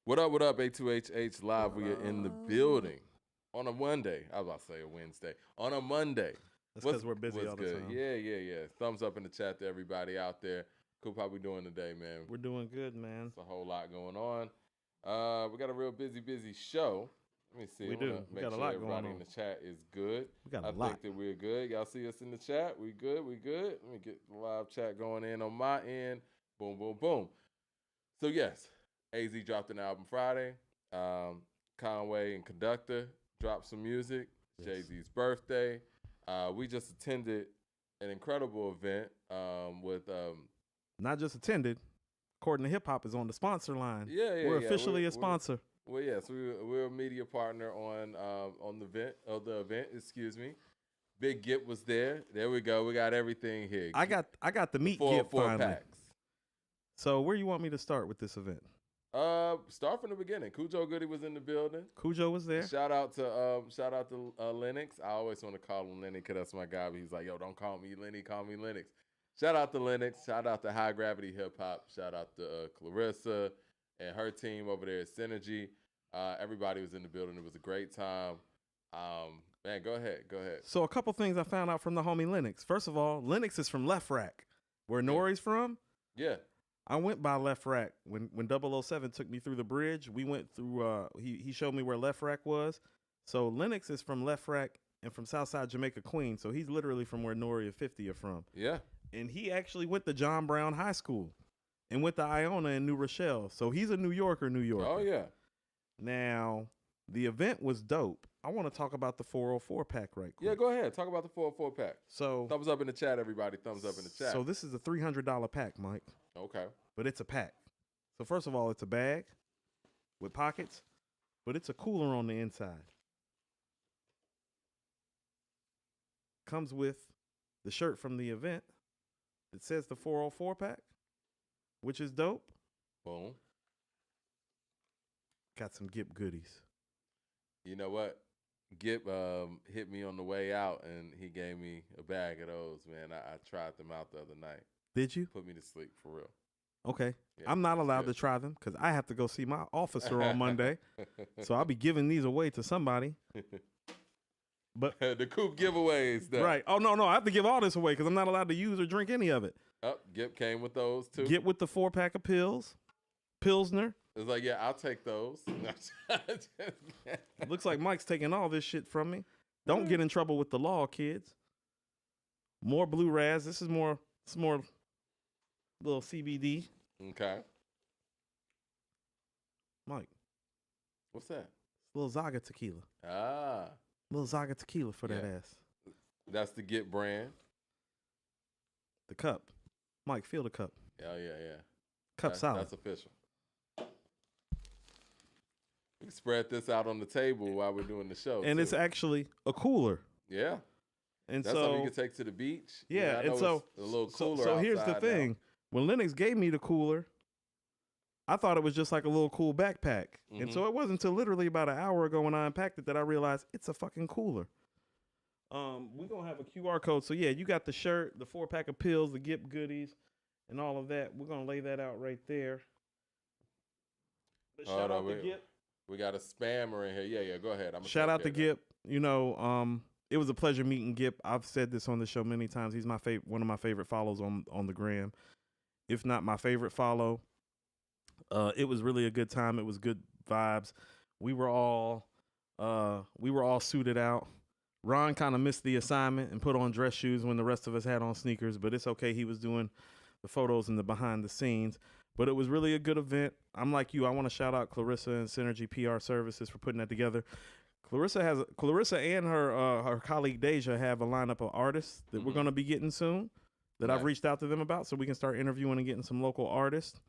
What up, A2HH Live? We are in the building on a Monday. I was about to say a Wednesday. On a Monday. That's because we're busy all the good? time. Yeah. Thumbs up in the chat to everybody out there. Coop, how we doing today, man? We're doing good, man. It's a whole lot going on. We got a real busy show. Let me see. We do. Make sure everybody in the chat is good. We got a lot. I think that we're good. Y'all see us in the chat? We good. Let me get the live chat going in on my end. Boom, boom, boom. So, yes, AZ dropped an album Friday. Conway and Conductor dropped some music. Yes. Jay-Z's birthday. We just attended an incredible event with... Not just attended. According to Hip Hop is on the sponsor line. Yeah. We're officially a sponsor. Well, yes, we're a media partner on the event. Excuse me. Big Gip was there. There we go. We got everything here. I got the meat Gip four finally. Packs. So where you want me to start with this event? Start from the beginning. Cujo Goody was in the building. Cujo was there. Shout out to Lennox. I always want to call him Lenny because that's my guy. But he's like, yo, don't call me Lenny, call me Lennox. Shout out to Lennox. Shout out to High Gravity Hip Hop. Shout out to Clarissa and her team over there at Synergy. Everybody was in the building. It was a great time. Man, go ahead. So a couple things I found out from the homie Lennox. First of all, Lennox is from Left Rack, where Nori's from. Yeah. I went by Left Rack when 007 took me through the bridge. We went through. He showed me where Left Rack was. So Lennox is from Left Rack and from Southside Jamaica, Queens. So he's literally from where Nori and 50 are from. Yeah. And he actually went to John Brown High School and went to Iona in New Rochelle. So he's a New Yorker. Oh yeah. Now the event was dope. I want to talk about the 404 pack right quick. Yeah, go ahead. Talk about the 404 pack. So thumbs up in the chat, everybody. Thumbs up in the chat. So this is a $300 pack, Mike. Okay. But it's a pack. So first of all, it's a bag with pockets, but it's a cooler on the inside. Comes with the shirt from the event. It says the 404 pack, which is dope. Boom. Got some Gip goodies. You know what? Gip hit me on the way out, and he gave me a bag of those, man. I tried them out the other night. Did you? Put me to sleep, for real. Okay. Yeah, I'm not allowed to try them because I have to go see my officer on Monday. So I'll be giving these away to somebody. But the Coop giveaways, though. Right. Oh, no. I have to give all this away because I'm not allowed to use or drink any of it. Oh, Gip came with those, too. Get with the 4-pack of Pilsner. It's like, yeah, I'll take those. Looks like Mike's taking all this shit from me. Don't get in trouble with the law, kids. More Blue Raz. This is more little CBD. Okay. Mike. What's that? It's a little Zaga tequila. Ah. Little Zaga tequila for that ass. That's the Gip brand. The cup. Mike, feel the cup. Yeah. Cup solid. That's official. We can spread this out on the table while we're doing the show. And it's actually a cooler. Yeah. And that's something you can take to the beach. Yeah, and so a little cooler. So here's the thing. Now. When Lennox gave me the cooler, I thought it was just like a little cool backpack. Mm-hmm. And so it wasn't until literally about an hour ago when I unpacked it that I realized it's a fucking cooler. We're going to have a QR code. So, yeah, you got the shirt, the 4-pack of pills, the Gip goodies, and all of that. We're going to lay that out right there. But shout out to Gip. We got a spammer in here. Yeah, go ahead. Shout out to Gip. You know, it was a pleasure meeting Gip. I've said this on the show many times. He's one of my favorite follows on the gram. If not my favorite follow. It was really a good time. It was good vibes. We were all suited out. Ron kind of missed the assignment and put on dress shoes when the rest of us had on sneakers, but it's okay. He was doing the photos and the behind the scenes. But it was really a good event. I'm like you. I want to shout out Clarissa and Synergy PR Services for putting that together. Clarissa and her colleague Deja have a lineup of artists that we're going to be getting soon that I've reached out to them about so we can start interviewing and getting some local artists.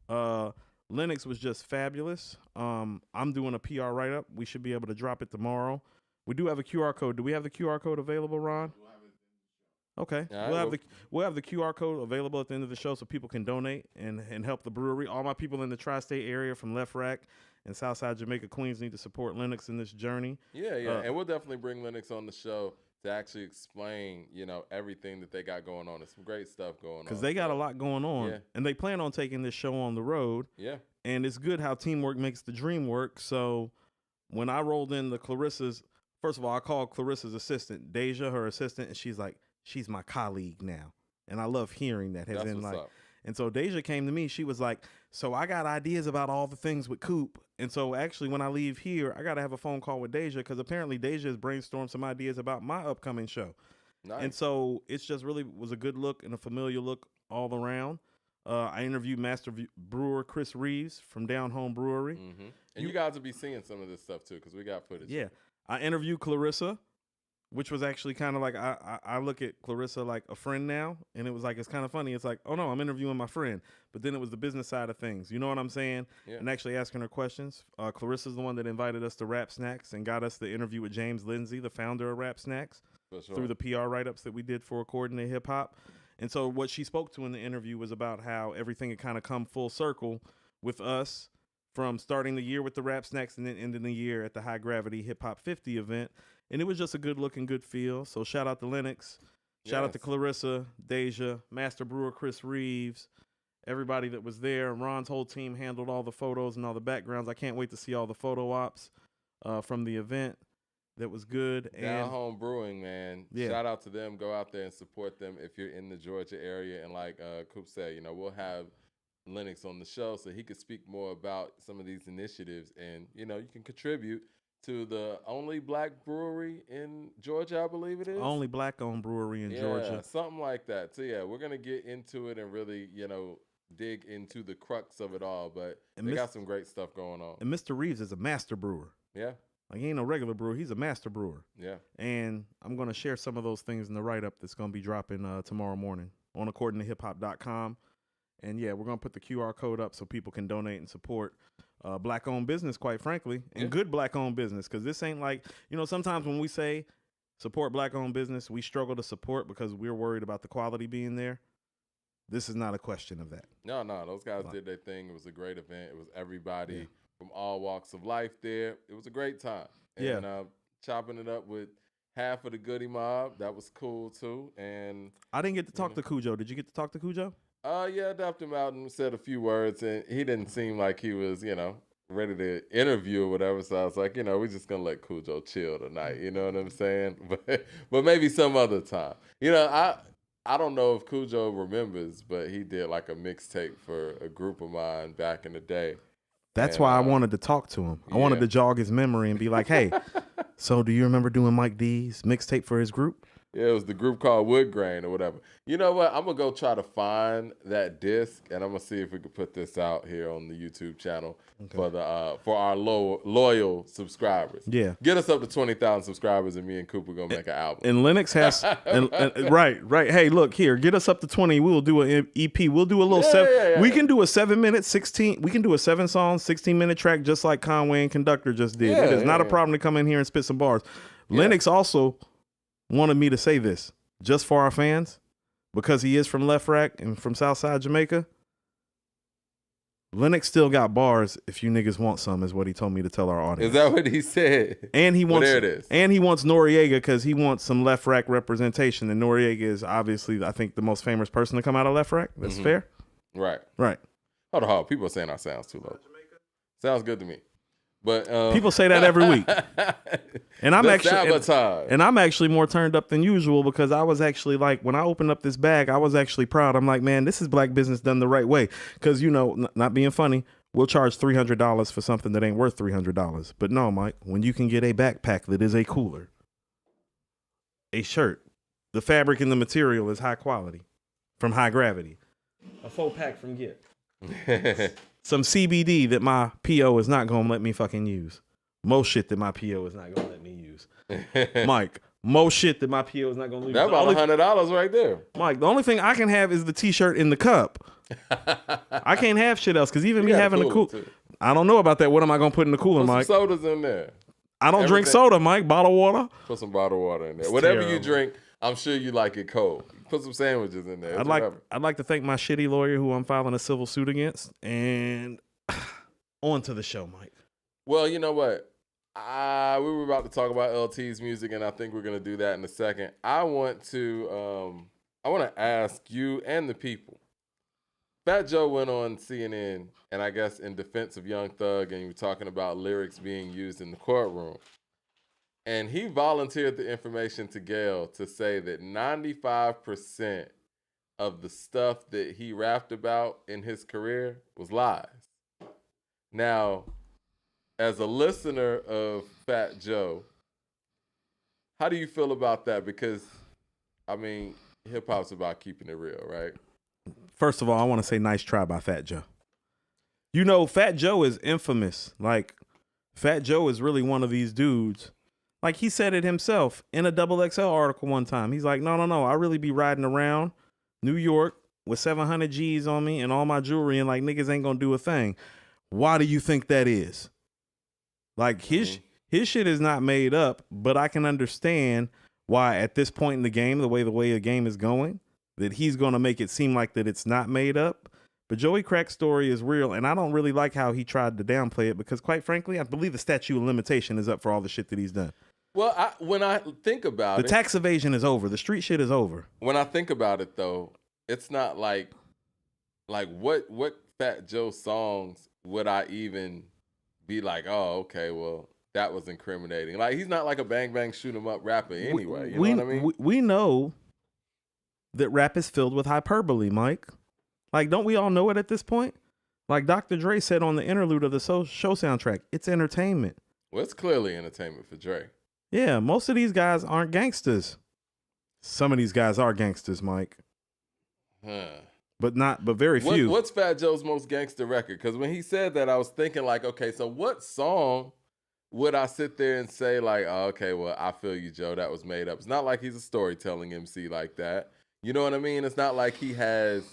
Lennox was just fabulous. I'm doing a PR write-up. We should be able to drop it tomorrow. We do have a QR code. Do we have the QR code available, Ron? We'll have it in the show. Okay. We'll have the QR code available at the end of the show so people can donate and help the brewery. All my people in the tri-state area from Left Rack and Southside Jamaica, Queens need to support Lennox in this journey. Yeah. And we'll definitely bring Lennox on the show to actually explain, everything that they got going on. There's some great stuff going on. Because they got a lot going on. Yeah. And they plan on taking this show on the road. Yeah. And it's good how teamwork makes the dream work. So when I rolled in the Clarissa's, first of all, I called Clarissa's assistant, Deja, her assistant, and she's like, she's my colleague now. And I love hearing that. That's what's up. And so Deja came to me. She was like, so I got ideas about all the things with Coop. And so actually when I leave here, I got to have a phone call with Deja because apparently Deja has brainstormed some ideas about my upcoming show. Nice. And so it's just really was a good look and a familiar look all around. I interviewed master brewer Chris Reeves from Down Home Brewery. Mm-hmm. And you guys will be seeing some of this stuff too because we got footage. Yeah. I interviewed Clarissa, which was actually kind of like I look at Clarissa like a friend now, and it was like it's kind of funny. It's like, oh no, I'm interviewing my friend, but then it was the business side of things. You know what I'm saying? Yeah. And actually asking her questions. Clarissa's the one that invited us to Rap Snacks and got us the interview with James Lindsay, the founder of Rap Snacks, through the PR write-ups that we did for According to Hip Hop. And so what she spoke to in the interview was about how everything had kind of come full circle with us from starting the year with the Rap Snacks and then ending the year at the High Gravity Hip Hop 50 event. And it was just a good look and good feel. So shout out to Lennox. Shout out to Clarissa, Deja, Master Brewer Chris Reeves, everybody that was there. Ron's whole team handled all the photos and all the backgrounds. I can't wait to see all the photo ops from the event. That was good. Down Home Brewing, man. Yeah. Shout out to them. Go out there and support them if you're in the Georgia area. And like Coop said, you know, we'll have Lennox on the show so he could speak more about some of these initiatives. And, you know, you can contribute to the only black brewery in Georgia, I believe it is. Only black-owned brewery in Georgia. Something like that. So, yeah, we're going to get into it and really, you know, dig into the crux of it all. But they got some great stuff going on. And Mr. Reeves is a master brewer. Yeah. Like, he ain't no regular brewer. He's a master brewer. Yeah. And I'm going to share some of those things in the write-up that's going to be dropping tomorrow morning on accordingtohiphop.com. And, yeah, we're going to put the QR code up so people can donate and support black-owned business, quite frankly, and good black-owned business. Because this ain't like, you know, sometimes when we say support black-owned business, we struggle to support because we're worried about the quality being there. This is not a question of that. No. Those guys did their thing. It was a great event. It was everybody from all walks of life there. It was a great time. And chopping it up with half of the Goody Mob, that was cool too. And I didn't get to talk to Cujo. Did you get to talk to Cujo? Yeah, I dapped him out and said a few words, and he didn't seem like he was, you know, ready to interview or whatever. So I was like, you know, we're just gonna let Cujo chill tonight. You know what I'm saying? But maybe some other time. You know, I don't know if Cujo remembers, but he did like a mixtape for a group of mine back in the day. That's why I wanted to talk to him. I wanted to jog his memory and be like, hey, so do you remember doing Mike D's mixtape for his group? Yeah, it was the group called Wood Grain or whatever. You know what? I'm going to go try to find that disc, and I'm going to see if we can put this out here on the YouTube channel for our loyal subscribers. Yeah. Get us up to 20,000 subscribers, and me and Coop are going to make an album. And Lennox has and right. Hey, look here. Get us up to 20. We'll do an EP. We'll do a little We can do a 7-minute 16. We can do a 7-song 16-minute track just like Conway and Conductor just did. It is not a problem to come in here and spit some bars. Lennox also wanted me to say this just for our fans because he is from Left Rack and from Southside Jamaica. Lennox still got bars if you niggas want some, is what he told me to tell our audience. Is that what he said? And he wants, there it is. And he wants Noriega because he wants some Left Rack representation. And Noriega is obviously, I think, the most famous person to come out of Left Rack. That's fair? Right. Hold on. People are saying our sounds too low. Sounds good to me. But people say that every week. And I'm actually more turned up than usual because I was actually like, when I opened up this bag, I was actually proud. I'm like, man, this is black business done the right way. Because, you know, not being funny, we'll charge $300 for something that ain't worth $300. But no, Mike, when you can get a backpack that is a cooler, a shirt, the fabric and the material is high quality from High Gravity, a full pack from Get. Some CBD that my PO is not going to let me fucking use. Most shit that my PO is not going to let me use. Mike, most shit that my PO is not going to use. That's about $100 right there. Mike, the only thing I can have is the t-shirt in the cup. I can't have shit else because even me having a cool... I don't know about that. What am I going to put in the cooler, Mike? Put some sodas in there. I don't drink soda, Mike. Bottled water. Put some bottled water in there. Whatever you drink, I'm sure you like it cold. Put some sandwiches in there. I'd like to thank my shitty lawyer who I'm filing a civil suit against. And on to the show, Mike. Well, you know what? We were about to talk about LT's music, and I think we're going to do that in a second. I want to ask you and the people, Fat Joe went on CNN, and I guess in defense of Young Thug, and he was talking about lyrics being used in the courtroom. And he volunteered the information to Gail to say that 95% of the stuff that he rapped about in his career was lies. Now, as a listener of Fat Joe, how do you feel about that? Because, I mean, hip hop's about keeping it real, right? First of all, I want to say nice try by Fat Joe. You know, Fat Joe is infamous. Like, Fat Joe is really one of these dudes. Like, he said it himself in a Double XL article one time. He's like, no. I really be riding around New York with 700 G's on me and all my jewelry, and like, niggas ain't gonna do a thing. Why do you think that is? Like, his shit is not made up, but I can understand why at this point in the game, the way the game is going, that he's gonna make it seem like that it's not made up. But Joey Crack's story is real, and I don't really like how he tried to downplay it because, quite frankly, I believe the statute of limitation is up for all the shit that he's done. Well, when I think about it, the tax evasion is over. The street shit is over. When I think about it, though, it's not like what Fat Joe songs would I even be like, oh, okay, well, that was incriminating. Like, he's not like a bang bang shoot 'em up rapper anyway. You know what I mean? We know that rap is filled with hyperbole, Mike. Like, don't we all know it at this point? Like Dr. Dre said on the interlude of the show soundtrack, it's entertainment. Well, it's clearly entertainment for Dre. Yeah, most of these guys aren't gangsters. Some of these guys are gangsters, Mike. But very few. What's Fat Joe's most gangster record? Because when he said that, I was thinking like, okay, so what song would I sit there and say like, oh, okay, well, I feel you, Joe, that was made up. It's not like he's a storytelling MC like that. You know what I mean? It's not like he has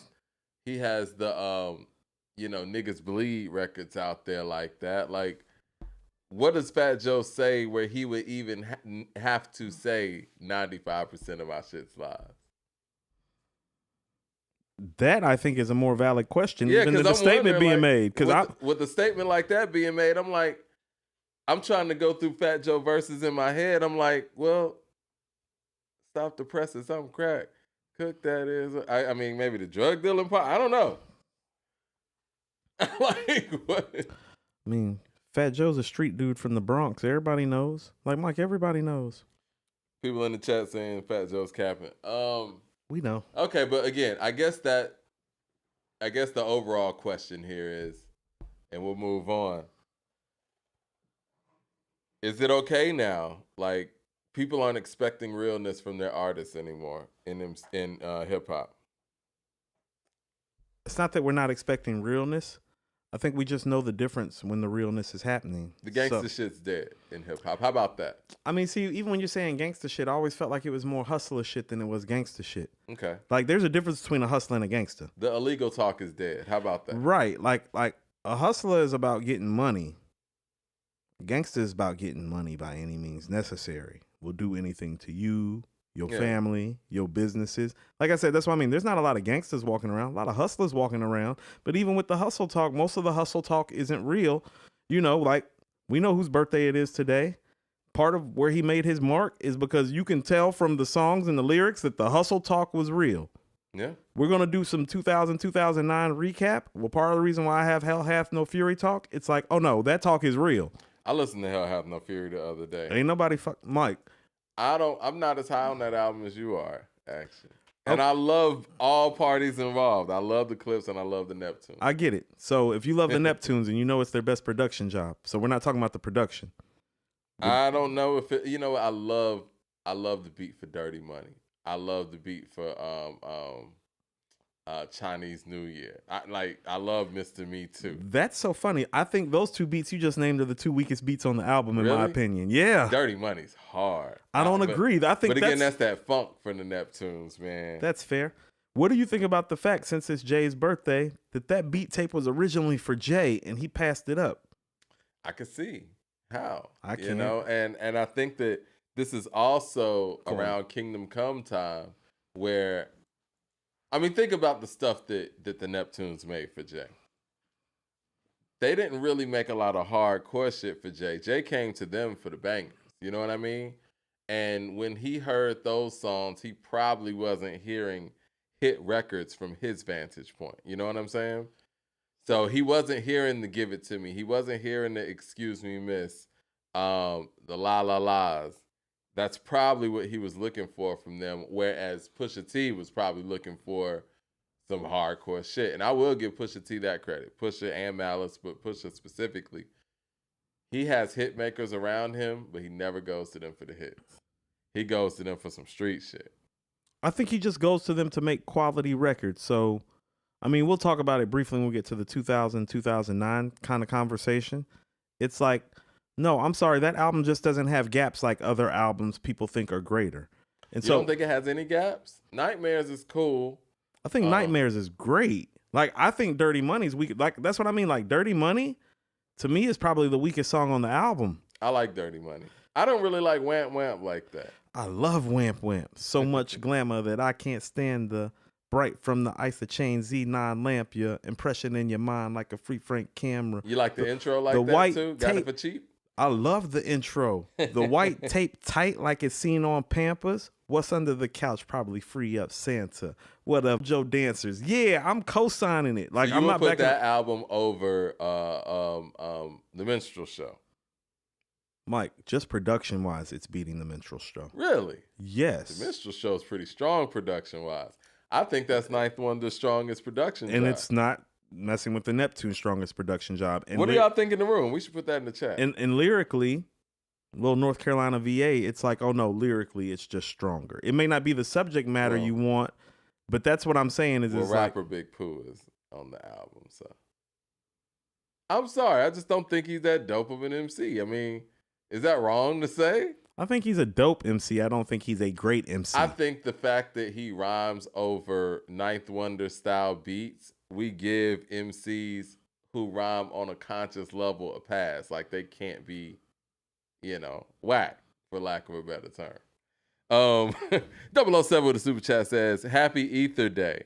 the Niggas Bleed records out there like that. Like, what does Fat Joe say where he would even have to say 95% of my shit's lies? That, I think, is a more valid question even than the statement being made. Because with a statement like that being made, I'm like, I'm trying to go through Fat Joe verses in my head. I'm like, well, stop the presses, something crack. Cook that is. I mean, maybe the drug dealing part. I don't know. Like, what? I mean, Fat Joe's a street dude from the Bronx. Everybody knows. Like, Mike, everybody knows. People in the chat saying Fat Joe's capping. We know. Okay, but again, I guess the overall question here is, and we'll move on. Is it okay now? Like, people aren't expecting realness from their artists anymore in hip hop. It's not that we're not expecting realness. I think we just know the difference when the realness is happening. The gangster shit's dead in hip hop. How about that? I mean, see, even when you're saying gangster shit, I always felt like it was more hustler shit than it was gangster shit. Okay. Like, there's a difference between a hustler and a gangster. The illegal talk is dead. How about that? Right. Like a hustler is about getting money. Gangster is about getting money by any means necessary. Will do anything to you, your family, your businesses. Like I said, that's what I mean. There's not a lot of gangsters walking around, a lot of hustlers walking around. But even with the hustle talk, most of the hustle talk isn't real. You know, like, we know whose birthday it is today. Part of where he made his mark is because you can tell from the songs and the lyrics that the hustle talk was real. Yeah. We're going to do some 2009 recap. Well, part of the reason why I have Hell Hath No Fury talk, it's like, oh no, that talk is real. I listened to Hell Hath No Fury the other day. Ain't nobody Mike. I'm not as high on that album as you are, actually. And I love all parties involved. I love the clips and I love the Neptunes. I get it. So if you love the Neptunes and you know it's their best production job, so we're not talking about the production. I don't know if it, I love the beat for Dirty Money. I love the beat for Chinese New Year. I love Mr. Me Too. That's so funny. I think those two beats you just named are the two weakest beats on the album, in my opinion. Yeah. Dirty Money's hard. I don't agree. I think but again, that's that funk from the Neptunes, man. That's fair. What do you think about the fact, since it's Jay's birthday, that beat tape was originally for Jay and he passed it up? I can see how. I can. You know, and I think that this is also around Kingdom Come time where, I mean, think about the stuff that the Neptunes made for Jay. They didn't really make a lot of hardcore shit for Jay. Jay came to them for the bangers. You know what I mean? And when he heard those songs, he probably wasn't hearing hit records from his vantage point. You know what I'm saying? So he wasn't hearing the "Give It to Me." He wasn't hearing the "Excuse Me, Miss," the "La La Las." That's probably what he was looking for from them. Whereas Pusha T was probably looking for some hardcore shit. And I will give Pusha T that credit. Pusha and Malice, but Pusha specifically. He has hit makers around him, but he never goes to them for the hits. He goes to them for some street shit. I think he just goes to them to make quality records. So, I mean, we'll talk about it briefly when we get to the 2000, 2009 kind of conversation. It's like, no, I'm sorry, that album just doesn't have gaps like other albums people think are greater. And You don't think it has any gaps? Nightmares is cool. I think Nightmares is great. Like, I think Dirty Money's weak. Like, that's what I mean. Like, Dirty Money, to me, is probably the weakest song on the album. I like Dirty Money. I don't really like Wamp Wamp like that. I love Wamp Wamp. So much glamour that I can't stand the bright from the Ice of Chain Z9 lamp. Your impression in your mind like a free Frank camera. You like the intro like that too? Got it for cheap? I love the intro. The white tape tight like it's seen on Pampers. What's under the couch probably free up Santa. What up, Joe Dancers? Yeah, I'm co-signing it. Like, so I'm not put that album over the Minstrel Show. Mike, just production-wise, it's beating the Minstrel Show. Really? Yes. The Minstrel Show is pretty strong production-wise. I think that's Ninth Wonder's strongest production and job. It's not messing with the Neptune's strongest production job. And what do y'all think in the room? We should put that in the chat. And lyrically, little North Carolina VA, it's like, oh no, lyrically, it's just stronger. It may not be the subject matter you want, but that's what I'm saying is it's rapper like, Big Pooh is on the album, so. I'm sorry, I just don't think he's that dope of an MC. I mean, is that wrong to say? I think he's a dope MC. I don't think he's a great MC. I think the fact that he rhymes over Ninth Wonder style beats, we give MCs who rhyme on a conscious level a pass. Like, they can't be, whack, for lack of a better term. 007 with the super chat says, "Happy Ether Day.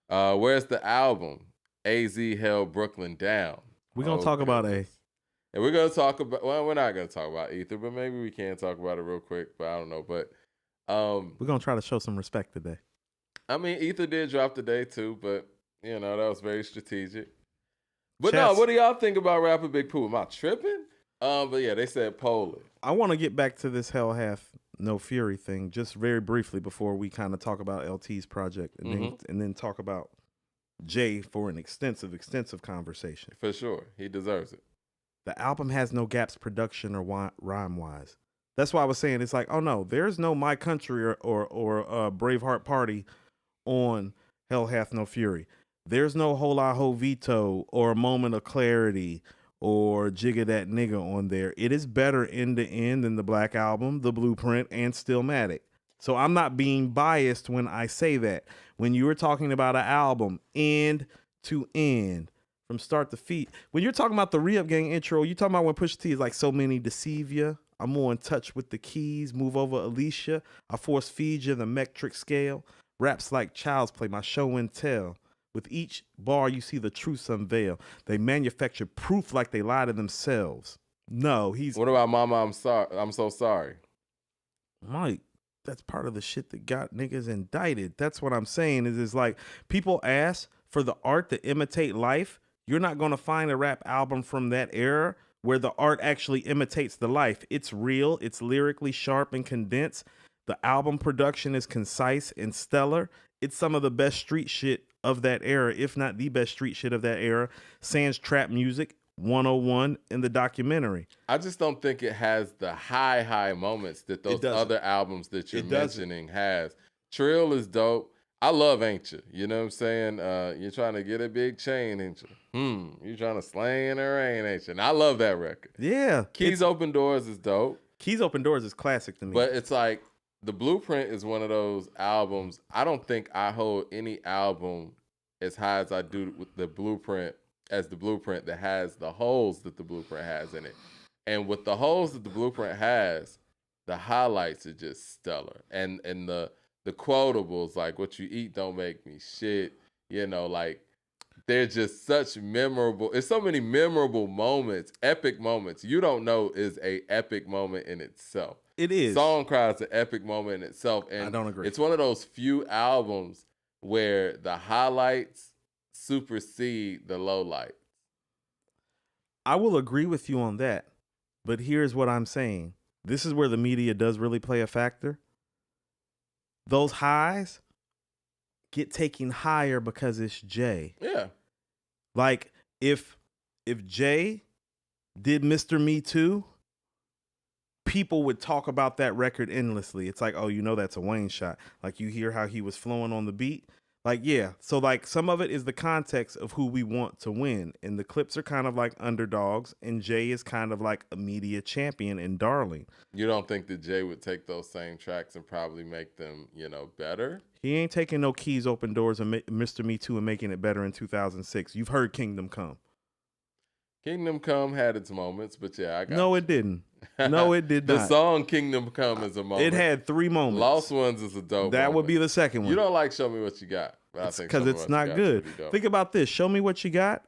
Where's the album? AZ held Brooklyn down." We're going to talk about A. And we're going to talk about, well, we're not going to talk about Ether, but maybe we can talk about it real quick, but I don't know. But we're going to try to show some respect today. I mean, Ether did drop today too, but, that was very strategic. But no, what do y'all think about rapper Big Pooh? Am I tripping? But yeah, they said Poland. I want to get back to this Hell Hath No Fury thing just very briefly before we kind of talk about LT's project and then talk about Jay for an extensive conversation. For sure. He deserves it. The album has no gaps production or rhyme-wise. That's why I was saying it's like, oh no, there's no My Country or Braveheart Party on Hell Hath No Fury. There's no Hola Ho Vito or A Moment of Clarity or Jigga That Nigga on there. It is better end to end than the Black Album, The Blueprint, and Stillmatic. So I'm not being biased when I say that. When you were talking about an album end to end, from start to feet, when you're talking about the Re-Up Gang intro, you talking about when Pusha T is like, so many deceive ya. I'm more in touch with the keys. Move over, Alicia. I force feed you the metric scale. Raps like child's play, my show and tell. With each bar, you see the truth unveil. They manufacture proof like they lie to themselves. No, he's. What about Mama, I'm sorry? I'm so sorry. Mike, that's part of the shit that got niggas indicted. That's what I'm saying is like people ask for the art to imitate life. You're not going to find a rap album from that era where the art actually imitates the life. It's real. It's lyrically sharp and condensed. The album production is concise and stellar. It's some of the best street shit of that era, if not the best street shit of that era. Sans trap music, 101 in the documentary. I just don't think it has the high moments that those other albums that you're mentioning has. Trill is dope. I love Ain't You. You know what I'm saying? You're trying to get a big chain, ain't you? You trying to slay in the rain, ain't you? And I love that record. Yeah. Keys Open Doors is dope. Keys Open Doors is classic to me. But it's like, The Blueprint is one of those albums. I don't think I hold any album as high as I do with The Blueprint as The Blueprint that has the holes that The Blueprint has in it. And with the holes that The Blueprint has, the highlights are just stellar. And the quotables, like what you eat don't make me shit, like they're just such memorable. It's so many memorable moments, epic moments. You Don't Know is a epic moment in itself. It is. Song Cry is an epic moment in itself. And I don't agree. It's one of those few albums where the highlights supersede the lowlights. I will agree with you on that, but here's what I'm saying. This is where the media does really play a factor. Those highs get taken higher because it's Jay. Yeah. Like if Jay did Mr. Me Too, people would talk about that record endlessly. It's like, oh, you know that's a Wayne shot. Like you hear how he was flowing on the beat. Like, yeah. So like some of it is the context of who we want to win. And the Clips are kind of like underdogs, and Jay is kind of like a media champion and darling. You don't think that Jay would take those same tracks and probably make them, better? He ain't taking no Keys Open Doors and Mr. Me Too and making it better in 2006. You've heard Kingdom Come. Kingdom Come had its moments, but yeah, I got No, you. it didn't. No, it did The not. song Kingdom Come is a moment. It had 3 moments. Lost Ones is a dope That moment. would be the second one. You don't like Show Me What You Got. Because it's not good. Think about this. Show Me What You Got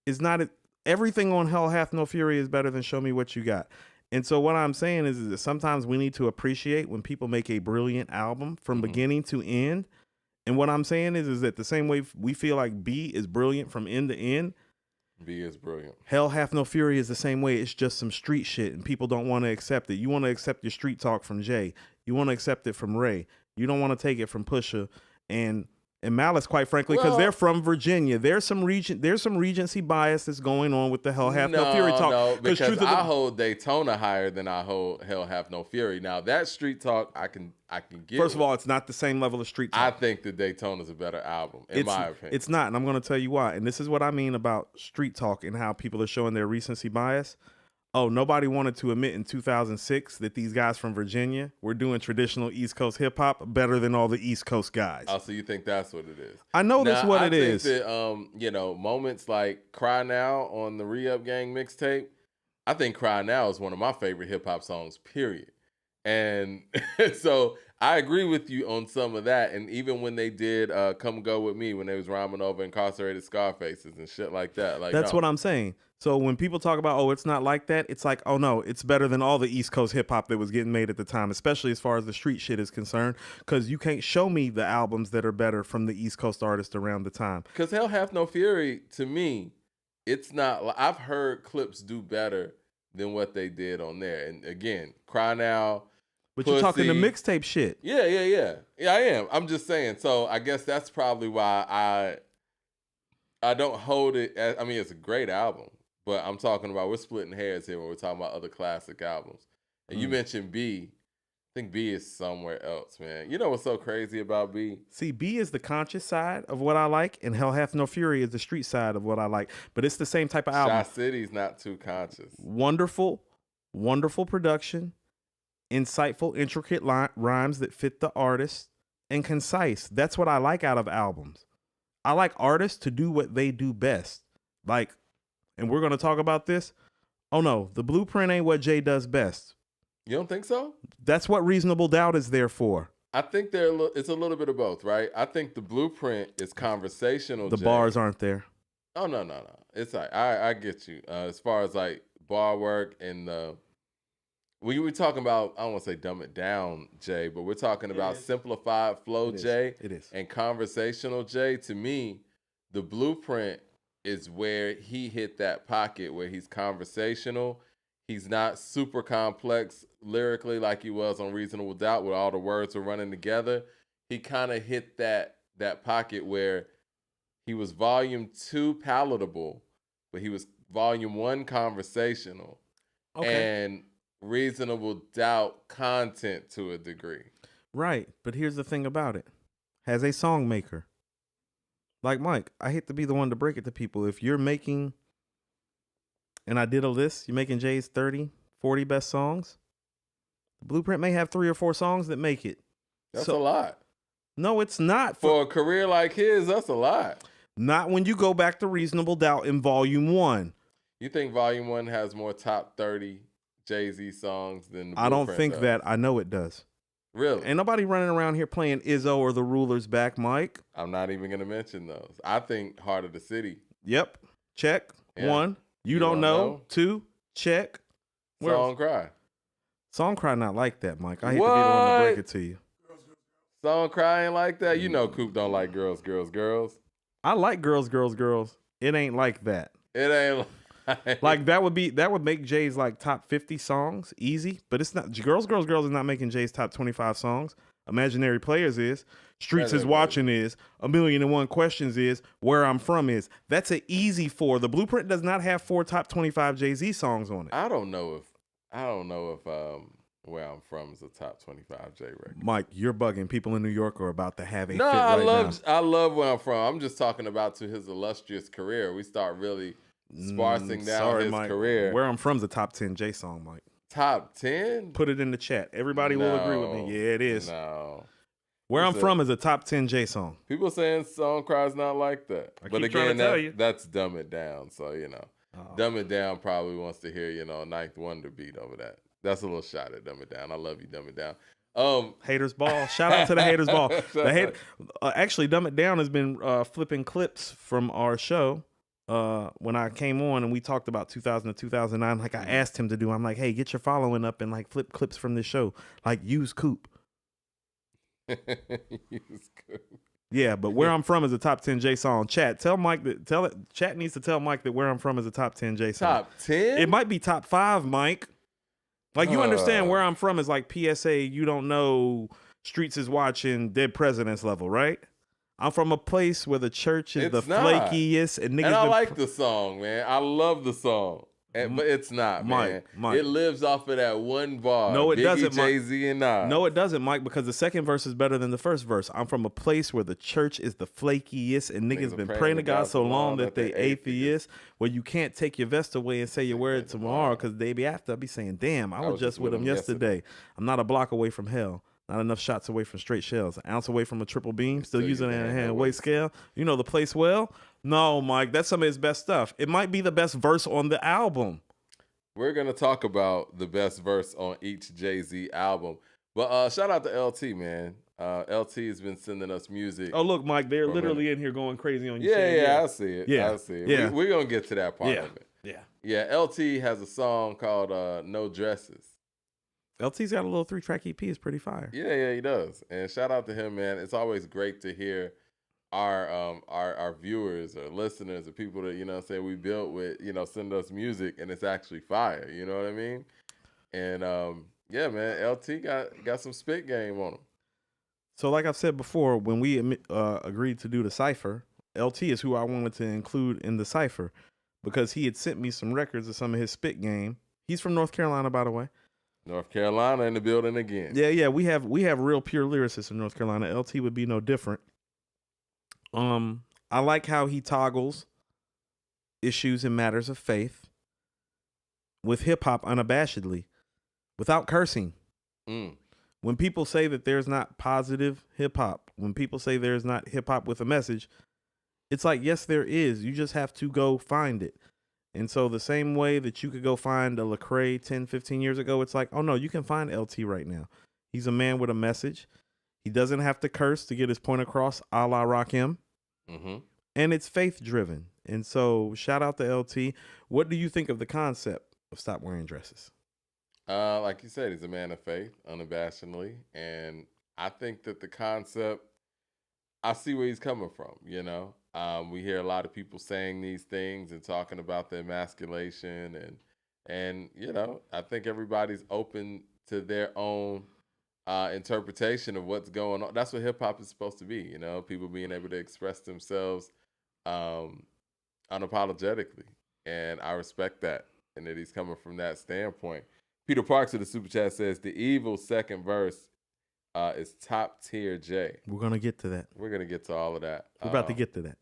is not... Everything on Hell Hath No Fury is better than Show Me What You Got. And so what I'm saying is that sometimes we need to appreciate when people make a brilliant album from beginning to end. And what I'm saying is that the same way we feel like B is brilliant from end to end, B is brilliant. Hell Hath No Fury is the same way. It's just some street shit, and people don't want to accept it. You want to accept your street talk from Jay. You want to accept it from Ray. You don't want to take it from Pusha and Malice, quite frankly, because they're from Virginia. There's some Regency bias that's going on with the Hell Hath No Fury talk. No, because I hold Daytona higher than I hold Hell Hath No Fury. Now that street talk, I can get. First of all, it's not the same level of street talk. I think that Daytona's a better album, in my opinion. It's not, and I'm going to tell you why. And this is what I mean about street talk and how people are showing their recency bias. Oh, nobody wanted to admit in 2006 that these guys from Virginia were doing traditional East Coast hip hop better than all the East Coast guys. Oh, so you think that's what it is? I know that's what it is. I think that, moments like Cry Now on the Re-Up Gang mixtape, I think Cry Now is one of my favorite hip hop songs, period. And so I agree with you on some of that. And even when they did Come Go With Me, when they was rhyming over incarcerated Scarfaces and shit like that. That's what I'm saying. So when people talk about, oh, it's not like that, it's like, oh, no, it's better than all the East Coast hip hop that was getting made at the time, especially as far as the street shit is concerned, because you can't show me the albums that are better from the East Coast artists around the time. Because Hell Hath No Fury, to me, it's not, I've heard Clips do better than what they did on there. And again, Cry Now. But Pussy. You're talking the mixtape shit. Yeah. Yeah, I am. I'm just saying. So I guess that's probably why I don't hold it as, I mean, it's a great album. But I'm talking about, we're splitting hairs here when we're talking about other classic albums. And you mentioned B. I think B is somewhere else, man. You know what's so crazy about B? See, B is the conscious side of what I like, and Hell Hath No Fury is the street side of what I like. But it's the same type of album. Shy City's not too conscious. Wonderful production, insightful, intricate rhymes that fit the artist, and concise. That's what I like out of albums. I like artists to do what they do best. Like, and we're going to talk about this. Oh no, the blueprint ain't what Jay does best. You don't think so? That's what Reasonable Doubt is there for. I think it's a little bit of both, right? I think the blueprint is conversational. The bars aren't there. Oh, no. It's like, I get you. As far as like bar work and we were talking about, I don't want to say dumb it down, Jay, but we're talking about simplified flow, Jay. It is. And conversational, Jay. To me, the blueprint is where he hit that pocket where he's conversational. He's not super complex lyrically like he was on Reasonable Doubt where all the words were running together. He kind of hit that pocket where he was volume 2 palatable, but he was volume 1 conversational. Okay. And Reasonable Doubt content to a degree. Right. But here's the thing about it. Has a song maker. Like Mike, I hate to be the one to break it to people. If you're making, and I did a list, you're making Jay's 30, 40 best songs, the blueprint may have 3 or 4 songs that make it. That's a lot. No, it's not. For a career like his, that's a lot. Not when you go back to Reasonable Doubt in Volume 1. You think Volume 1 has more top 30 Jay-Z songs than the Blueprint I don't think does? that. I know it does. Really? Ain't nobody running around here playing Izzo or The Ruler's Back, Mike. I'm not even going to mention those. I think Heart of the City. Yep. Check. Yeah. 1. You don't know. 2. Check. Song Cry. Song Cry not like that, Mike. I hate to be the one to break it to you. Song crying like that. You know, Coop don't like girls, girls, girls. I like girls, girls, girls. It ain't like that. It ain't like that would make Jay's like top 50 songs easy, but it's not. Girls, girls, girls is not making Jay's top 25 songs. Imaginary Players is. Streets is watching is. A Million and One Questions is. Where I'm From is. That's an easy 4. The Blueprint does not have 4 top 25 Jay-Z songs on it. I don't know if Where I'm From is a top 25 Jay record. Mike, you're bugging. People in New York are about to have a No, fit I right love now. I love Where I'm From. I'm just talking about to his illustrious career. We start really sparsing down his Mike. career. Where I'm From is a top 10 Jay song, Mike. Top 10? Put it in the chat. Everybody will agree with me. Yeah, it is. No. Where I'm From is a top 10 Jay song. People saying Song Cry's not like that. I but keep again, trying to tell you. That's Dumb It Down. So, Dumb It Down probably wants to hear, Ninth Wonder beat over that. That's a little shot at Dumb It Down. I love you, Dumb It Down. Haters Ball. Shout out to the Haters Ball. Actually, Dumb It Down has been flipping clips from our show. When I came on and we talked about 2000 to 2009, like I asked him to do, I'm like, hey, get your following up and like flip clips from this show. Like use Coop. Use Coop. Yeah, but Where I'm From is a top 10 J song. Chat needs to tell Mike that Where I'm From is a top 10 J song. Top 10? It might be top 5, Mike. Like you understand Where I'm From is like PSA, you don't know, Streets is watching, Dead Presidents level, right? I'm from a place where the church is flakiest and niggas. And I like the song, man. I love the song. But it's not, man. Mike. It lives off of that one bar. No, it Biggie, doesn't, Mike. Jay-Z, and Nas. No, it doesn't, Mike, because the second verse is better than the first verse. I'm from a place where the church is the flakiest and niggas been praying to God so long that they atheists, where you can't take your vest away and say your word tomorrow because the day be after, I'll be saying, damn, I was just with him yesterday. I'm not a block away from hell. Not enough shots away from straight shells. An ounce away from a triple beam. Still using it in a hand weight scale. You know the place well? No, Mike, that's some of his best stuff. It might be the best verse on the album. We're going to talk about the best verse on each Jay-Z album. But shout out to LT, man. LT has been sending us music. Oh, look, Mike, they're literally in here going crazy on you. Yeah, I see it. Yeah. I see it. Yeah. We're going to get to that part of it. Yeah. Yeah, LT has a song called No Dresses. LT's got a little 3-track EP. It's pretty fire. Yeah, he does. And shout out to him, man. It's always great to hear our viewers or listeners or people that, say we built with, send us music and it's actually fire. You know what I mean? And yeah, man, LT got some spit game on him. So like I've said before, when we agreed to do the Cypher, LT is who I wanted to include in the Cypher because he had sent me some records of some of his spit game. He's from North Carolina, by the way. North Carolina in the building again. Yeah, we have real pure lyricists in North Carolina. LT would be no different. I like how he toggles issues and matters of faith with hip hop unabashedly, without cursing. When people say that there's not positive hip hop, when people say there's not hip hop with a message, it's like, yes, there is. You just have to go find it. And so the same way that you could go find a Lecrae 10, 15 years ago, it's like, oh no, you can find LT right now. He's a man with a message. He doesn't have to curse to get his point across, a la Rakim. And it's faith driven. And so shout out to LT. What do you think of the concept of stop wearing dresses? Like you said, he's a man of faith, unabashedly. And I think that the concept, I see where he's coming from, we hear a lot of people saying these things and talking about the emasculation and I think everybody's open to their own interpretation of what's going on. That's what hip hop is supposed to be, people being able to express themselves unapologetically. And I respect that. And that he's coming from that standpoint. Peter Parks of the Super Chat says the Evil second verse is top tier J. We're going to get to that. We're going to get to all of that. We're about to get to that.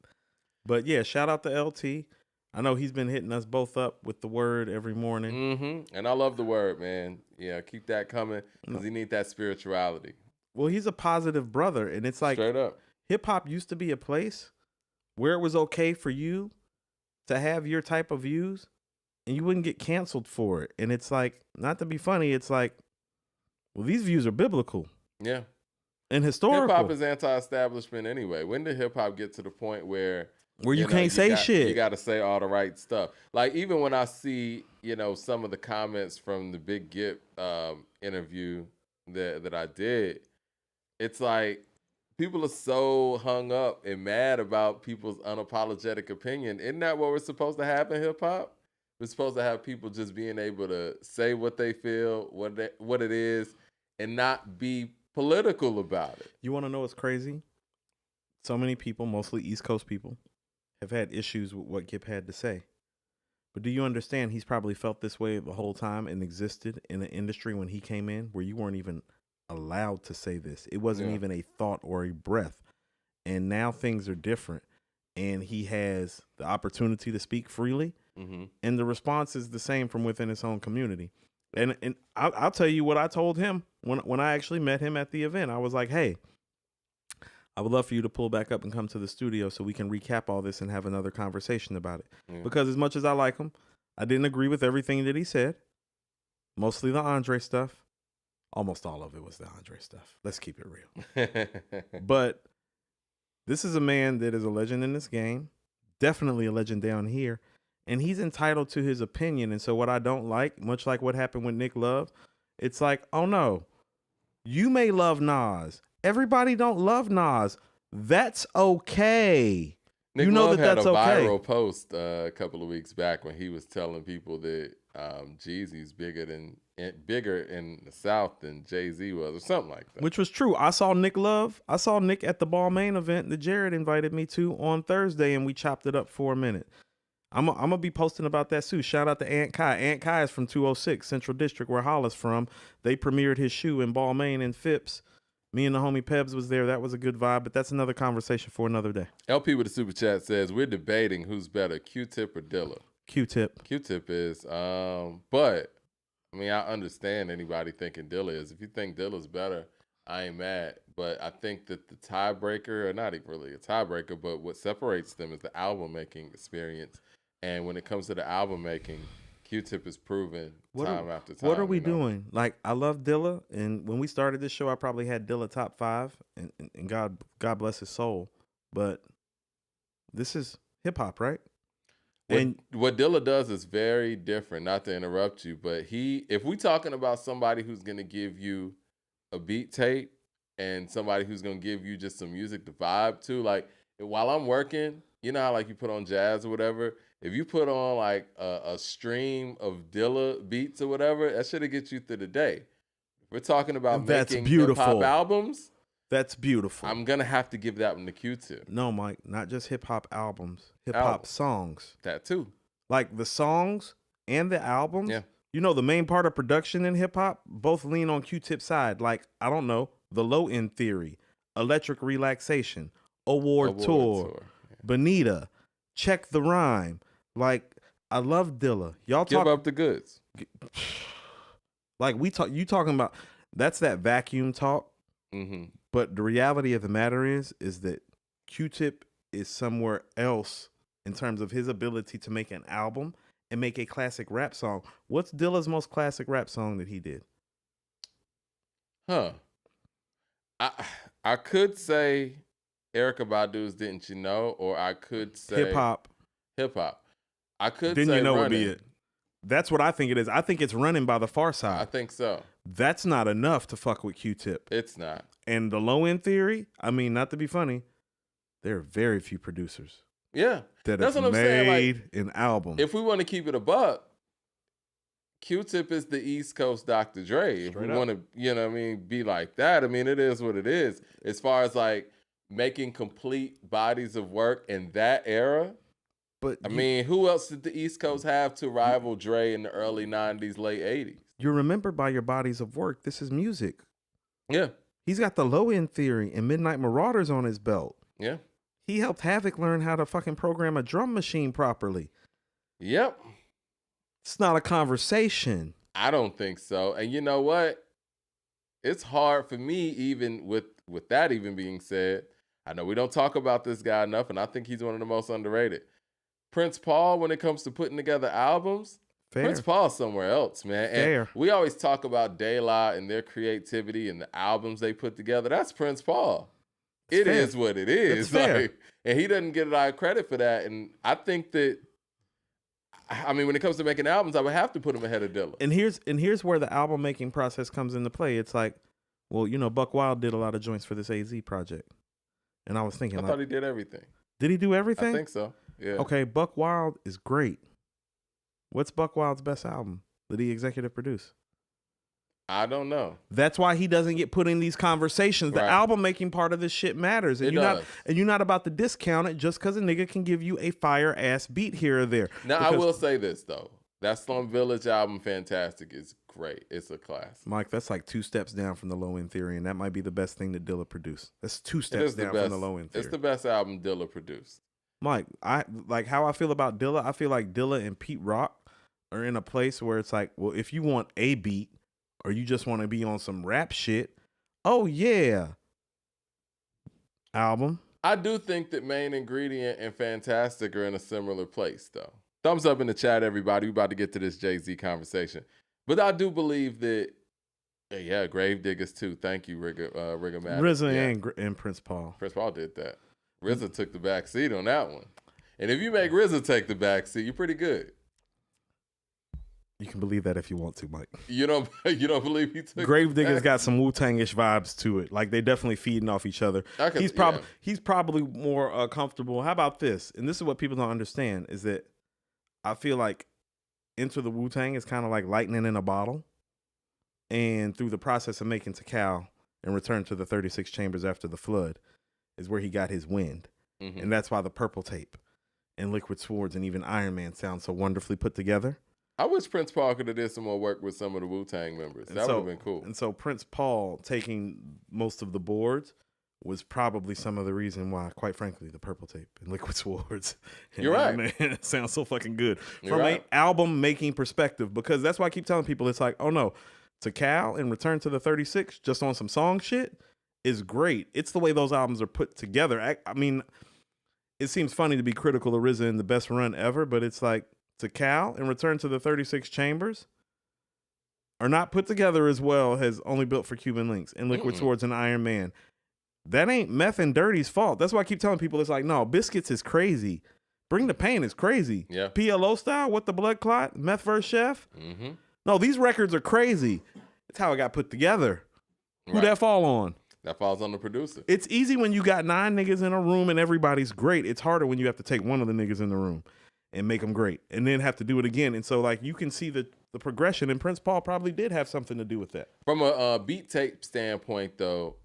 But yeah, shout out to LT. I know he's been hitting us both up with the word every morning. And I love the word, man. Yeah, keep that coming because he needs that spirituality. Well, he's a positive brother. And it's like, straight up, hip hop used to be a place where it was okay for you to have your type of views and you wouldn't get canceled for it. And it's like, not to be funny, it's like, well, these views are biblical. Yeah. And historical. Hip hop is anti-establishment anyway. When did hip hop get to the point where you can't say shit? You got to say all the right stuff. Like even when I see, some of the comments from the Big Gip interview that I did, it's like people are so hung up and mad about people's unapologetic opinion. Isn't that what we're supposed to have in hip hop? We're supposed to have people just being able to say what they feel, what it is, and not be political about it. You want to know what's crazy? So many people, mostly East Coast people, have had issues with what Gip had to say. But do you understand he's probably felt this way the whole time and existed in an industry when he came in where you weren't even allowed to say this. It wasn't even a thought or a breath. And now things are different. And he has the opportunity to speak freely. Mm-hmm. And the response is the same from within his own community. And I'll tell you what I told him when I actually met him at the event. I was like, hey, I would love for you to pull back up and come to the studio so we can recap all this and have another conversation about it. Yeah. Because as much as I like him, I didn't agree with everything that he said. Mostly the Andre stuff. Almost all of it was the Andre stuff. Let's keep it real. But this is a man that is a legend in this game. Definitely a legend down here. And he's entitled to his opinion. And so what I don't like, much like what happened with Nick Love, it's like, oh no, you may love Nas. Everybody don't love Nas. That's okay. Nick Love had a viral post a couple of weeks back when he was telling people that Jeezy's bigger in the South than Jay-Z was, or something like that. Which was true. I saw Nick at the Balmain event that Jared invited me to on Thursday, and we chopped it up for a minute. I'm gonna be posting about that soon. Shout out to Ant Kai. Ant Kai is from 206 Central District, where Hollis from. They premiered his shoe in Balmain and Phipps. Me and the homie Pebs was there. That was a good vibe, but that's another conversation for another day. LP with the super chat says, we're debating who's better, Q-Tip or Dilla. Q-Tip. Q-Tip is. But, I mean, I understand anybody thinking Dilla is. If you think Dilla's better, I ain't mad. But I think that the tiebreaker, or not even really a tiebreaker, but what separates them is the album-making experience. And when it comes to the album making, Q-Tip is proven time after time. What are we doing? Like, I love Dilla, and when we started this show, I probably had Dilla top 5, and God bless his soul. But this is hip hop, right? What Dilla does is very different. Not to interrupt you, but if we talking about somebody who's gonna give you a beat tape and somebody who's gonna give you just some music to vibe to, like while I'm working, you know how like you put on jazz or whatever. If you put on like a stream of Dilla beats or whatever, that should get you through the day. If we're talking about making hip-hop albums. That's beautiful. I'm going to have to give that one to Q-Tip. No, Mike, not just hip-hop albums. Hip-hop songs. That too. Like the songs and the albums. Yeah. You know, the main part of production in hip-hop, both lean on Q-Tip's side. Like, I don't know, The Low End Theory, Electric Relaxation, Award Tour. Yeah. Bonita, Check the Rhyme. Like, I love Dilla. Y'all give up the goods. Like you talking about, that's that vacuum talk. Mm-hmm. But the reality of the matter is that Q-Tip is somewhere else in terms of his ability to make an album and make a classic rap song. What's Dilla's most classic rap song that he did? I could say Erykah Badu's Didn't You Know, or I could say hip hop. I could Didn't say You Know Running. Would be it. That's what I think it is. I think it's Running by the Far Side. I think so. That's not enough to fuck with Q-Tip. It's not. And the Low End Theory, I mean, not to be funny, there are very few producers. Yeah. That's what I'm saying. Made an album. If we want to keep it a buck, Q-Tip is the East Coast Dr. Dre. If we want to, you know what I mean, be like that, I mean, it is what it is. As far as like making complete bodies of work in that era, but I mean, who else did the East Coast have to rival Dre in the early 90s, late 80s? You're remembered by your bodies of work. This is music. Yeah. He's got the Low End Theory and Midnight Marauders on his belt. Yeah. He helped Havoc learn how to fucking program a drum machine properly. Yep. It's not a conversation. I don't think so. And you know what? It's hard for me, even with that even being said. I know we don't talk about this guy enough, and I think he's one of the most underrated. Prince Paul, when it comes to putting together albums, Fair. Prince Paul's somewhere else, man. And Fair. We always talk about De La and their creativity and the albums they put together. That's Prince Paul. It is what it is. Like, and he doesn't get a lot of credit for that. And I think that, I mean, when it comes to making albums, I would have to put him ahead of Dilla. And here's where the album making process comes into play. It's like, well, you know, Buck Wild did a lot of joints for this AZ project. And I was thinking, I thought he did everything. Did he do everything? I think so. Yeah. Okay, Buck Wild is great. What's Buck Wild's best album that he executive produced? I don't know. That's why he doesn't get put in these conversations. The album making part of this shit matters, and you're not about to discount it just because a nigga can give you a fire ass beat here or there. Now I will say this though, that Slum Village album, Fantastic, is great. It's a classic. Mike, that's like 2 steps down from the Low End Theory, and that might be the best thing that Dilla produced. That's 2 steps down from the Low End Theory. It's the best album Dilla produced. Mike, I like how I feel about Dilla. I feel like Dilla and Pete Rock are in a place where it's like, well, if you want a beat or you just want to be on some rap shit, oh yeah, album. I do think that Main Ingredient and Fantastic are in a similar place, though. Thumbs up in the chat, everybody. We're about to get to this Jay-Z conversation. But I do believe that, yeah, Gravediggers too. Thank you, Riggermatic. RZA and Prince Paul. Prince Paul did that. RZA took the back seat on that one. And if you make RZA take the back seat, you're pretty good. You can believe that if you want to, Mike. You don't believe he took Gravediggers got some Wu-Tang-ish vibes to it. Like they definitely feeding off each other. He's probably more comfortable. How about this? And this is what people don't understand is that I feel like Enter the Wu-Tang is kind of like lightning in a bottle. And through the process of making Tikal and Return to the 36 Chambers After the Flood is where he got his wind. Mm-hmm. And that's why the Purple Tape and Liquid Swords and even Iron Man sound so wonderfully put together. I wish Prince Paul could have did some more work with some of the Wu-Tang members. That would have been cool. And so Prince Paul taking most of the boards was probably some of the reason why, quite frankly, the Purple Tape and Liquid Swords. And You're right. Man, it sounds so fucking good. From an album making perspective, because that's why I keep telling people, it's like, oh no, Tikal and Return to the 36, just on some song shit, is great. It's the way those albums are put together. I mean, it seems funny to be critical of RZA in the best run ever, but it's like, Tikal and Return to the 36 Chambers are not put together as well as Only Built for Cuban Links and Liquid Swords and Iron Man. That ain't Meth and Dirty's fault. That's why I keep telling people, it's like, no, Biscuits is crazy. Bring the Pain is crazy. Yeah. PLO Style, What the Blood Clot, Meth vs. Chef. Mm-hmm. No, these records are crazy. It's how it got put together. Who that fall on? That falls on the producer. It's easy when you got 9 niggas in a room and everybody's great. It's harder when you have to take one of the niggas in the room and make them great, and then have to do it again. And so, like, you can see the progression, and Prince Paul probably did have something to do with that. From a beat tape standpoint, though,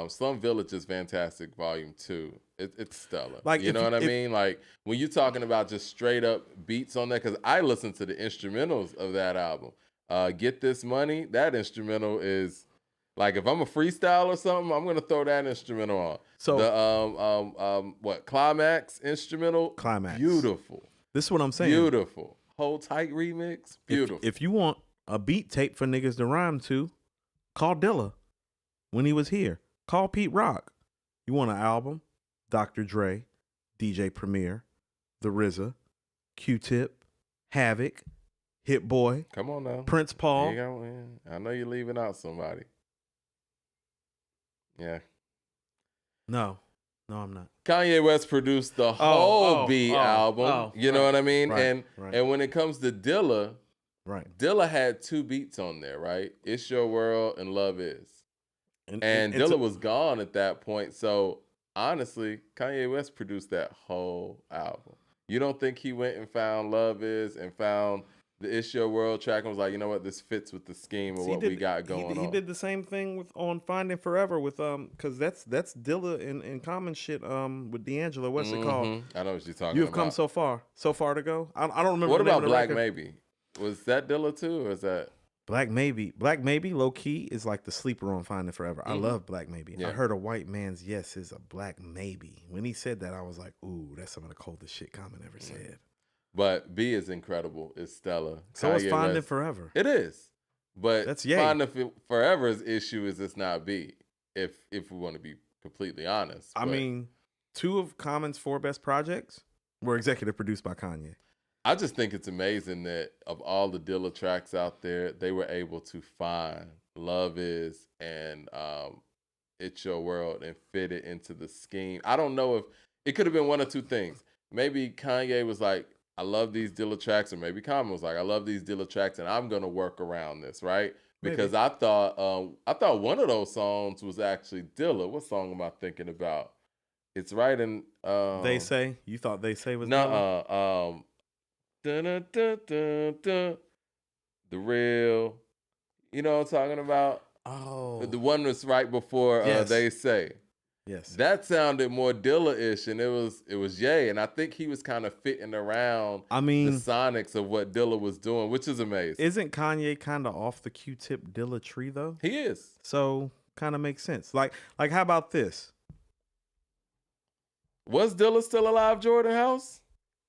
Slum Village is Fantastic Volume 2. It's stellar. Like, you know what I mean? Like, when you're talking about just straight up beats on that, because I listened to the instrumentals of that album. Get This Money, that instrumental is, like, if I'm a freestyle or something, I'm going to throw that instrumental on. So the Climax instrumental? Climax. Beautiful. This is what I'm saying. Beautiful. Hold Tight remix. Beautiful. If you want a beat tape for niggas to rhyme to, call Dilla when he was here. Call Pete Rock. You want an album? Dr. Dre, DJ Premier, The RZA, Q-Tip, Havoc, Hit Boy. Come on now. Prince Paul. I know you're leaving out somebody. Yeah. No, I'm not. Kanye West produced the whole B album. You know what I mean? And when it comes to Dilla, Dilla had 2 beats on there, right? It's Your World and Love Is. And Dilla was gone at that point. So honestly, Kanye West produced that whole album. You don't think he went and found Love Is and found the It's Your World track and was like, you know what, this fits with the scheme of what we got going on. He did the same thing on Finding Forever with because that's Dilla in common shit with D'Angelo. What's it called? I know what you're talking about. You've come so far to go. I don't remember. What the name about of the Black record. Maybe? Was that Dilla too, or is that Black Maybe? Black Maybe, low key, is like the sleeper on Finding Forever. I love Black Maybe. Yeah. I heard a white man's yes is a black maybe. When he said that, I was like, ooh, that's some of the coldest shit Common ever said. But B is incredible. It's stellar. So it's Finding Forever. It is. But that's Finding Forever's issue is it's not B, if we want to be completely honest. I mean, 2 of Common's 4 best projects were executive produced by Kanye. I just think it's amazing that of all the Dilla tracks out there, they were able to find Love Is and It's Your World and fit it into the scheme. I don't know if it could have been one or 2 things. Maybe Kanye was like, I love these Dilla tracks, or maybe Common was like, I love these Dilla tracks, and I'm gonna work around this, right? Because maybe. I thought one of those songs was actually Dilla. What song am I thinking about? It's right in. They Say. You thought They Say was Dilla? Nuh-uh. Dun, dun, dun, dun, dun. The Real. You know what I'm talking about? Oh. The one that's right before Yes. They Say. Yes. That sounded more Dilla-ish, and it was Ye, and I think he was kind of fitting around I mean, the sonics of what Dilla was doing, which is amazing. Isn't Kanye kind of off the Q-Tip Dilla tree though? He is. So kind of makes sense. Like how about this? Was Dilla still alive, Jordan House?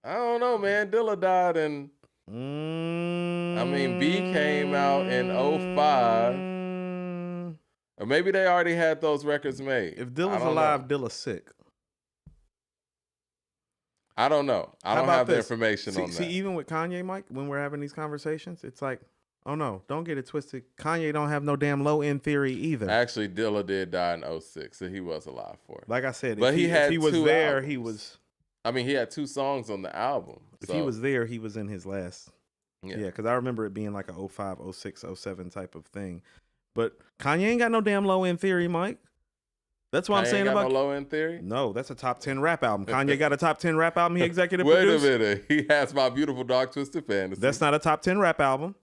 I don't know, man. Dilla died in. I mean, B came out in 05. Or maybe they already had those records made. If Dilla's alive, Dilla's sick. I don't know. I don't have the information on that. See, even with Kanye, Mike, when we're having these conversations, it's like, oh no, don't get it twisted. Kanye don't have no damn low end theory either. Actually, Dilla did die in 06, so he was alive for it. Like I said, but if he was there, albums. He was. I mean, he had 2 songs on the album. If he was there, he was in his last. Yeah, because I remember it being like a 05, 06, 07 type of thing. But Kanye ain't got no damn low end theory, Mike. That's what I'm saying about no low end theory. No, that's a top 10 rap album. Kanye got a top 10 rap album. He executive produced. Wait a minute, he has My Beautiful Dark Twisted Fantasy. That's not a top 10 rap album.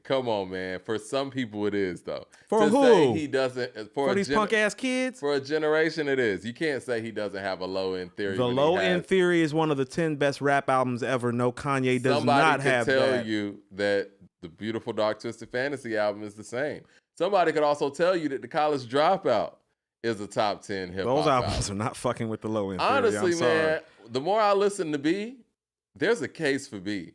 Come on, man. For some people, it is though. For to who? Say he doesn't. For these punk ass kids. For a generation, it is. You can't say he doesn't have a low end theory. The low end theory is one of the 10 best rap albums ever. No, Kanye does not have that. Somebody could tell you that the Beautiful Dark Twisted Fantasy album is the same. Somebody could also tell you that the College Dropout is a top 10 hip hop. Those albums are not fucking with the low end theory. Honestly, man, the more I listen to B, there's a case for B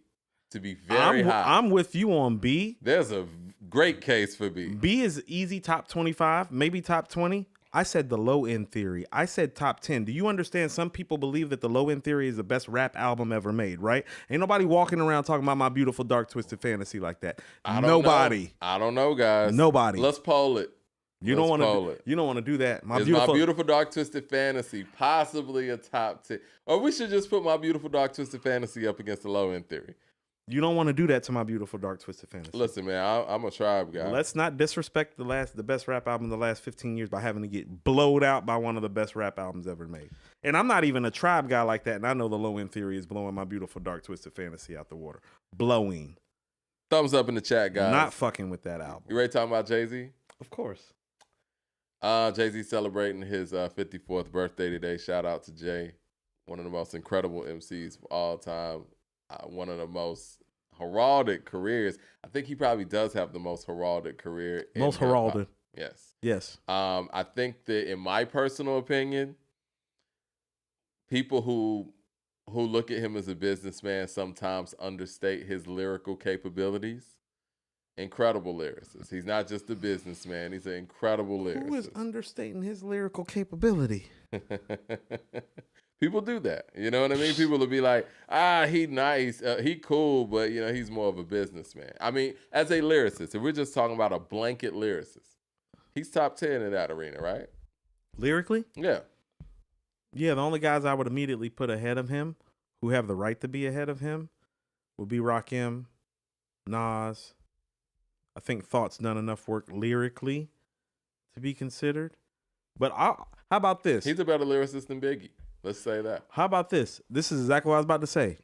to be very high. I'm with you on B. There's a great case for B. B is easy top 25, maybe top 20. I said the low end theory. I said top 10. Do you understand? Some people believe that the low end theory is the best rap album ever made, right? Ain't nobody walking around talking about My Beautiful Dark Twisted Fantasy like that. Nobody. I don't know, guys. Nobody. Let's poll it. You don't want to do that. My Beautiful Dark Twisted Fantasy possibly a top 10? Or we should just put My Beautiful Dark Twisted Fantasy up against the low end theory. You don't want to do that to My Beautiful Dark Twisted Fantasy. Listen, man, I'm a tribe guy. Let's not disrespect the best rap album in the last 15 years by having to get blowed out by one of the best rap albums ever made. And I'm not even a tribe guy like that, and I know the low end theory is blowing My Beautiful Dark Twisted Fantasy out the water. Blowing. Thumbs up in the chat, guys. Not fucking with that album. You ready to talk about Jay-Z? Of course. Jay-Z celebrating his 54th birthday today. Shout out to Jay, one of the most incredible MCs of all time. One of the most heralded careers. I think he probably does have the most heralded career. Most heralded. Yes. Yes. I think that in my personal opinion, people who look at him as a businessman sometimes understate his lyrical capabilities. Incredible lyricist. He's not just a businessman. He's an incredible lyricist. Who is understating his lyrical capability? People do that. You know what I mean? People will be like, he nice, he cool, but, you know, he's more of a businessman. I mean, as a lyricist, if we're just talking about a blanket lyricist, he's top 10 in that arena, right? Lyrically? Yeah. Yeah, the only guys I would immediately put ahead of him, who have the right to be ahead of him, would be Rakim, Nas. I think Thought's done enough work lyrically to be considered. But how about this? He's a better lyricist than Biggie. Let's say that. How about this? This is exactly what I was about to say.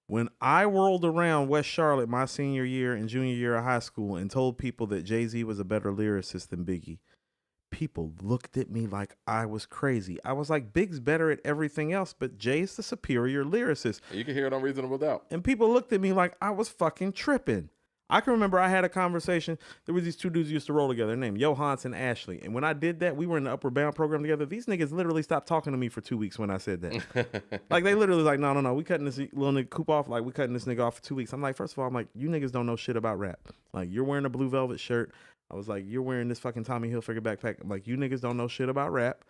When I whirled around West Charlotte my senior year and junior year of high school and told people that Jay-Z was a better lyricist than Biggie, people looked at me like I was crazy. I was like, Big's better at everything else, but Jay's the superior lyricist. You can hear it on Reasonable Doubt. And people looked at me like I was fucking tripping. I can remember I had a conversation. There was these two dudes who used to roll together named Johans and Ashley. And when I did that, we were in the Upward Bound program together. These niggas literally stopped talking to me for 2 weeks when I said that. Like, they literally was like, no. We cutting this little nigga Coop off. Like, we cutting this nigga off for 2 weeks. I'm like, first of all, I'm like, you niggas don't know shit about rap. Like, you're wearing a blue velvet shirt. I was like, you're wearing this fucking Tommy Hilfiger backpack. I'm like, you niggas don't know shit about rap.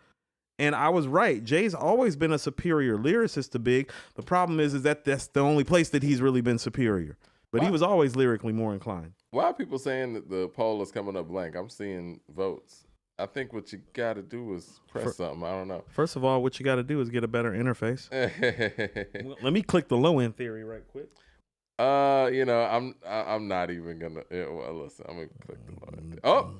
And I was right. Jay's always been a superior lyricist to Big. The problem is that that's the only place that he's really been superior. But he was always lyrically more inclined. Why are people saying that the poll is coming up blank? I'm seeing votes. I think what you got to do is press something. I don't know. First of all, what you got to do is get a better interface. Let me click the low end theory right quick. You know, I'm not even gonna. Listen, I'm gonna click the low end. Oh,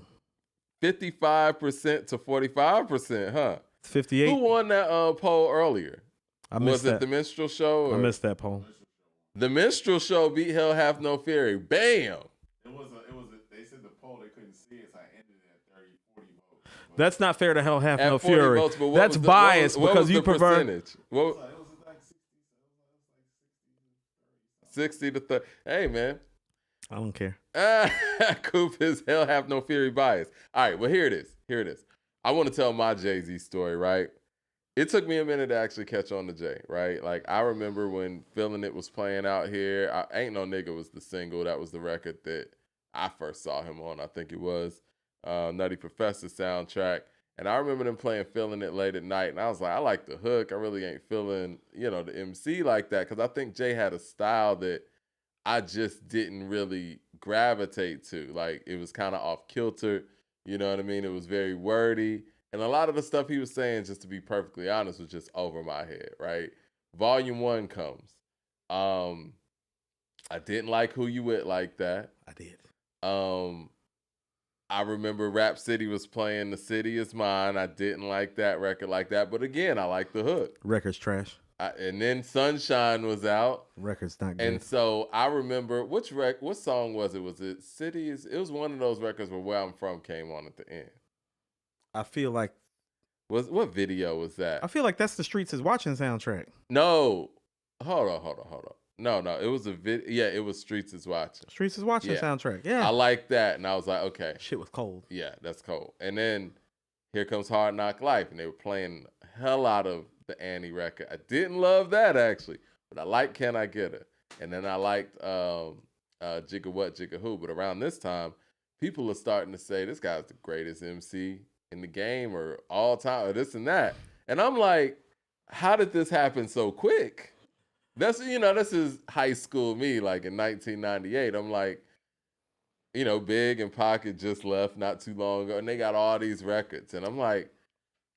55% to 45%, huh? It's 58. Who won that poll earlier? I missed Was it that. the Minstrel Show? I Or? missed that poll. The Minstrel Show beat Hell Hath No Fury. Bam! They said the poll, they couldn't see it, so I ended it at 30, 40 votes. But That's not fair to Hell Hath At No 40 Fury. votes, but what That's was the, biased what was because the you prefer. percentage? What, it was like 60 to 30. Hey, man. I don't care. Coop is Hell Have No Fury bias. All right, well, here it is. Here it is. I want to tell my Jay-Z story, right? It took me a minute to actually catch on to Jay, right? Like, I remember when Feeling It was playing out here. Ain't No Nigga was the single. That was the record that I first saw him on. I think it was Nutty Professor soundtrack. And I remember them playing Feeling It late at night. And I was like, I like the hook. I really ain't feeling, the MC like that. Because I think Jay had a style that I just didn't really gravitate to. Like, it was kind of off kilter. You know what I mean? It was very wordy. And a lot of the stuff he was saying, just to be perfectly honest, was just over my head, right? Volume 1 comes. I didn't like Who You With like that. I did. I remember Rap City was playing The City Is Mine. I didn't like that record like that. But again, I like the hook. Record's trash. And then Sunshine was out. Record's not good. And so I remember, what song was it? Was it Cities? It was one of those records where I'm From came on at the end. I feel like What video was that? I feel like that's the Streets Is Watching soundtrack. No. Hold on. No, it was a video. Yeah, it was Streets Is Watching. Streets Is Watching soundtrack. Yeah. I like that. And I was like, okay. Shit was cold. Yeah, that's cold. And then Here Comes Hard Knock Life. And they were playing the hell out of the Annie record. I didn't love that, actually. But I liked Can I Get Her? And then I liked Jigga What, Jigga Who. But around this time, people are starting to say, this guy's the greatest MC in the game or all time or this and that. And I'm like, how did this happen so quick? This is high school me, like in 1998. I'm like, Big and Pocket just left not too long ago, and they got all these records. And I'm like,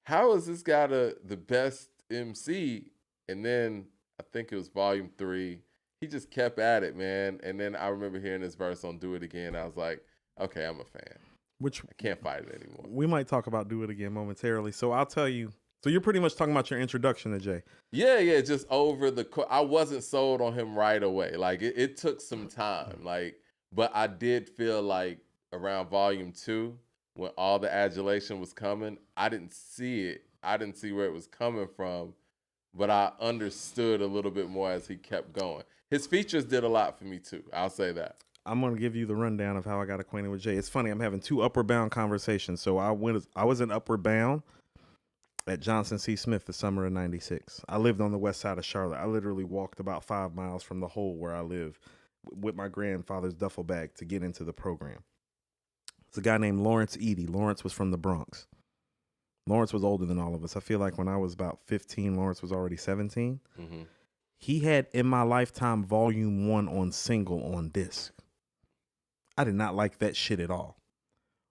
how is this guy the best MC? And then I think it was Volume 3. He just kept at it, man. And then I remember hearing this verse on Do It Again. I was like, okay, I'm a fan. I can't fight it anymore. We might talk about Do It Again momentarily. So I'll tell you. So you're pretty much talking about your introduction to Jay. Yeah, just over I wasn't sold on him right away. Like, it took some time. Like, but I did feel like around Volume 2, when all the adulation was coming, I didn't see it. I didn't see where it was coming from, but I understood a little bit more as he kept going. His features did a lot for me, too. I'll say that. I'm going to give you the rundown of how I got acquainted with Jay. It's funny. I'm having two Upward Bound conversations. So I was in Upward Bound at Johnson C. Smith the summer of 96. I lived on the west side of Charlotte. I literally walked about 5 miles from the hole where I live with my grandfather's duffel bag to get into the program. It's a guy named Lawrence Eady. Lawrence was from the Bronx. Lawrence was older than all of us. I feel like when I was about 15, Lawrence was already 17. Mm-hmm. He had In My Lifetime Volume 1 on single on disc. I did not like that shit at all.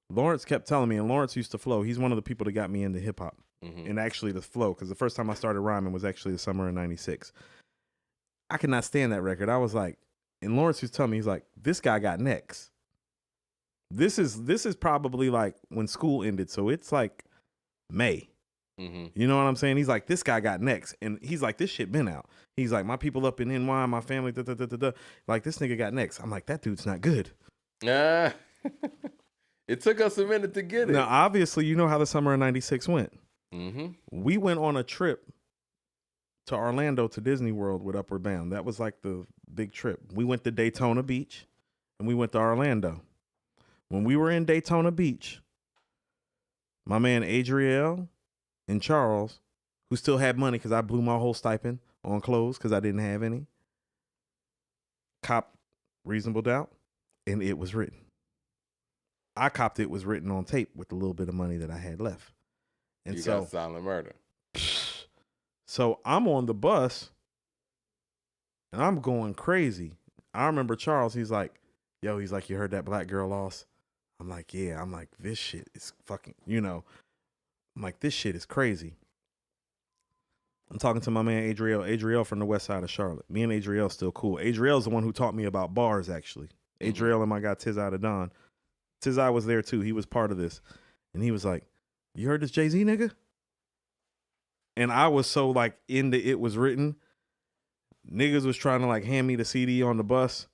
Lawrence kept telling me, and Lawrence used to flow. He's one of the people that got me into hip hop. Mm-hmm. And actually the flow, because the first time I started rhyming was actually the summer of 96. I could not stand that record. I was like, and Lawrence used to tell me, he's like, this guy got next. This is probably like when school ended. So it's like May. Mm-hmm. You know what I'm saying? He's like, this guy got next. And he's like, this shit been out. He's like, my people up in NY, my family, like, this nigga got next. I'm like, that dude's not good. It took us a minute to get it. Now, obviously, you know how the summer of 96 went. Mm-hmm. We went on a trip to Orlando to Disney World with Upward Bound. That was like the big trip. We went to Daytona Beach and we went to Orlando. When we were in Daytona Beach, my man Adriel and Charles, who still had money because I blew my whole stipend on clothes because I didn't have any, copped Reasonable Doubt, and It Was Written. I copped It Was Written on tape with the little bit of money that I had left. And you so, got Silent Murder. So I'm on the bus and I'm going crazy. I remember Charles, he's like, you heard that Black Girl Lost? I'm like, yeah. I'm like, this shit is fucking, I'm like, this shit is crazy. I'm talking to my man Adriel from the west side of Charlotte. Me and Adriel still cool. Adriel's the one who taught me about bars, actually. Adriel and my guy Tizai the Don. Tizai was there too. He was part of this. And he was like, you heard this Jay-Z nigga? and I was so like into It Was Written. Niggas was trying to like hand me the CD on the bus,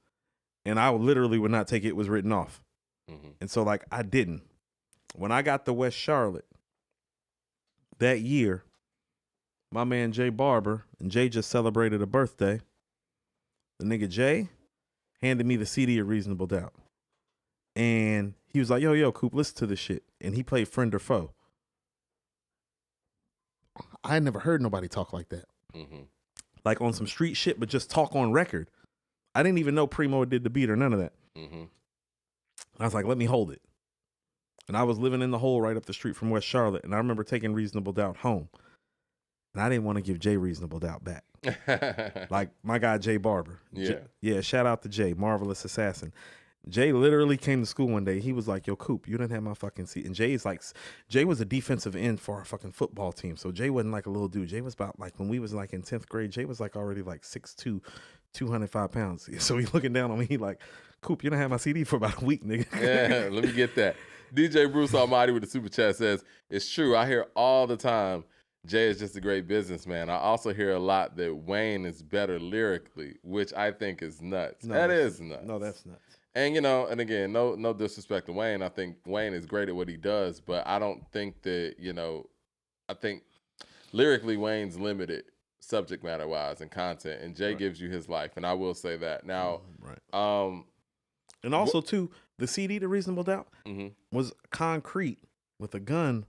and I literally would not take It Was Written off. Mm-hmm. And so like I didn't. When I got to West Charlotte that year, my man Jay Barber, and Jay just celebrated a birthday. The nigga Jay handed me the CD of Reasonable Doubt. And he was like, yo, Coop, listen to this shit. And he played Friend or Foe. I had never heard nobody talk like that. Mm-hmm. Like on some street shit, but just talk on record. I didn't even know Primo did the beat or none of that. Mm-hmm. I was like, let me hold it. And I was living in the hole right up the street from West Charlotte. And I remember taking Reasonable Doubt home. And I didn't want to give Jay Reasonable Doubt back. Like my guy, Jay Barber. Yeah. Shout out to Jay, Marvelous Assassin. Jay literally came to school one day. He was like, yo, Coop, you didn't have my fucking seat. And Jay was a defensive end for our fucking football team. So Jay wasn't like a little dude. Jay was about like, when we was like in 10th grade, Jay was like already like 6'2", 205 pounds. So he looking down on me, he like, Coop, you didn't have my CD for about a week, nigga. Yeah, let me get that. DJ Bruce Almighty with the super chat says, it's true. I hear all the time Jay is just a great businessman. I also hear a lot that Wayne is better lyrically, which I think is nuts. That is nuts. No, that's nuts. And, you know, and again, no disrespect to Wayne. I think Wayne is great at what he does, but I don't think that, you know, I think lyrically Wayne's limited subject matter wise and content, and Jay gives you his life, and I will say that. Now, and also too, the CD to Reasonable Doubt was concrete with a gun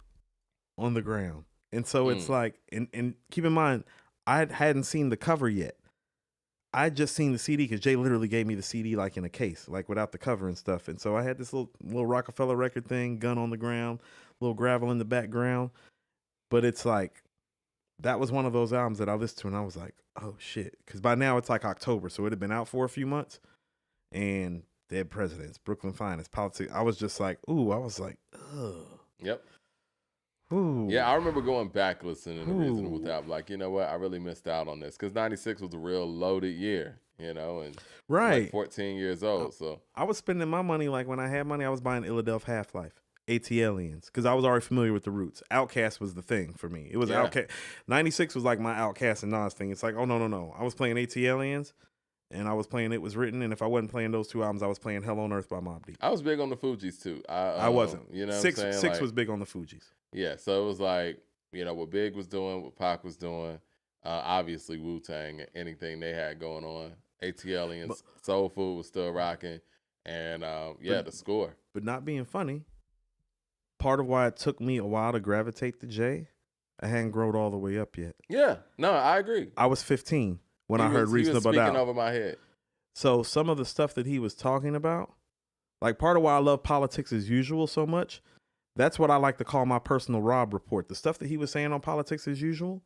on the ground. And so it's like, and keep in mind, I hadn't seen the cover yet. I just seen the CD because Jay literally gave me the CD like in a case, like without the cover and stuff. And so I had this little Rockefeller record thing, gun on the ground, little gravel in the background. But it's like, that was one of those albums that I listened to and I was like, oh shit. Because by now it's like October, so it had been out for a few months. And Dead Presidents, Brooklyn Finest, Politics. I was just like, ooh, I was like, ugh. Yep. Ooh. Yeah, I remember going back listening to Reasonable Doubt. Like, you know what? I really missed out on this because '96 was a real loaded year, you know, and like 14 years old. So I was spending my money like when I had money, I was buying Philadelphia Half-Life, ATLiens, because I was already familiar with the roots. Outkast was the thing for me. It was Outkast. '96 was like my Outkast and Nas thing. It's like, oh no. I was playing ATLiens. And I was playing It Was Written, and if I wasn't playing those two albums, I was playing Hell on Earth by Mobb Deep. I was big on the Fugees too. I wasn't. You know, Six like, was big on the Fugees. Yeah, so it was like, you know, what Big was doing, what Pac was doing, obviously Wu-Tang, anything they had going on. ATLiens, Soul Food was still rocking, and the score. But not being funny, part of why it took me a while to gravitate to Jay, I hadn't grown all the way up yet. Yeah, no, I agree. I was 15. When I heard Reasonable Doubt. He was speaking over my head. So some of the stuff that he was talking about, like part of why I love Politics as Usual so much, that's what I like to call my personal Rob report. The stuff that he was saying on Politics as Usual,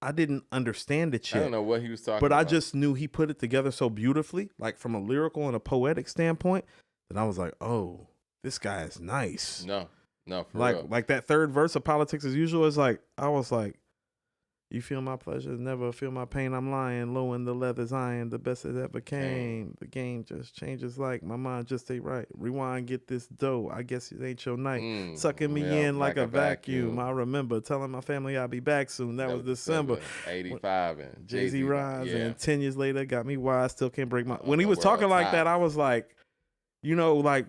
I didn't understand it yet. I don't know what he was talking about. But I just knew he put it together so beautifully, like from a lyrical and a poetic standpoint, that I was like, oh, this guy is nice. No, for real. Like that third verse of Politics as Usual is like, I was like, you feel my pleasure, never feel my pain. I'm lying low in the leather's iron, the best it ever came. The game just changes like my mind just ain't right. Rewind, get this dough. I guess it ain't your night. Sucking me in like a vacuum. I remember telling my family I'll be back soon. That was December. 85 and Jay-Z rise. And 10 years later, got me wise, still can't break my... When he was talking like that, I was like, you know, like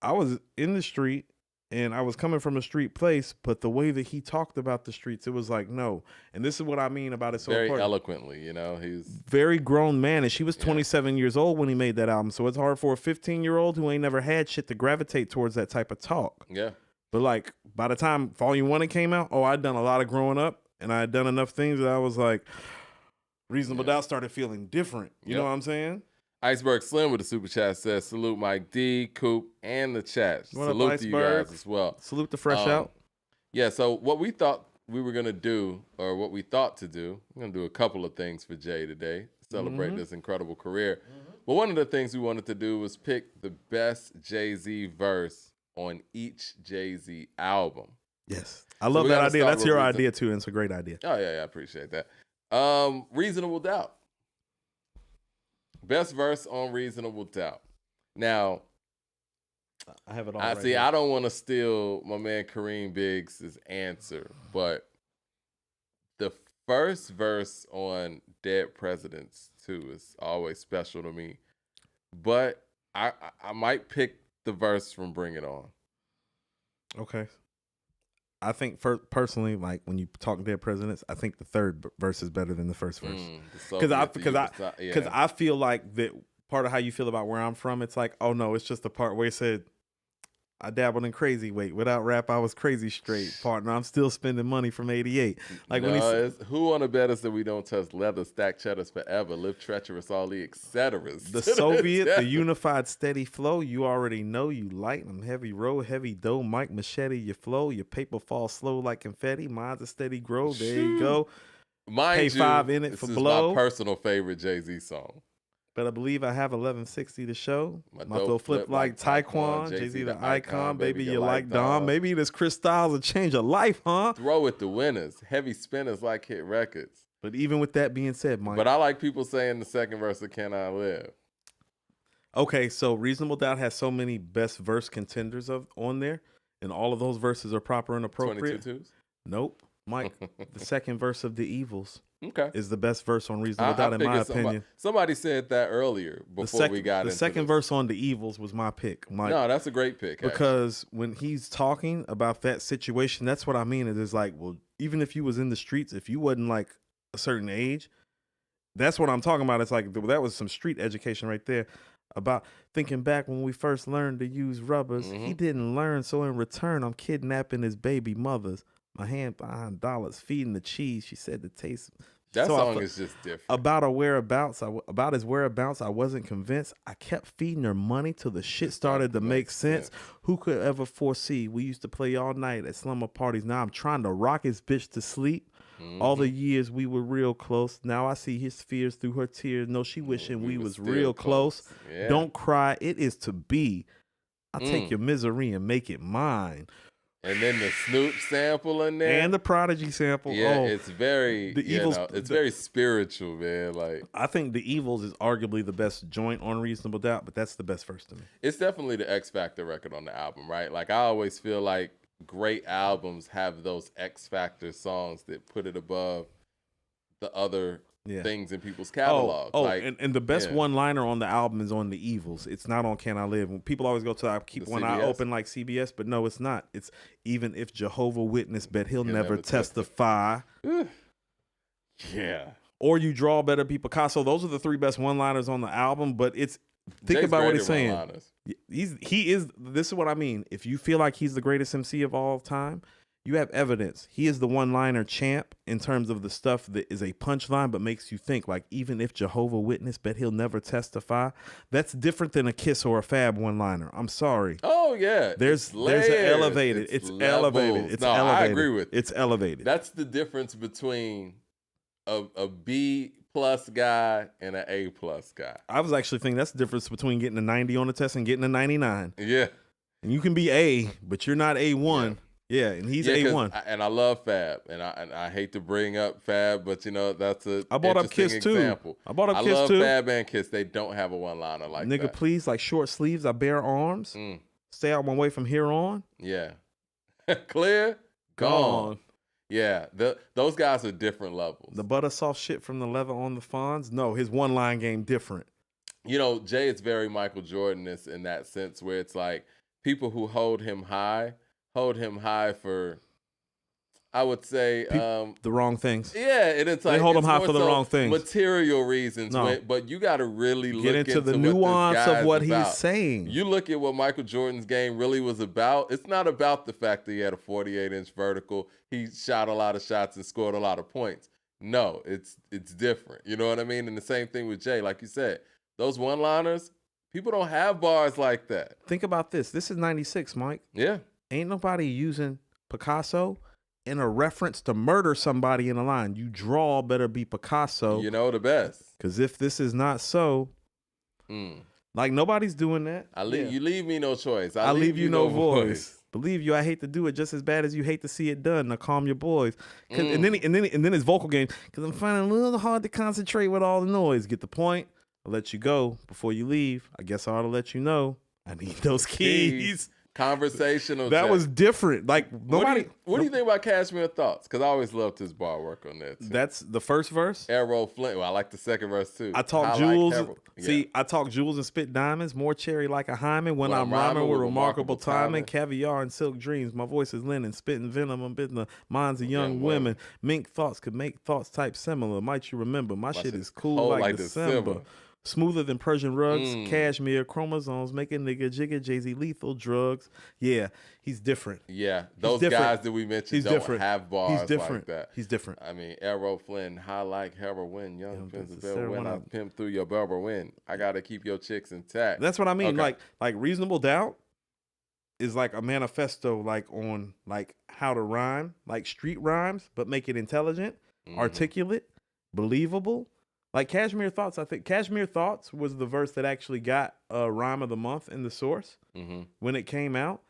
I was in the street. And I was coming from a street place, but the way that he talked about the streets, it was like, no. And this is what I mean about it so very important. Eloquently, you know. He's very grown man, and she was 27 years old when he made that album. So it's hard for a 15-year-old who ain't never had shit to gravitate towards that type of talk. Yeah. But like by the time Volume 1 came out, I'd done a lot of growing up, and I had done enough things that I was like, Reasonable Doubt started feeling different. You know what I'm saying? Iceberg Slim with the super chat says, salute Mike D, Coop, and the chat. Salute to you guys as well. Salute the Fresh Out. Yeah, so what we thought we were going to do, or what we thought to do, we're going to do a couple of things for Jay today, celebrate this incredible career. But one of the things we wanted to do was pick the best Jay-Z verse on each Jay-Z album. Yes. I love that idea. That's your idea, too, and it's a great idea. Oh, yeah, I appreciate that. Reasonable Doubt. Best verse on Reasonable Doubt. Now, I have it all. I don't want to steal my man Kareem Biggs' answer, but first verse on Dead Presidents too is always special to me. But I might pick the verse from Bring It On. Okay. I think personally, like when you talk Dead Presidents, I think the third verse is better than the first verse. Because I feel like that part of how you feel about where I'm from, it's like, oh no, it's just the part where it said, I dabbled in crazy weight. Without rap, I was crazy straight. Partner, I'm still spending money from 88. Like when it's who on the bet us that we don't touch leather, stack cheddars forever, live treacherous, all the etceteras. The Soviet, the unified steady flow, you already know you light. I'm heavy roll, heavy dough, Mike Machete, your flow, your paper falls slow like confetti. Mine's a steady grow. There you go. Mind Pay you, 5 in it for blow. This is my personal favorite Jay-Z song. But I believe I have 1160 to show. My flow flip like Taekwon. Jay-Z the icon. Baby, you like Dom. Maybe this Chris Styles will change a life, huh? Throw it to winners. Heavy spinners like hit records. But even with that being said, Mike. But I like people saying the second verse of Can I Live. Okay, so Reasonable Doubt has so many best verse contenders on there. And all of those verses are proper and appropriate. 22 twos? Nope. Mike, the second verse of The Evils. Okay. Is the best verse on Reasonable Doubt in my opinion. Somebody said that earlier before we got into the second verse on The Evils was my pick, Mike. No, that's a great pick. Because when he's talking about that situation, that's what I mean. It is like, well, even if you was in the streets, if you wasn't like a certain age, that's what I'm talking about. It's like, that was some street education right there. About thinking back when we first learned to use rubbers. He didn't learn, so in return, I'm kidnapping his baby mothers. My hand behind dollars, feeding the cheese. She said the taste. That song is just different. About his whereabouts, I wasn't convinced. I kept feeding her money till the shit started to make sense. Who could ever foresee? We used to play all night at slumber parties. Now I'm trying to rock his bitch to sleep. All the years we were real close. Now I see his fears through her tears. No, she wishing we was real close. Yeah. Don't cry. It is to be. I'll take your misery and make it mine. And then the Snoop sample in there, and the Prodigy sample. Yeah, it's very it's very spiritual, man. Like I think The Evils is arguably the best joint on Reasonable Doubt, but that's the best verse to me. It's definitely the X Factor record on the album, right? Like I always feel like great albums have those X Factor songs that put it above the other things in people's catalogs. And the best one-liner on the album is on The Evils. It's not on Can I Live. When people always go to I keep one eye open like CBS, but no, it's not. It's even if Jehovah Witness, bet he'll never testify. Yeah. Or you draw better be Picasso. Those are the 3 best one-liners on the album, but it's think Jay's about what he's saying. One-liners. He is this is what I mean. If you feel like he's the greatest MC of all time, you have evidence. He is the one-liner champ in terms of the stuff that is a punchline but makes you think. Like, even if Jehovah Witness, bet he'll never testify. That's different than a Kiss or a Fab one-liner. I'm sorry. Oh, yeah. There's an elevated. It's elevated. It's elevated. I agree with you. It's elevated. That's the difference between a B+ guy and an A+ guy. I was actually thinking that's the difference between getting a 90 on the test and getting a 99. Yeah. And you can be A, but you're not A1. Yeah. Yeah, and he's A1. And I love Fab, and I hate to bring up Fab, but you know that's a I bought up Kiss example. Too. I bought up Kiss love too. Fab and Kiss. They don't have a one-liner like that. Nigga, please, like short sleeves, I bare arms. Stay out my way from here on. Yeah. Clear? Gone. Yeah, those guys are different levels. The butter soft shit from the leather on the Fonz. No, his one-line game different. You know, Jay is very Michael Jordan-ish in that sense where it's like people who hold him high for, I would say, the wrong things. Yeah, and it's like they hold him high for the wrong things, material reasons. No. But you got to really get into the nuance of what he's saying. You look at what Michael Jordan's game really was about. It's not about the fact that he had a 48-inch vertical. He shot a lot of shots and scored a lot of points. No, it's different. You know what I mean? And the same thing with Jay, like you said, those one-liners. People don't have bars like that. Think about this. This is 96, Mike. Yeah. Ain't nobody using Picasso in a reference to murder somebody in a line. You draw better be Picasso. You know the best. Because if this is not so, like nobody's doing that. You leave me no choice. I leave you no voice. Believe you, I hate to do it just as bad as you hate to see it done. Now calm your boys. And then his vocal game. Because I'm finding a little hard to concentrate with all the noise. Get the point? I'll let you go before you leave. I guess I ought to let you know. I need those keys. Conversational. That J. was different. Like nobody. What do you think about Cashmere Thoughts? Because I always loved his bar work on that. Too. That's the first verse. Errol Flynn. Well, I like the second verse too. I talk jewels. See, I talk jewels and spit diamonds. More cherry like a hymen. When I'm rhyming with remarkable timing. Caviar and silk dreams. My voice is linen. Spitting venom. I'm biting the minds of young women. Mink thoughts could make thoughts type similar. Might you remember? My shit is cool like December. Smoother than Persian rugs, cashmere, chromosomes, make a nigga jigger, Jay-Z lethal drugs. Yeah, he's different. Yeah, those guys that we mentioned don't have bars he's different. like that. He's different. I mean, Errol Flynn, high like heroin, young Pennsylvania, when I pimp through your barber win. I got to keep your chicks intact. That's what I mean. Okay. Like Reasonable Doubt is like a manifesto like on like how to rhyme, like street rhymes, but make it intelligent, articulate, believable. Like Cashmere Thoughts, I think Cashmere Thoughts was the verse that actually got a rhyme of the month in the source when it came out.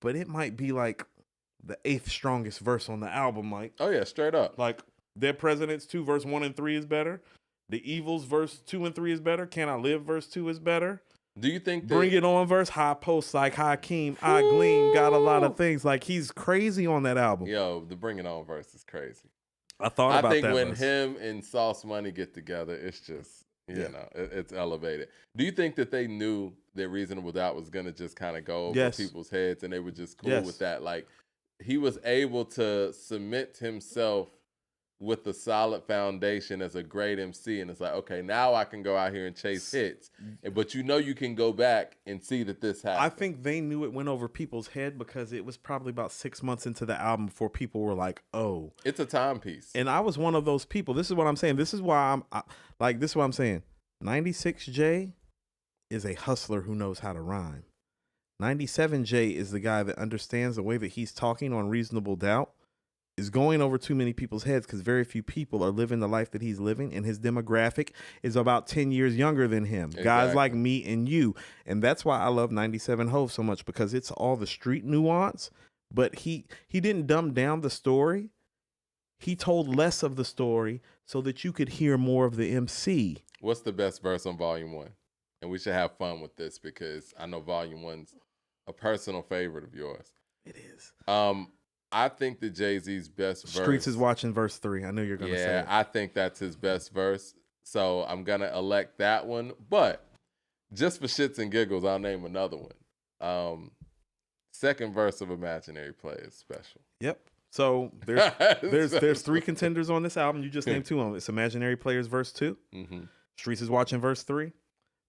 But it might be like the 8th strongest verse on the album, Mike. Oh, yeah, straight up. Like Dead Presidents 2, verse 1 and 3 is better. The Evils, verse 2 and 3 is better. Can I Live, verse 2 is better. Do you think that... Bring It On, verse, High Post, like Hakeem, I Gleam, got a lot of things. Like he's crazy on that album. Yo, the Bring It On verse is crazy. I thought about that. I think when him and Sauce Money get together, it's just, you know, it's elevated. Do you think that they knew that Reasonable Doubt was going to just kind of go over people's heads and they were just cool with that? Like, he was able to cement himself with a solid foundation as a great MC. And it's like, okay, now I can go out here and chase hits. But you know you can go back and see that this happened. I think they knew it went over people's head because it was probably about 6 months into the album before people were like, oh. It's a timepiece. And I was one of those people. This is what I'm saying. This is why this is what I'm saying. 96J is a hustler who knows how to rhyme. 97J is the guy that understands the way that he's talking on Reasonable Doubt is going over too many people's heads because very few people are living the life that he's living, and his demographic is about 10 years younger than him. Exactly. Guys like me and you. And that's why I love 97 Hove so much, because it's all the street nuance, but he didn't dumb down the story. He told less of the story so that you could hear more of the MC. What's the best verse on Volume 1? And we should have fun with this because I know Volume 1's a personal favorite of yours. It is. I think that Jay-Z's best verse... Streets is watching verse 3. I knew you were going to say it. Yeah, I think that's his best verse. So I'm going to elect that one. But just for shits and giggles, I'll name another one. Second verse of Imaginary Play is special. Yep. So there's 3 contenders on this album. You just named 2 of them. It's Imaginary Players verse 2. Streets is watching verse 3.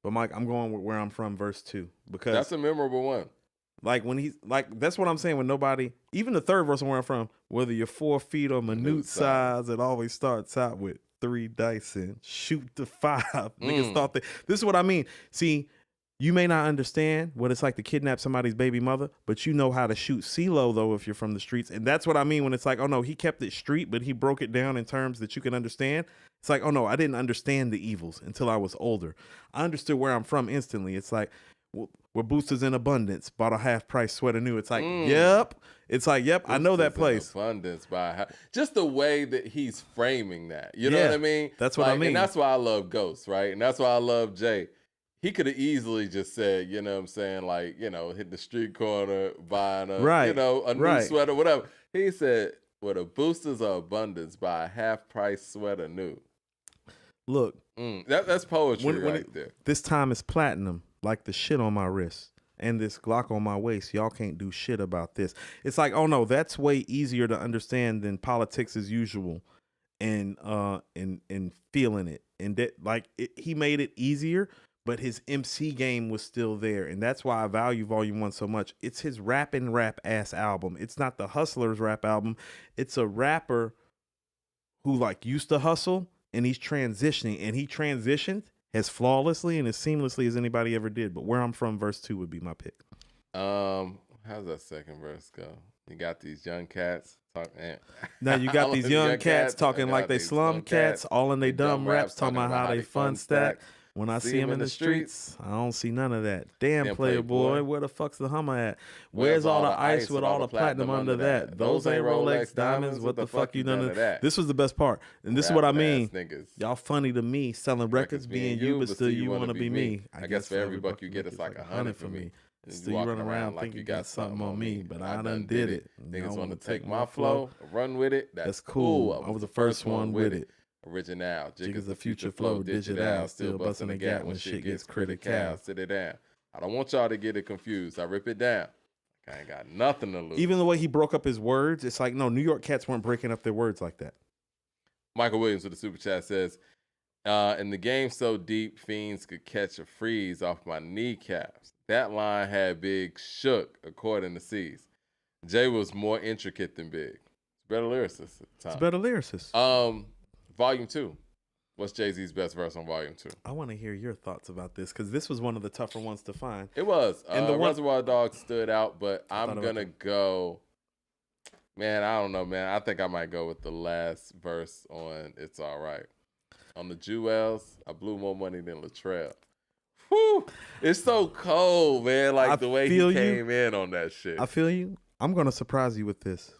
But Mike, I'm going with Where I'm From verse 2 because that's a memorable one. Like when he's like, that's what I'm saying. When nobody, even the third verse on Where I'm From, whether you're 4 feet or minute size, it always starts out with 3 dice and shoot the 5. Niggas thought that. This is what I mean. See, you may not understand what it's like to kidnap somebody's baby mother, but you know how to shoot CeeLo though if you're from the streets. And that's what I mean when it's like, oh no, he kept it street, but he broke it down in terms that you can understand. It's like, oh no, I didn't understand the evils until I was older. I understood where I'm from instantly. It's like, where boosters in abundance, bought a half-price sweater new. It's like, yep. It's like, yep, boosters, I know that place. Abundance by just the way that he's framing that. You know what I mean? That's what I mean. And that's why I love Ghost, right? And that's why I love Jay. He could have easily just said, you know what I'm saying, like, you know, hit the street corner, buying a, you know, a new sweater, whatever. He said, where the boosters are abundance, buy a half-price sweater new. Look. That's poetry right there. This time is platinum. Like the shit on my wrist and this Glock on my waist. Y'all can't do shit about this. It's like, oh no, that's way easier to understand than politics as usual and feeling it. And that, like, he made it easier, but his MC game was still there. And that's why I value Volume 1 so much. It's his rap ass album. It's not the Hustler's rap album. It's a rapper who like used to hustle and he's transitioning, and he transitioned as flawlessly and as seamlessly as anybody ever did. But Where I'm From verse 2 would be my pick. How's that second verse go? You got these young cats talking. Now you got these young cats talking like they slum cats, all in they dumb raps, talking about how they fun stack. When I see them in the streets, I don't see none of that. Damn, Playboy, where the fuck's the Hummer at? Where's all the ice with all the platinum under that? Those ain't Rolex diamonds. What the fuck you done to that? This was the best part. And this is what I mean. Y'all funny to me, selling records, being you, but still you want to be me. I guess for every buck you get, it's like 100 for me. And Still you run around like you got something on me, but I done did it. Niggas want to take my flow, run with it. That's cool. I was the first one with it. Original. Jigga's the future flow. Digital. Still busting the gap when shit gets critical. Sit it down. I don't want y'all to get it confused. I rip it down. I ain't got nothing to lose. Even the way he broke up his words, it's like, no, New York cats weren't breaking up their words like that. Michael Williams with the super chat says, in the game so deep, fiends could catch a freeze off my kneecaps. That line had Big shook, according to C's. Jay was more intricate than Big. Better lyricist at the time. It's better lyricist. Volume 2. What's Jay-Z's best verse on Volume 2? I want to hear your thoughts about this because this was one of the tougher ones to find. It was. And the Reservoir Dogs stood out, but I'm going to go... Man, I don't know, man. I think I might go with the last verse on It's All Right. On the Jewels, I blew more money than Latrell. Whew. It's so cold, man. Like the way he came in on that shit. I feel you. I'm going to surprise you with this.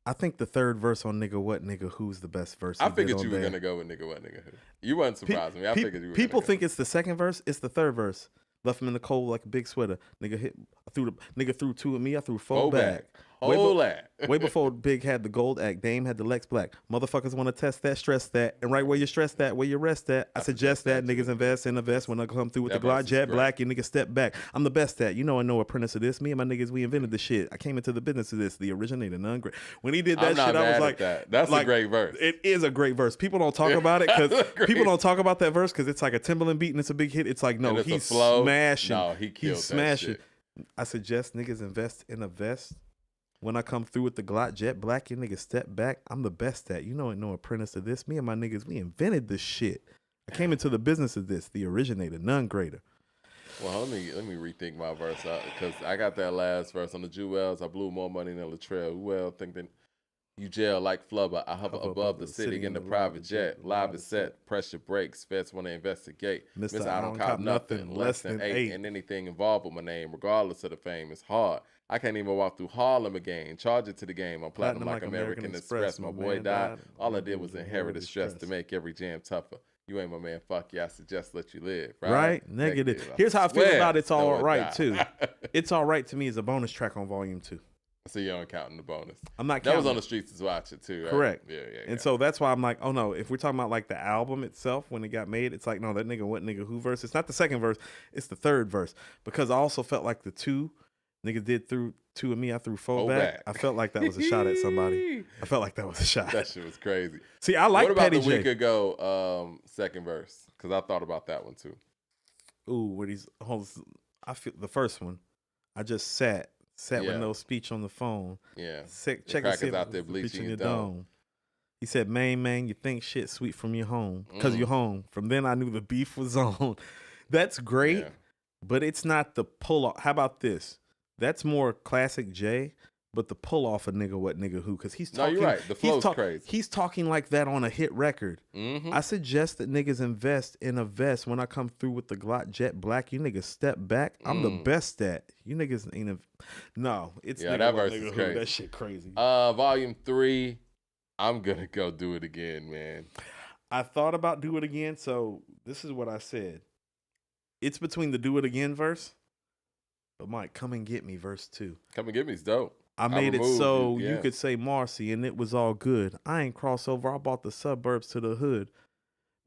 I think the third verse on Nigga What Nigga Who's the best verse. I figured you were going to go with Nigga What Nigga Who. You wasn't surprising me. I figured you were. People think it's the second verse. It's the third verse. Left him in the cold like a big sweater. Nigga threw two at me. I threw four back. Way before Big had the gold act, Dame had the Lex Black. Motherfuckers want to test that, stress that, and right where you stress that, where you rest at. I suggest that niggas invest in the vest when I come through with the Glock Jet Black. You niggas step back. I'm the best at. You know I know apprentice of this. Me and my niggas, we invented the shit. I came into the business of this. The originator, none great. When he did that shit, I was like, that's a great verse. It is a great verse. People don't talk about it because people don't talk about that verse because it's like a Timberland beat and it's a big hit. It's like no, he's smashing. No, he killed he's smashing. That shit. I suggest niggas invest in a vest. When I come through with the Glock Jet Black, you niggas step back. I'm the best at. You know, ain't no apprentice of this. Me and my niggas, we invented this shit. I came into the business of this. The originator, none greater. Well, let me rethink my verse because I got that last verse on the Jewels. I blew more money than Latrell. Well, thinking you jail like Flubber. I hover above the city in the private jet. Live is set. Pressure breaks. Feds want to investigate. Mr. I don't cop nothing less than 8. And anything involved with my name, regardless of the fame, is hard. I can't even walk through Harlem again. Charge it to the game. I'm platinum like American Express. My boy died. All I did was inherit the stress to make every jam tougher. You ain't my man. Fuck you. I suggest let you live. Right? Negative. Here's how I feel about It's All Right, too. It's All Right to me is a bonus track on Volume 2. So you aren't counting the bonus. I'm not counting. That was on the streets to watch it, too. Right? Correct. Yeah. And so that's why I'm like, oh, no. If we're talking about like the album itself, when it got made, it's like, no, that Nigga What Nigga Who verse. It's not the second verse. It's the third verse. Because I also felt like the two niggas did through two of me. I threw four back. I felt like that was a shot at somebody. I felt like that was a shot. That shit was crazy. See, I like Petty J. What about the week ago second verse? Because I thought about that one too. Ooh, what he's I feel the first one. I just sat with no speech on the phone. Yeah. Check it out there bleaching your dome. He said, man, you think shit sweet from your home because you're home. From then I knew the beef was on. That's great, but it's not the pull off. How about this? That's more classic Jay, but the pull off of Nigga What Nigga Who, because he's talking. No, you're right. The flow's crazy. He's talking like that on a hit record. Mm-hmm. I suggest that niggas invest in a vest. When I come through with the Glock Jet Black, you niggas step back. I'm the best at. You niggas ain't. No, it's Nigga that What verse Nigga is Who. crazy. That shit crazy. Volume 3. I'm gonna go do it again, man. I thought about do it again, so this is what I said. It's between the do it again verse. But Mike, Come and Get Me, verse 2. Come and Get Me is dope. I made it so you could say Marcy, and it was all good. I ain't crossover. I bought the suburbs to the hood.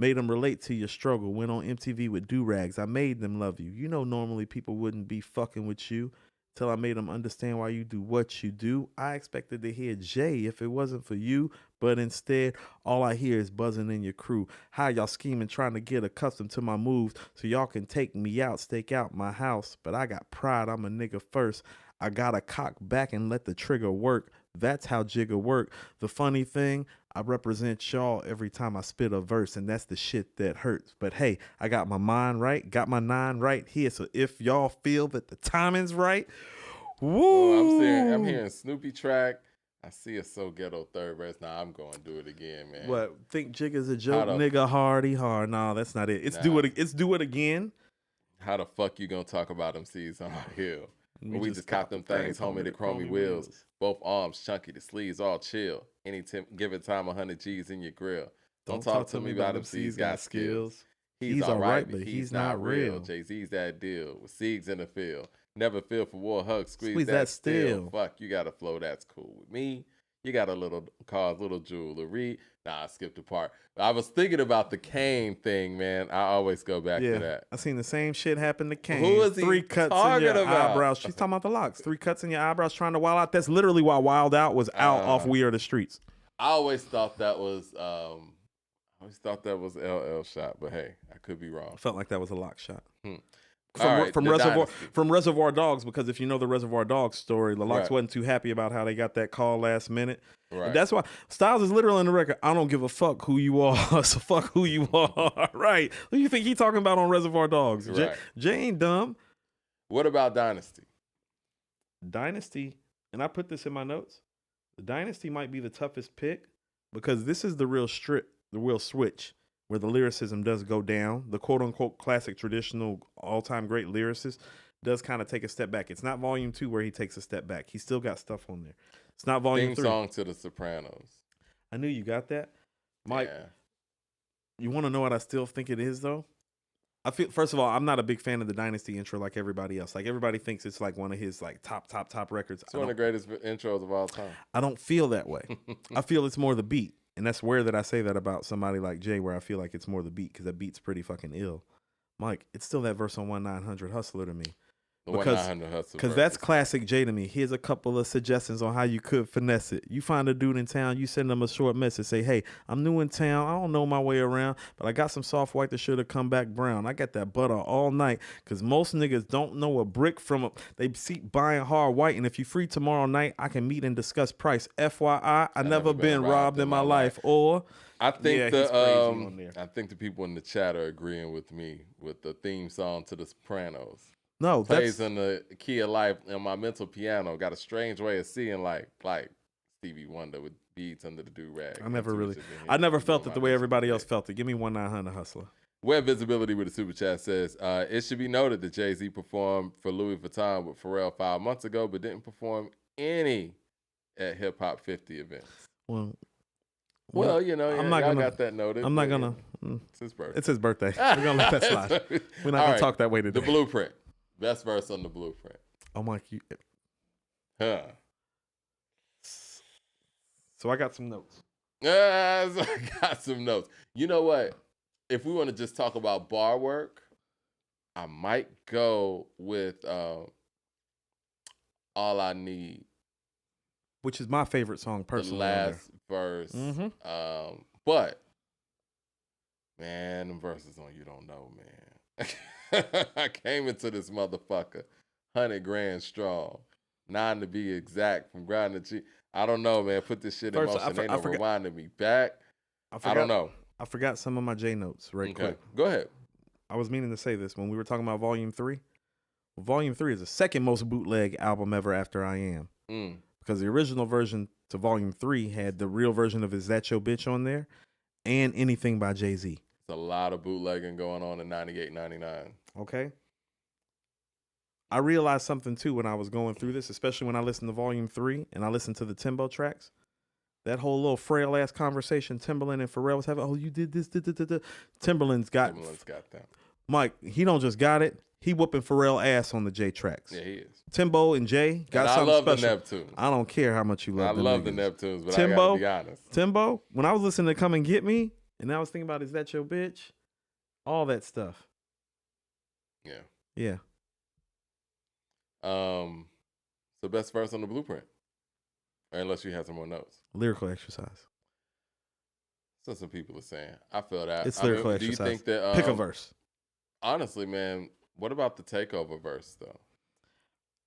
Made them relate to your struggle. Went on MTV with do-rags. I made them love you. You know normally people wouldn't be fucking with you till I made them understand why you do what you do. I expected to hear Jay if it wasn't for you, but instead, all I hear is buzzing in your crew. How y'all scheming, trying to get accustomed to my moves so y'all can take me out, stake out my house. But I got pride, I'm a nigga first. I gotta cock back and let the trigger work. That's how Jigga work. The funny thing, I represent y'all every time I spit a verse, and that's the shit that hurts. But hey, I got my mind right, got my 9 right here. So if y'all feel that the timing's right, woo! I'm hearing Snoopy track. I see a So Ghetto third verse. Now I'm going to do it again, man. What? Think Jigga's a joke, nigga? Hardy hard. No, that's not it. It's do it again. How the fuck you gonna talk about them C's on my hill? We just cop them things, homie, the chromey wheels. Both arms chunky, the sleeves all chill. Given time 100 G's in your grill. Don't talk to me about them C's got skills. He's all right, but he's not real. Jay-Z's that deal with seeds in the field. Never feel for war, hug, squeeze that still. Fuck, you got a flow, that's cool with me. You got a little cars, little jewelry. Nah, I skipped the part. I was thinking about the Kane thing, man. I always go back to that. I seen the same shit happen to Kane. Who is he 3 cuts talking in your about? eyebrows. She's talking about the locks. 3 cuts in your eyebrows trying to wild out. That's literally why Wild Out was out off We Are the Streets. I always thought that was LL shot, but hey, I could be wrong. I felt like that was a lock shot. From Reservoir Dogs, because if you know the Reservoir Dogs story, the Locks wasn't too happy about how they got that call last minute. Right. And that's why Styles is literally on the record. I don't give a fuck who you are, so fuck who you are. Right? Who you think he talking about on Reservoir Dogs? Right. Jay ain't dumb. What about Dynasty? Dynasty, and I put this in my notes. The Dynasty might be the toughest pick because this is the real switch where the lyricism does go down. The quote-unquote classic traditional all-time great lyricist does kind of take a step back. It's not Volume 2 where he takes a step back. He's still got stuff on there. It's not Volume 3. Theme song to The Sopranos. I knew you got that. Mike, yeah. You want to know what I still think it is, though? I feel, first of all, I'm not a big fan of the Dynasty intro like everybody else. Like, everybody thinks it's like one of his like top records. It's one of the greatest intros of all time. I don't feel that way. I feel it's more the beat. And that's weird that I say that about somebody like Jay, where I feel like it's more the beat because that beat's pretty fucking ill. Mike, it's still that verse on 1-900 Hustler to me. The 1-900 Hustler. Because that's classic Jay to me. Here's a couple of suggestions on how you could finesse it. You find a dude in town, you send them a short message. Say, hey, I'm new in town. I don't know my way around, but I got some soft white that should have come back brown. I got that butter all night because most niggas don't know a brick from a. They seek buying hard white, and if you free tomorrow night, I can meet and discuss price. FYI, I never been robbed in my life. Or I think I think the people in the chat are agreeing with me with the theme song to The Sopranos. No, plays in the key of life in my mental piano. Got a strange way of seeing like Stevie Wonder with beads under the do-rag. I never felt it the way everybody else felt it. Give me 1-900 Hustler. Web Visibility with the super chat says, it should be noted that Jay-Z performed for Louis Vuitton with Pharrell 5 months ago, but didn't perform any at Hip Hop 50 events. Well, you know, y'all got that noted. I'm not gonna. It's his birthday. It's his birthday. We're gonna let that slide. We're not gonna talk that way today. The Blueprint. Best verse on The Blueprint. Oh, Mike, So I got some notes. You know what? If we want to just talk about bar work, I might go with All I Need. Which is my favorite song, personally. The last verse. Mm-hmm. But, man, them verses on You Don't Know, man. I came into this motherfucker 100 grand strong, 9 to be exact, from ground to cheek. I don't know, man. Put this shit in motion. They never reminded me back. I don't know. I forgot some of my J notes quick. Go ahead. I was meaning to say this when we were talking about Volume 3. Volume 3 is the second most bootleg album ever after I Am. Because the original version to Volume 3 had the real version of Is That Your Bitch on there and Anything by Jay-Z. There's a lot of bootlegging going on in 98, 99. Okay. I realized something too when I was going through this, especially when I listened to Volume 3 and I listened to the Timbo tracks. That whole little frail ass conversation Timbaland and Pharrell was having. Oh, you did this. Timbaland's got that. Mike, he don't just got it. He whooping Pharrell ass on the J tracks. Yeah, he is. Timbo and Jay got something special. I love the Neptunes. I don't care how much you love them. I love the Neptunes, but Timbo, I gotta be honest. Timbo, when I was listening to Come and Get Me, and I was thinking about Is That Your Bitch? All that stuff. Yeah. So best verse on The Blueprint. Or unless you have some more notes. Lyrical exercise. So some people are saying. I feel that. It's lyrical exercise. Do you think that pick a verse? Honestly, man, what about the Takeover verse though?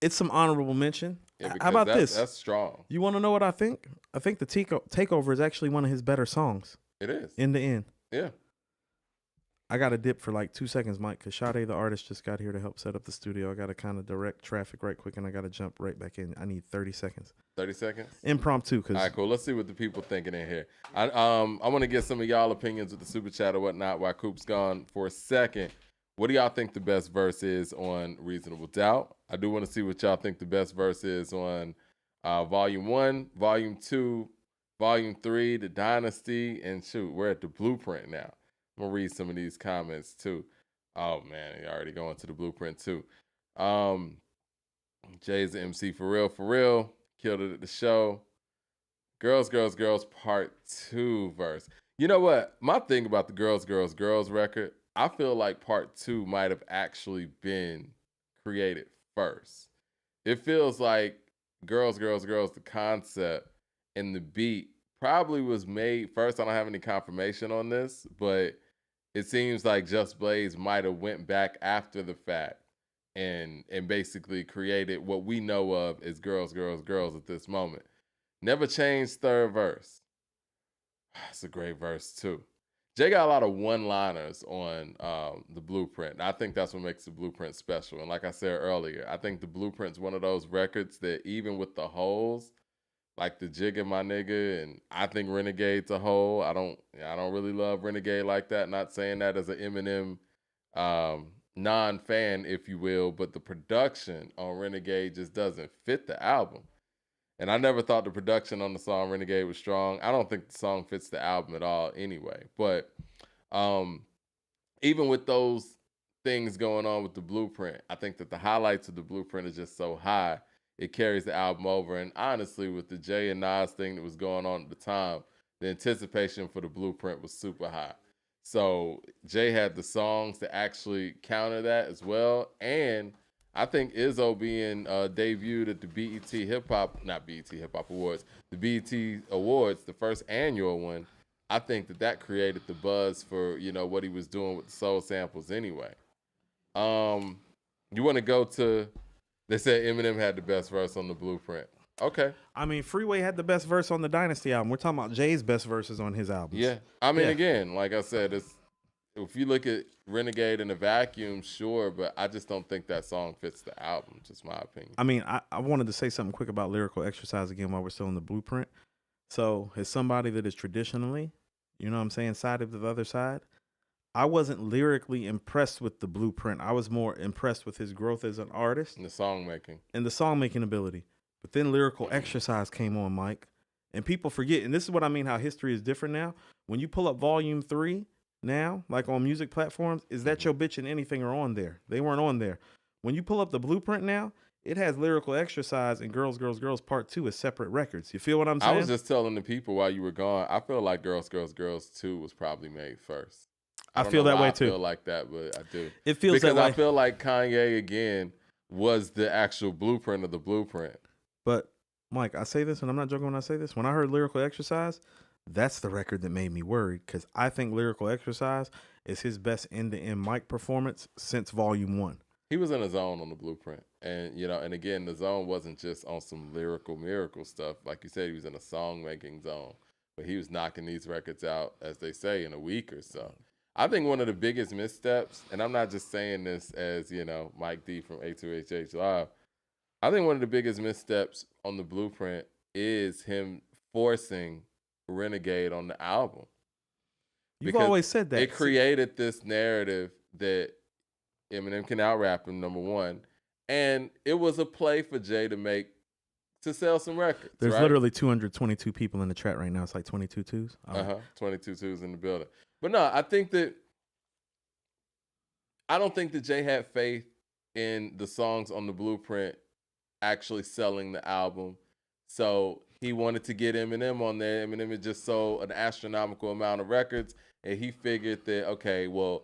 It's some honorable mention. Yeah, how about this? That's strong. You want to know what I think? I think the Takeover is actually one of his better songs. It is. In the end. Yeah. I got to dip for like 2 seconds, Mike, because Sade, the artist, just got here to help set up the studio. I got to kind of direct traffic right quick, and I got to jump right back in. I need 30 seconds. 30 seconds? Impromptu. All right, cool. Let's see what the people thinking in here. I want to get some of y'all opinions with the super chat or whatnot while Coop's gone for a second. What do y'all think the best verse is on Reasonable Doubt? I do want to see what y'all think the best verse is on Volume 1, Volume 2, Volume 3, The Dynasty, and shoot, we're at The Blueprint now. I'm gonna read some of these comments too. Oh man, he already going to the blueprint too. Jay's the MC for real. Killed it at the show. Girls, Girls, Girls Part 2 verse. You know what? My thing about the Girls, Girls, Girls record, I feel like Part 2 might have actually been created first. It feels like Girls, Girls, Girls, the concept and the beat probably was made first. I don't have any confirmation on this, but it seems like Just Blaze might have went back after the fact and basically created what we know of as Girls, Girls, Girls at this moment. Never changed third verse. It's a great verse too. Jay got a lot of one-liners on the Blueprint. And I think that's what makes the Blueprint special. And like I said earlier, I think the Blueprint's one of those records that even with the holes, like the Jigga My Nigga, and I think Renegade's a hole. I don't really love Renegade like that. Not saying that as an Eminem non-fan, if you will, but the production on Renegade just doesn't fit the album. And I never thought the production on the song Renegade was strong. I don't think the song fits the album at all anyway. But even with those things going on with the Blueprint, I think that the highlights of the Blueprint are just so high, it carries the album over. And honestly, with the Jay and Nas thing that was going on at the time, the anticipation for the Blueprint was super high. So Jay had the songs to actually counter that as well. And I think Izzo being debuted at the not BET Hip Hop Awards, the BET Awards, the first annual one, I think that created the buzz for, what he was doing with the soul samples anyway. You want to go to, they said Eminem had the best verse on the Blueprint. Okay. I mean, Freeway had the best verse on the Dynasty album. We're talking about Jay's best verses on his albums. Yeah. I mean, again, like I said, if you look at Renegade in a vacuum, sure, but I just don't think that song fits the album, just my opinion. I mean, I wanted to say something quick about Lyrical Exercise again while we're still in the Blueprint. So as somebody that is traditionally, side of the other side, I wasn't lyrically impressed with the Blueprint. I was more impressed with his growth as an artist. And the songmaking. And the songmaking ability. But then Lyrical Exercise came on, Mike. And people forget, and this is what I mean, how history is different now. When you pull up Volume 3 now, like on music platforms, Is That Your Bitch and Anything are on there. They weren't on there. When you pull up the Blueprint now, it has Lyrical Exercise and Girls, Girls, Girls Part 2 as separate records. You feel what I'm saying? I was just telling the people while you were gone, I feel like Girls, Girls, Girls 2 was probably made first. I feel that way too. I feel like that, but I do. It feels because that way. I feel like Kanye, again, was the actual blueprint of the Blueprint. But Mike, I say this, and I'm not joking when I say this. When I heard Lyrical Exercise, that's the record that made me worried, because I think Lyrical Exercise is his best end-to-end mic performance since Volume 1. He was in a zone on the Blueprint. And, and again, the zone wasn't just on some lyrical miracle stuff. Like you said, he was in a song-making zone. But he was knocking these records out, as they say, in a week or so. I think one of the biggest missteps, and I'm not just saying this as, Mike D from A2HH Live, I think one of the biggest missteps on the Blueprint is him forcing Renegade on the album. You've always said that. It created this narrative that Eminem can out-rap him, number one, and it was a play for Jay to sell some records. There's literally 222 people in the chat right now. It's like 22 twos. 22 twos in the building. But no, I don't think that Jay had faith in the songs on the Blueprint actually selling the album. So he wanted to get Eminem on there. Eminem had just sold an astronomical amount of records, and he figured that, okay, well,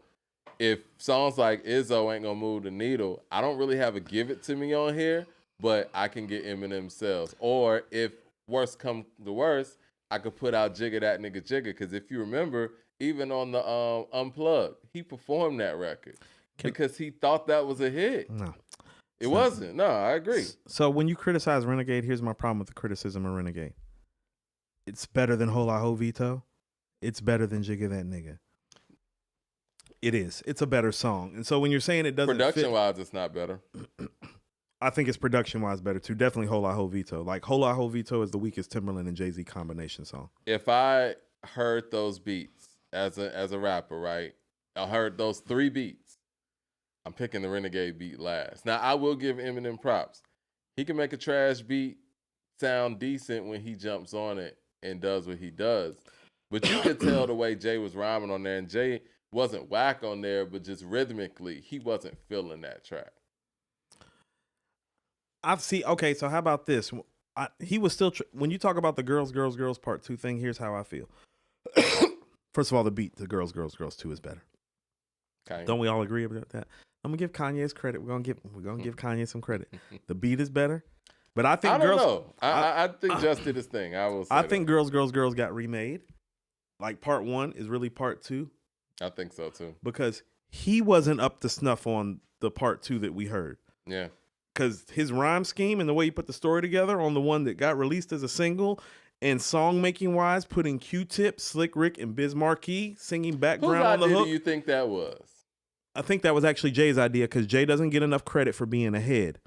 if songs like Izzo ain't gonna move the needle, I don't really have a Give It To Me on here, but I can get Eminem sales. Or if worse come to worse, I could put out Jigga That Nigga Jigga, because if you remember, even on the Unplugged, he performed that record because he thought that was a hit. No. It wasn't. No, I agree. So when you criticize Renegade, here's my problem with the criticism of Renegade. It's better than Hola Ho Vito. It's better than Jigga That Nigga. It is. It's a better song. And so when you're saying it doesn't Production-wise, it's not better. I think it's production-wise better too. Definitely Hola Ho Vito. Like Hola Ho Vito is the weakest Timberland and Jay-Z combination song. If I heard those beats as a rapper, right? I heard those 3 beats. I'm picking the Renegade beat last. Now, I will give Eminem props. He can make a trash beat sound decent when he jumps on it and does what he does. But you could tell the way Jay was rhyming on there. And Jay wasn't whack on there, but just rhythmically, he wasn't feeling that track. Okay, so how about this? He was still when you talk about the girls part 2 thing. Here's how I feel. First of all, the beat, the girls 2 is better. Kanye. Don't we all agree about that? I'm gonna give Kanye his credit. We're gonna give Kanye some credit. The beat is better, but I think I don't know. I think Just did his thing. I think girls got remade. Like part 1 is really part 2. I think so too, because he wasn't up to snuff on the part 2 that we heard. Yeah. Because his rhyme scheme and the way he put the story together on the one that got released as a single, and song making wise, putting Q-Tip, Slick Rick, and Biz Markie singing background on the hook. Whose idea do you think that was? I think that was actually Jay's idea because Jay doesn't get enough credit for being ahead.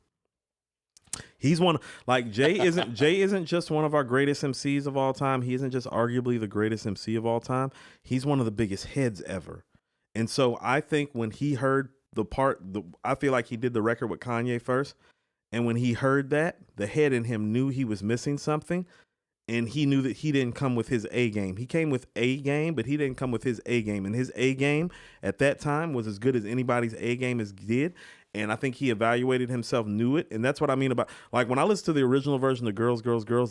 He's one like Jay isn't just one of our greatest MCs of all time. He isn't just arguably the greatest MC of all time. He's one of the biggest heads ever. And so I think when he heard I feel like he did the record with Kanye first. And when he heard that, the head in him knew he was missing something. And he knew that he didn't come with his A game. He came with A game, but he didn't come with his A game. And his A game at that time was as good as anybody's A game did. And I think he evaluated himself, knew it. And that's what I mean about, like, when I listen to the original version of Girls,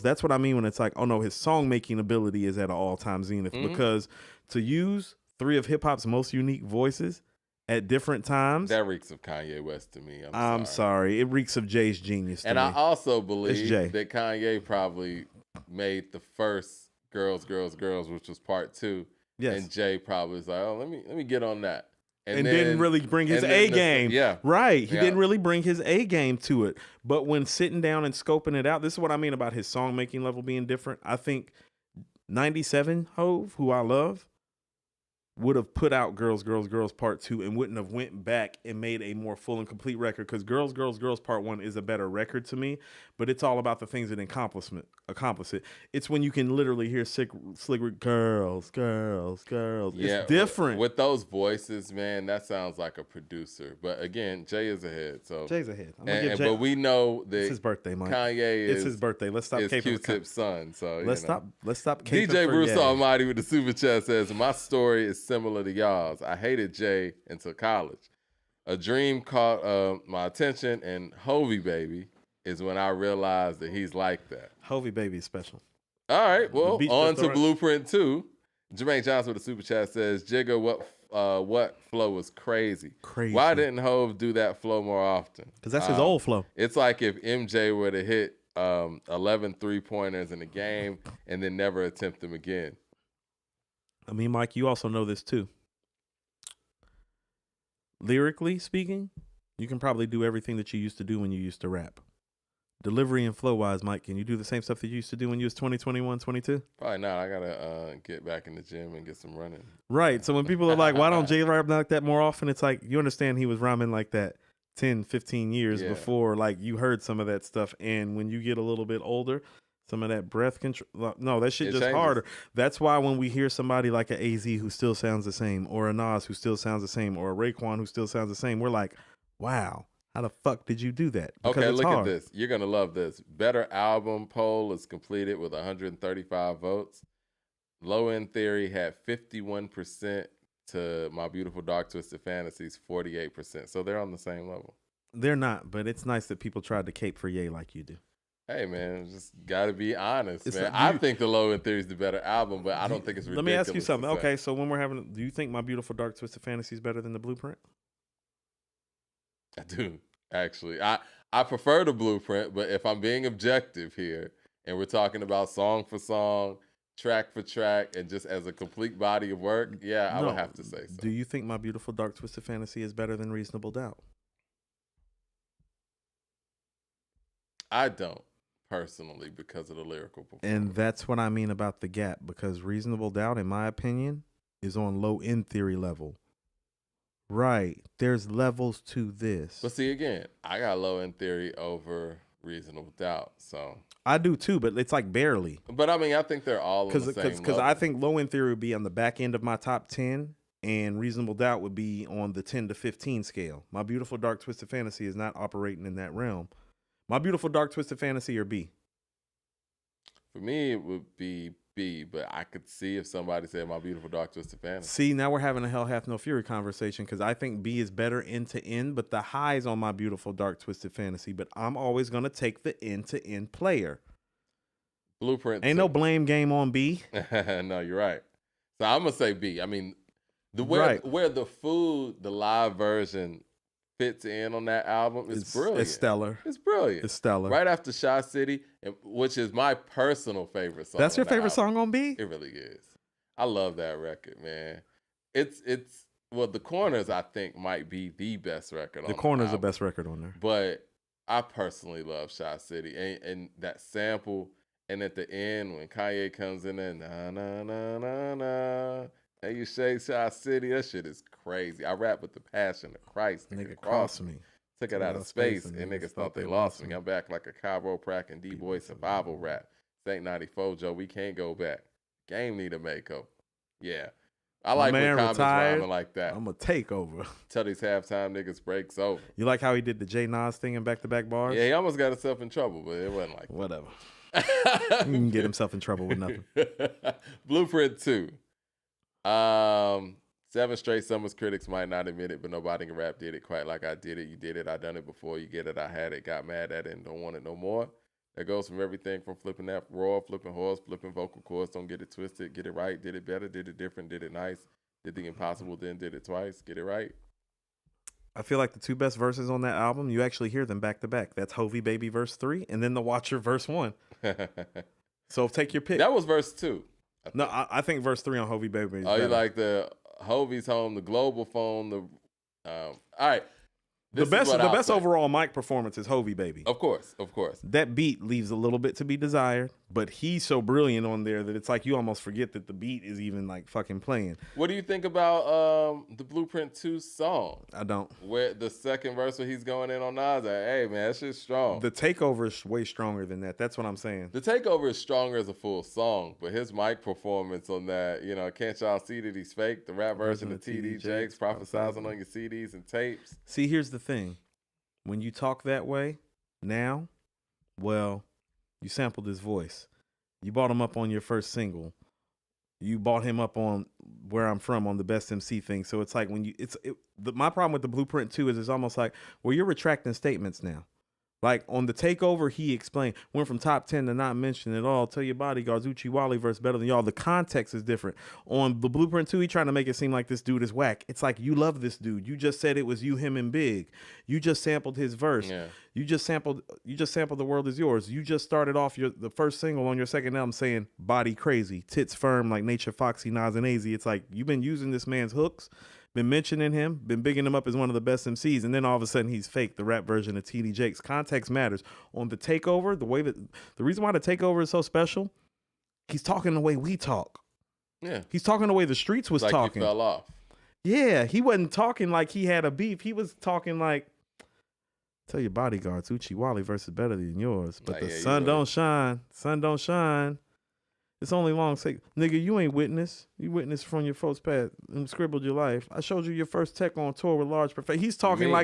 that's what I mean when it's like, oh no, his song making ability is at an all-time zenith. Mm-hmm. Because to use 3 of hip hop's most unique voices at different times. That reeks of Kanye West to me. I'm sorry. It reeks of Jay's genius to me. I also believe that Kanye probably made the first Girls, which was part 2. Yes. And Jay probably was like, oh, let me get on that. And didn't really bring his A game. Yeah. Right. He didn't really bring his A game to it. But when sitting down and scoping it out, this is what I mean about his song making level being different. I think 97 Hove, who I love, would have put out Girls Part 2 and wouldn't have went back and made a more full and complete record, because Girls Part 1 is a better record to me, but it's all about the things that accomplish it. It's when you can literally hear Slick girls. It's different. With those voices, man, that sounds like a producer. But again, Jay is ahead. So Jay's ahead. But we know that it's his birthday, Mike. Kanye it's his birthday. Let's stop caping Q-Tip's son. So let's stop caping DJ for Bruce Ye. Almighty with the super chat says, my story is similar to y'all's. I hated Jay until college. A dream caught my attention, and Hovey Baby is when I realized that he's like that. Hovey Baby is special. All right, well, on to Blueprint 2. Jermaine Johnson with the super chat says, Jigga, what flow was crazy? Why didn't Hove do that flow more often? Because that's his old flow. It's like if MJ were to hit 11 3-pointers in a game and then never attempt them again. I mean, Mike, you also know this too. Lyrically speaking, you can probably do everything that you used to do when you used to rap. Delivery and flow-wise, Mike, can you do the same stuff that you used to do when you was 20, 21, 22? Probably not. I got to get back in the gym and get some running. Right. So when people are like, why don't Jay rap like that more often? It's like, you understand he was rhyming like that 10, 15 years before, like, you heard some of that stuff. And when you get a little bit older, some of that breath control, no, that shit just changes. Harder. That's why when we hear somebody like an AZ who still sounds the same, or a Nas who still sounds the same, or a Raekwon who still sounds the same, we're like, wow, how the fuck did you do that? Because okay, look hard. at this. You're going to love this. Better album poll is completed with 135 votes. Low End Theory had 51% to My Beautiful Dark Twisted Fantasies, 48%. So they're on the same level. They're not, but it's nice that people tried to cape for Ye like you do. Hey, man, just got to be honest, man. I think the Low End Theory is the better album, but I don't think it's ridiculous. Let me ask you something. Okay, so when do you think My Beautiful Dark Twisted Fantasy is better than The Blueprint? I do, actually. I prefer The Blueprint, but if I'm being objective here, and we're talking about song for song, track for track, and just as a complete body of work, I would have to say so. Do you think My Beautiful Dark Twisted Fantasy is better than Reasonable Doubt? I don't. Personally, because of the lyrical performance. And that's what I mean about the gap, because Reasonable Doubt, in my opinion, is on Low End Theory level. Right. There's levels to this. But see, again, I got Low End Theory over Reasonable Doubt, so. I do too, but it's like barely. But I mean, I think they're all on the same level. Because I think Low End Theory would be on the back end of my top 10, and Reasonable Doubt would be on the 10 to 15 scale. My Beautiful Dark Twisted Fantasy is not operating in that realm. My Beautiful Dark Twisted Fantasy or B? For me, it would be B, but I could see if somebody said My Beautiful Dark Twisted Fantasy. See, now we're having a Hell Hath No Fury conversation because I think B is better end to end, but the highs on My Beautiful Dark Twisted Fantasy. But I'm always gonna take the end to end player. Blueprint. Ain't no blame game on B. No, you're right. So I'm gonna say B. I mean, where the live version fits in on that album is brilliant. It's stellar. It's brilliant. It's stellar. Right after Shy City, which is my personal favorite song. That's your favorite song on B? It really is. I love that record, man. It's well, The Corners I think might be the best record on The Corners the best record on there. But I personally love Shy City and that sample. And at the end, when Kanye comes in there, na na na na na, and you say Shy City, that shit is crazy. I rap with the passion of Christ. Nigga cross me. Took it out of space, and niggas thought they lost me. I'm back like a chiropractic and D-boy survival rap. St. 94, Joe, we can't go back. Game need a makeover. Yeah. I like when comments rhyming like that. I'm a takeover. Tell these halftime niggas breaks over. You like how he did the J Nas thing in back-to-back bars? Yeah, he almost got himself in trouble, but it wasn't like whatever. He can get himself in trouble with nothing. Blueprint 2. 7 straight summers critics might not admit it, but nobody in rap did it quite like I did it. You did it, I done it before. You get it, I had it, got mad at it, and don't want it no more. That goes from everything from flipping that raw, flipping horse, flipping vocal cords. Don't get it twisted. Get it right. Did it better. Did it different. Did it nice. Did the impossible. Then did it twice. Get it right. I feel like the two best verses on that album, you actually hear them back to back. That's Hovey Baby verse 3, and then The Watcher verse 1. So take your pick. That was verse 2. I think verse 3 on Hovey Baby. Oh, you like the Hovey's home, the global phone, all right. The best overall mic performance is Hovey Baby. Of course. That beat leaves a little bit to be desired, but he's so brilliant on there that it's like you almost forget that the beat is even like fucking playing. What do you think about the Blueprint 2 song? I don't. Where the second verse where he's going in on Nas, like, hey man, that shit's strong. The Takeover is way stronger than that. That's what I'm saying. The Takeover is stronger as a full song, but his mic performance on that, can't y'all see that he's fake? The rap version of TD Jakes prophesizing on your CDs and tapes. See, here's the thing. When you talk that way now, well, you sampled his voice. You bought him up on your first single. You bought him up on Where I'm From on the Best MC thing. So it's like my problem with the Blueprint 2 is it's almost like, well, you're retracting statements now. Like on the Takeover, he explained, went from top 10 to not mention it all. Tell your bodyguards, Uchi Wally verse better than y'all. The context is different. On the Blueprint 2, he trying to make it seem like this dude is whack. It's like, you love this dude. You just said it was you, him, and Big. You just sampled his verse. Yeah. You just sampled The World Is Yours. You just started off the first single on your second album saying body crazy, tits firm like Nature, Foxy, Nas, and AZ. It's like, you've been using this man's hooks, been mentioning him, been bigging him up as one of the best MCs, and then all of a sudden he's fake, the rap version of TD Jakes. Context matters. On the Takeover, the reason why the Takeover is so special, he's talking the way we talk. Yeah. He's talking the way the streets was like talking. He fell off. Yeah, he wasn't talking like he had a beef. He was talking like, tell your bodyguards, Uchi Wally versus better than yours. But the sun don't shine. Sun don't shine. It's only long sake. Nigga, you ain't witness. You witness from your folks' past and scribbled your life. I showed you your first tech on tour with Large Perfect. He's talking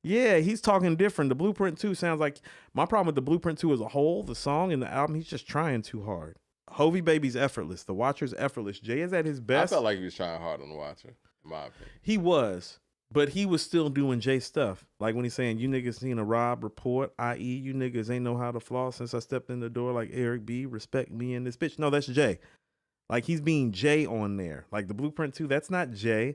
he's talking different. The Blueprint 2 sounds like, my problem with the Blueprint 2 as a whole, the song and the album, he's just trying too hard. Hovey Baby's effortless. The Watcher's effortless. Jay is at his best. I felt like he was trying hard on the Watcher, in my opinion. He was. But he was still doing Jay stuff. Like when he's saying, you niggas seen a Rob report, i.e. you niggas ain't know how to floss since I stepped in the door like Eric B. Respect me and this bitch. No, that's Jay. Like he's being Jay on there. Like the Blueprint 2, that's not Jay.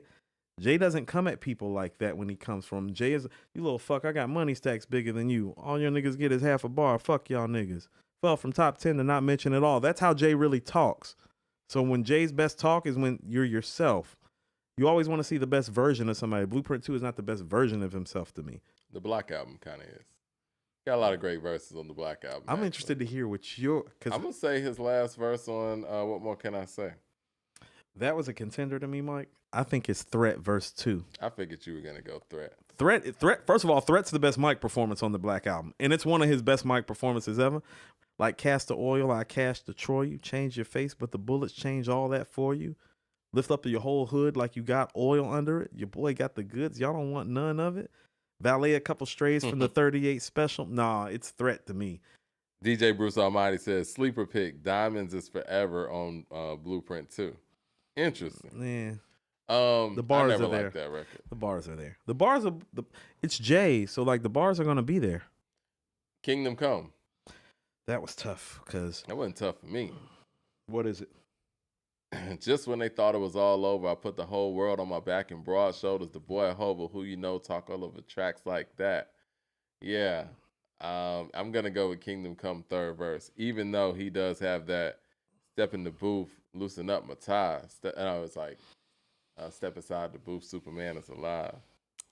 Jay doesn't come at people like that when he comes from. Jay is, you little fuck, I got money stacks bigger than you. All your niggas get is half a bar. Fuck y'all niggas. Fell from top 10 to not mention it all. That's how Jay really talks. So when Jay's best talk is when you're yourself. You always want to see the best version of somebody. Blueprint 2 is not the best version of himself to me. The Black Album kind of is. Got a lot of great verses on the Black Album. I'm interested to hear what I'm going to say his last verse on What More Can I Say? That was a contender to me, Mike. I think it's Threat verse 2. I figured you were going to go Threat. Threat. First of all, Threat's the best mic performance on the Black Album. And it's one of his best mic performances ever. Like cast the oil, I cast the Troy. You change your face, but the bullets change all that for you. Lift up your whole hood like you got oil under it. Your boy got the goods. Y'all don't want none of it. Valet a couple strays from the 38 special. Nah, it's Threat to me. DJ Bruce Almighty says sleeper pick Diamonds is Forever on Blueprint 2. Interesting. Yeah. The bars I never are there. liked that record. The bars are there. The bars are. It's Jay, so like the bars are gonna be there. Kingdom Come. That was tough because That wasn't tough for me. what is it? Just when they thought it was all over, I put the whole world on my back and broad shoulders. The boy Hobo, who you know, talk all over tracks like that. Yeah, I'm gonna go with Kingdom Come third verse, even though he does have that step in the booth, loosen up my ties. And I was like, step inside the booth, Superman is alive.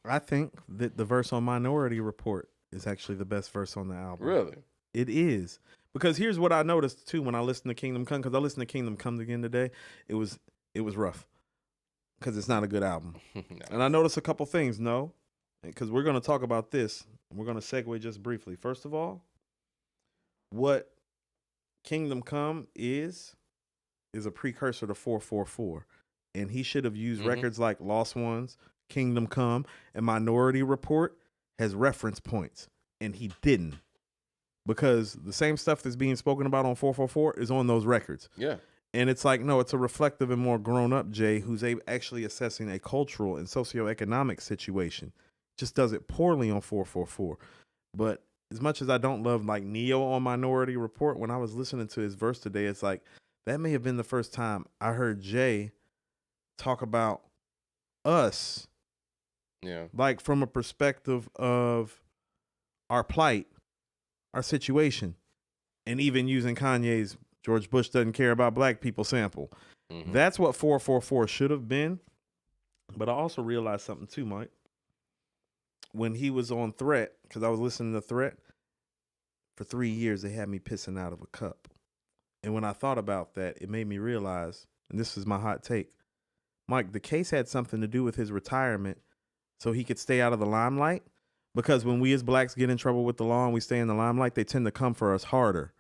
I think that the verse on Minority Report is actually the best verse on the album. Really? It is. Because here's what I noticed too when I listened to Kingdom Come, because I listened to Kingdom Come again today. It was rough. Because it's not a good album. No. And I noticed a couple things, because we're going to talk about this. We're going to segue just briefly. First of all, what Kingdom Come is a precursor to 444. And he should have used records like Lost Ones, Kingdom Come, and Minority Report as reference points. And he didn't. Because the same stuff that's being spoken about on 444 is on those records. Yeah. And it's like, no, it's a reflective and more grown-up Jay who's actually assessing a cultural and socioeconomic situation. Just does it poorly on 444. But as much as I don't love like Neo on Minority Report, when I was listening to his verse today, it's like that may have been the first time I heard Jay talk about us. Yeah. Like from a perspective of our plight, our situation, and even using Kanye's George Bush doesn't care about black people sample. That's what 444 should have been. But I also realized something too, Mike. When he was on Threat, because I was listening to Threat, for 3 years they had me pissing out of a cup. And when I thought about that, it made me realize, and this is my hot take, Mike, the case had something to do with his retirement so he could stay out of the limelight. Because when we as blacks get in trouble with the law and we stay in the limelight, they tend to come for us harder.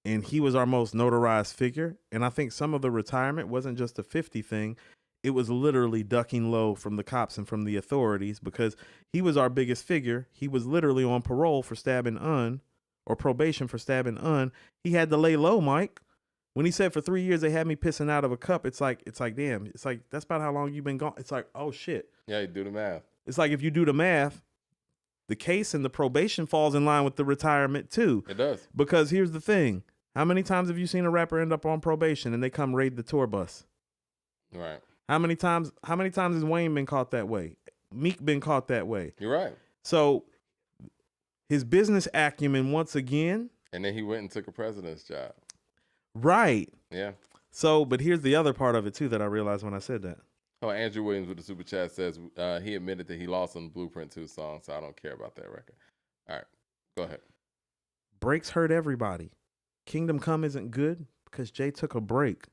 And he was our most notarized figure. And I think some of the retirement wasn't just a 50 thing. It was literally ducking low from the cops and from the authorities because he was our biggest figure. He was literally on parole for stabbing Un, or probation for stabbing Un. He had to lay low, Mike. When he said for 3 years they had me pissing out of a cup, it's like, damn, it's like, that's about how long you've been gone. It's like, oh shit. Yeah, you do the math. It's like if you do the math, the case and the probation falls in line with the retirement too. It does. Because here's the thing. How many times have you seen a rapper end up on probation and they come raid the tour bus? Right. How many times has Wayne been caught that way? Meek been caught that way. You're right. So his business acumen once again. And then he went and took a president's job. Right. Yeah. So, but here's the other part of it too that I realized when I said that. Oh, Andrew Williams with the super chat says he admitted that he lost on the Blueprint 2 song, so I don't care about that record. All right, go ahead. Breaks hurt everybody. Kingdom Come isn't good because Jay took a break.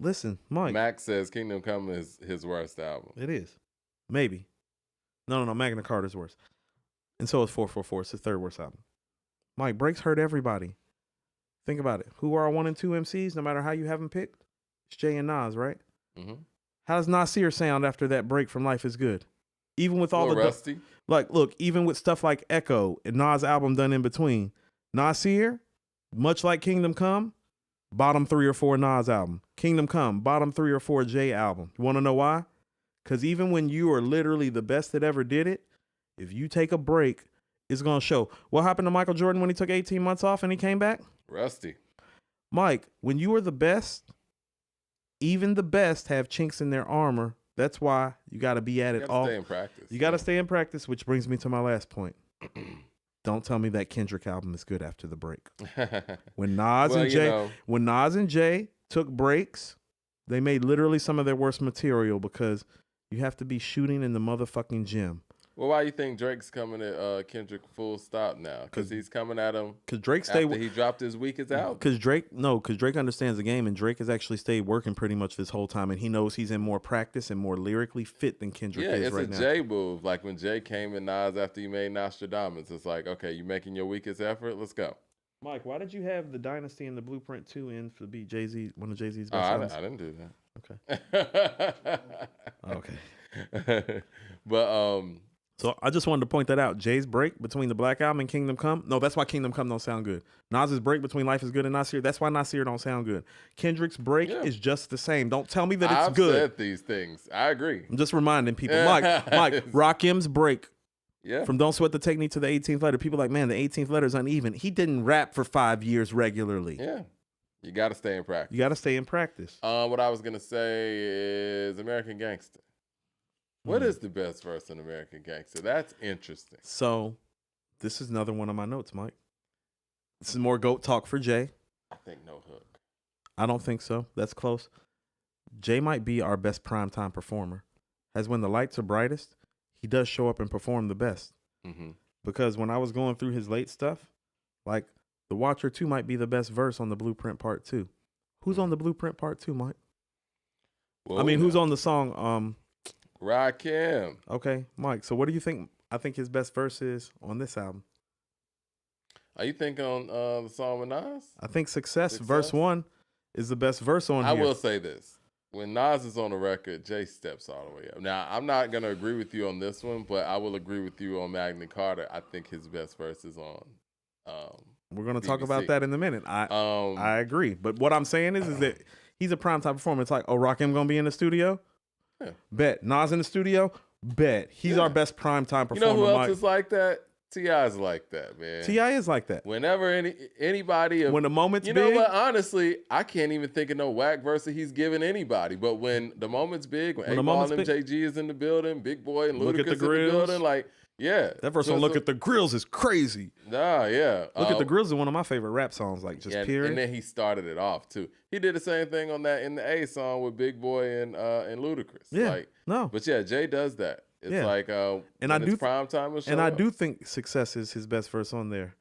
Listen, Mike. Max says Kingdom Come is his worst album. It is. Maybe. No, Magna Carta's worse. And so is 444. It's his third worst album. Mike, breaks hurt everybody. Think about it. Who are our 1 and 2 MCs, no matter how you have them picked? It's Jay and Nas, right? How does Nasir sound after that break from Life is Good? Even with all the rusty. Look, even with stuff like Echo and Nas' album done in between, Nasir, much like Kingdom Come, bottom 3 or 4 Nas album. Kingdom Come, bottom 3 or 4 Jay album. You want to know why? Because even when you are literally the best that ever did it, if you take a break, it's going to show. What happened to Michael Jordan when he took 18 months off and he came back? Rusty. Mike, when you are the best, even the best have chinks in their armor. That's why you got to be at it all. Stay in practice. You got to stay in practice, which brings me to my last point. Don't tell me that Kendrick album is good after the break. When Nas and Jay took breaks, they made literally some of their worst material because you have to be shooting in the motherfucking gym. Well, why do you think Drake's coming at Kendrick full stop now? Because he's coming at him. Because Drake he dropped his weakest album. Because Drake understands the game, and Drake has actually stayed working pretty much this whole time, and he knows he's in more practice and more lyrically fit than Kendrick is right now. Yeah, it's a Jay move. Like when Jay came in Nas after he made Nostradamus, it's like, okay, you making your weakest effort? Let's go. Mike, why did you have the Dynasty and the Blueprint 2 in for the Jay-Z, one of Jay-Z's best albums? I didn't do that. Okay. Okay. But So I just wanted to point that out. Jay's break between the Black Album and Kingdom Come. No, that's why Kingdom Come don't sound good. Nas's break between Life is Good and Nasir. That's why Nasir don't sound good. Kendrick's break is just the same. Don't tell me that it's I've good. said these things. I agree. I'm just reminding people. Mike, Rakim's break. Yeah. From Don't Sweat the Technique to the 18th letter. People are like, man, the 18th letter is uneven. He didn't rap for 5 years regularly. Yeah. You got to stay in practice. You got to stay in practice. What I was going to say is American Gangster. What is the best verse in American Gangster? That's interesting. So, this is another one of my notes, Mike. This is more GOAT talk for Jay. I think No Hook. I don't think so. That's close. Jay might be our best primetime performer. As when the lights are brightest, he does show up and perform the best. Mm-hmm. Because when I was going through his late stuff, like The Watcher 2 might be the best verse on the Blueprint Part 2. Who's on the Blueprint Part 2, Mike? Well, I mean, who's on the song? Rakim. Okay, Mike. So what do you think? I think his best verse is on this album. Are you thinking on the song with Nas? I think Success, verse 1 is the best verse on I here. will say this. When Nas is on the record, Jay steps all the way up. Now, I'm not going to agree with you on this one, but I will agree with you on Magna Carta. I think his best verse is on We're going to talk BBC. about that in a minute. I agree. But what I'm saying is that he's a primetime performer. It's like, oh, Rakim going to be in the studio? Yeah. Bet. Nas in the studio? Bet. He's our best primetime performer. You know who else Mike. is like that? T.I.'s like that, man. T.I. is like that. Whenever anybody... When the moment's you big... know what? Honestly, I can't even think of no whack verse that he's giving anybody. But when the moment's big, when A-Ball and MJG is in the building, Big Boy and Look at Ludacris the in the Grills. building, like, yeah. That verse on Look at the Grills is crazy. Nah, yeah. Look at the Grills is one of my favorite rap songs, like just period. And then he started it off too. He did the same thing on that in the A song with Big Boy and Ludacris. Yeah, like, no. But yeah, Jay does that. It's like and I do prime time. I do think Success is his best verse on there.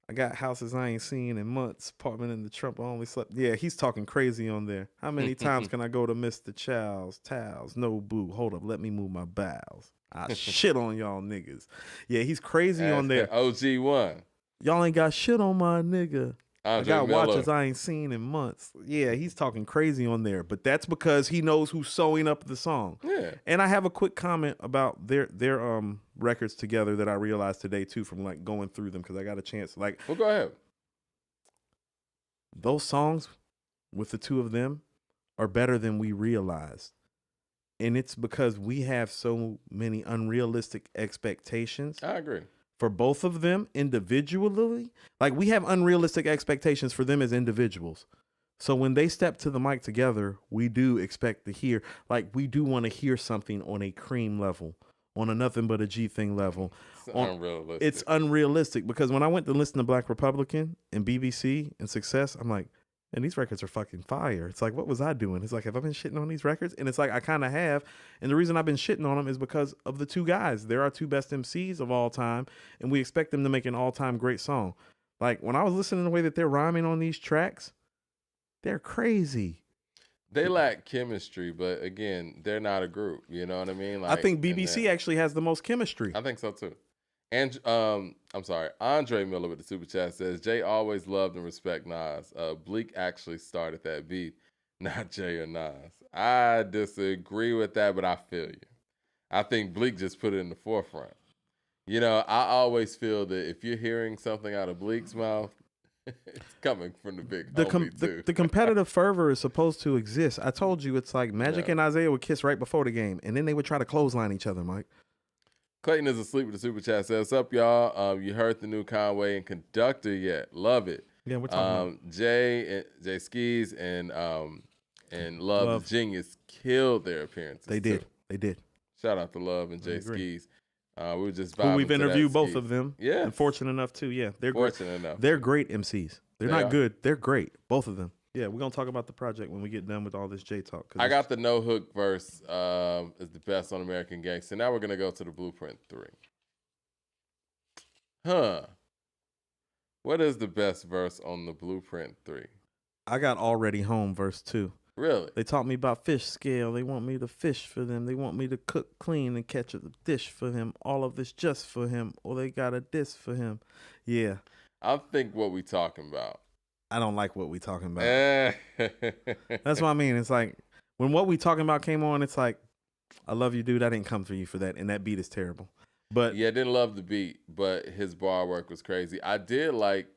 I got houses I ain't seen in months, apartment in the Trump, I only slept. Yeah, he's talking crazy on there. How many times can I go to Mr. Chow's, Towels? No boo. Hold up, let me move my bowels. I shit on y'all niggas. Yeah, he's crazy on there. OG1. Y'all ain't got shit on my nigga. Andre I got Miller. watches I ain't seen in months. Yeah, he's talking crazy on there, but that's because he knows who's sewing up the song. Yeah. And I have a quick comment about their records together that I realized today too from like going through them because I got a chance. Like, well, go ahead. Those songs with the two of them are better than we realized. And it's because we have so many unrealistic expectations. I agree. For both of them individually. Like, we have unrealistic expectations for them as individuals. So when they step to the mic together, we do expect to hear, like, we do want to hear something on a Cream level, on a Nothing But a G Thing level. Unrealistic. It's unrealistic because when I went to listen to Black Republican and BBC and Success, I'm like, and these records are fucking fire. It's like, what was I doing? It's like, have I been shitting on these records? And it's like, I kind of have. And the reason I've been shitting on them is because of the two guys. They're our two best MCs of all time, and we expect them to make an all-time great song. Like, when I was listening to the way that they're rhyming on these tracks, they're crazy. They lack chemistry, but again, they're not a group. You know what I mean? Like, I think BBC actually has the most chemistry. I think so too. And I'm sorry, Andre Miller with the super chat says Jay always loved and respect Nas. Bleak actually started that beat, not Jay or Nas. I disagree with that, but I feel you. I think Bleak just put it in the forefront. You know, I always feel that if you're hearing something out of Bleak's mouth, it's coming from the big homie too. The competitive fervor is supposed to exist. I told you it's like Magic and Isaiah would kiss right before the game, and then they would try to clothesline each other, Mike. Clayton is asleep with the super chat. Says, "What's up, y'all? You heard the new Conway and Conductor yet? Love it. Yeah, we're talking about Jay Skis and Love the Genius killed their appearances. They did. They did. Shout out to Love and Jay Skis. We were just vibing. We've to interviewed that both Skis. of them. Yeah, and fortunate enough too. Yeah, they're fortunate great. enough. They're great MCs. They're They not are. good. They're great. Both of them. Yeah, we're gonna talk about the project when we get done with all this J talk. I got the No Hook verse is the best on American Gangster. Now we're gonna go to the Blueprint 3. Huh. What is the best verse on the Blueprint 3? I got Already Home verse 2. Really? They taught me about fish scale. They want me to fish for them. They want me to cook clean and catch a dish for him. All of this just for him. Or they got a diss for him. Yeah. I think what we talking about. I don't like what we talking about. That's That's what I mean. It's like when What We Talking About came on, it's like, I love you, dude. I didn't come for you for that. And that beat is terrible. But Yeah, didn't love the beat, but his bar work was crazy. I did like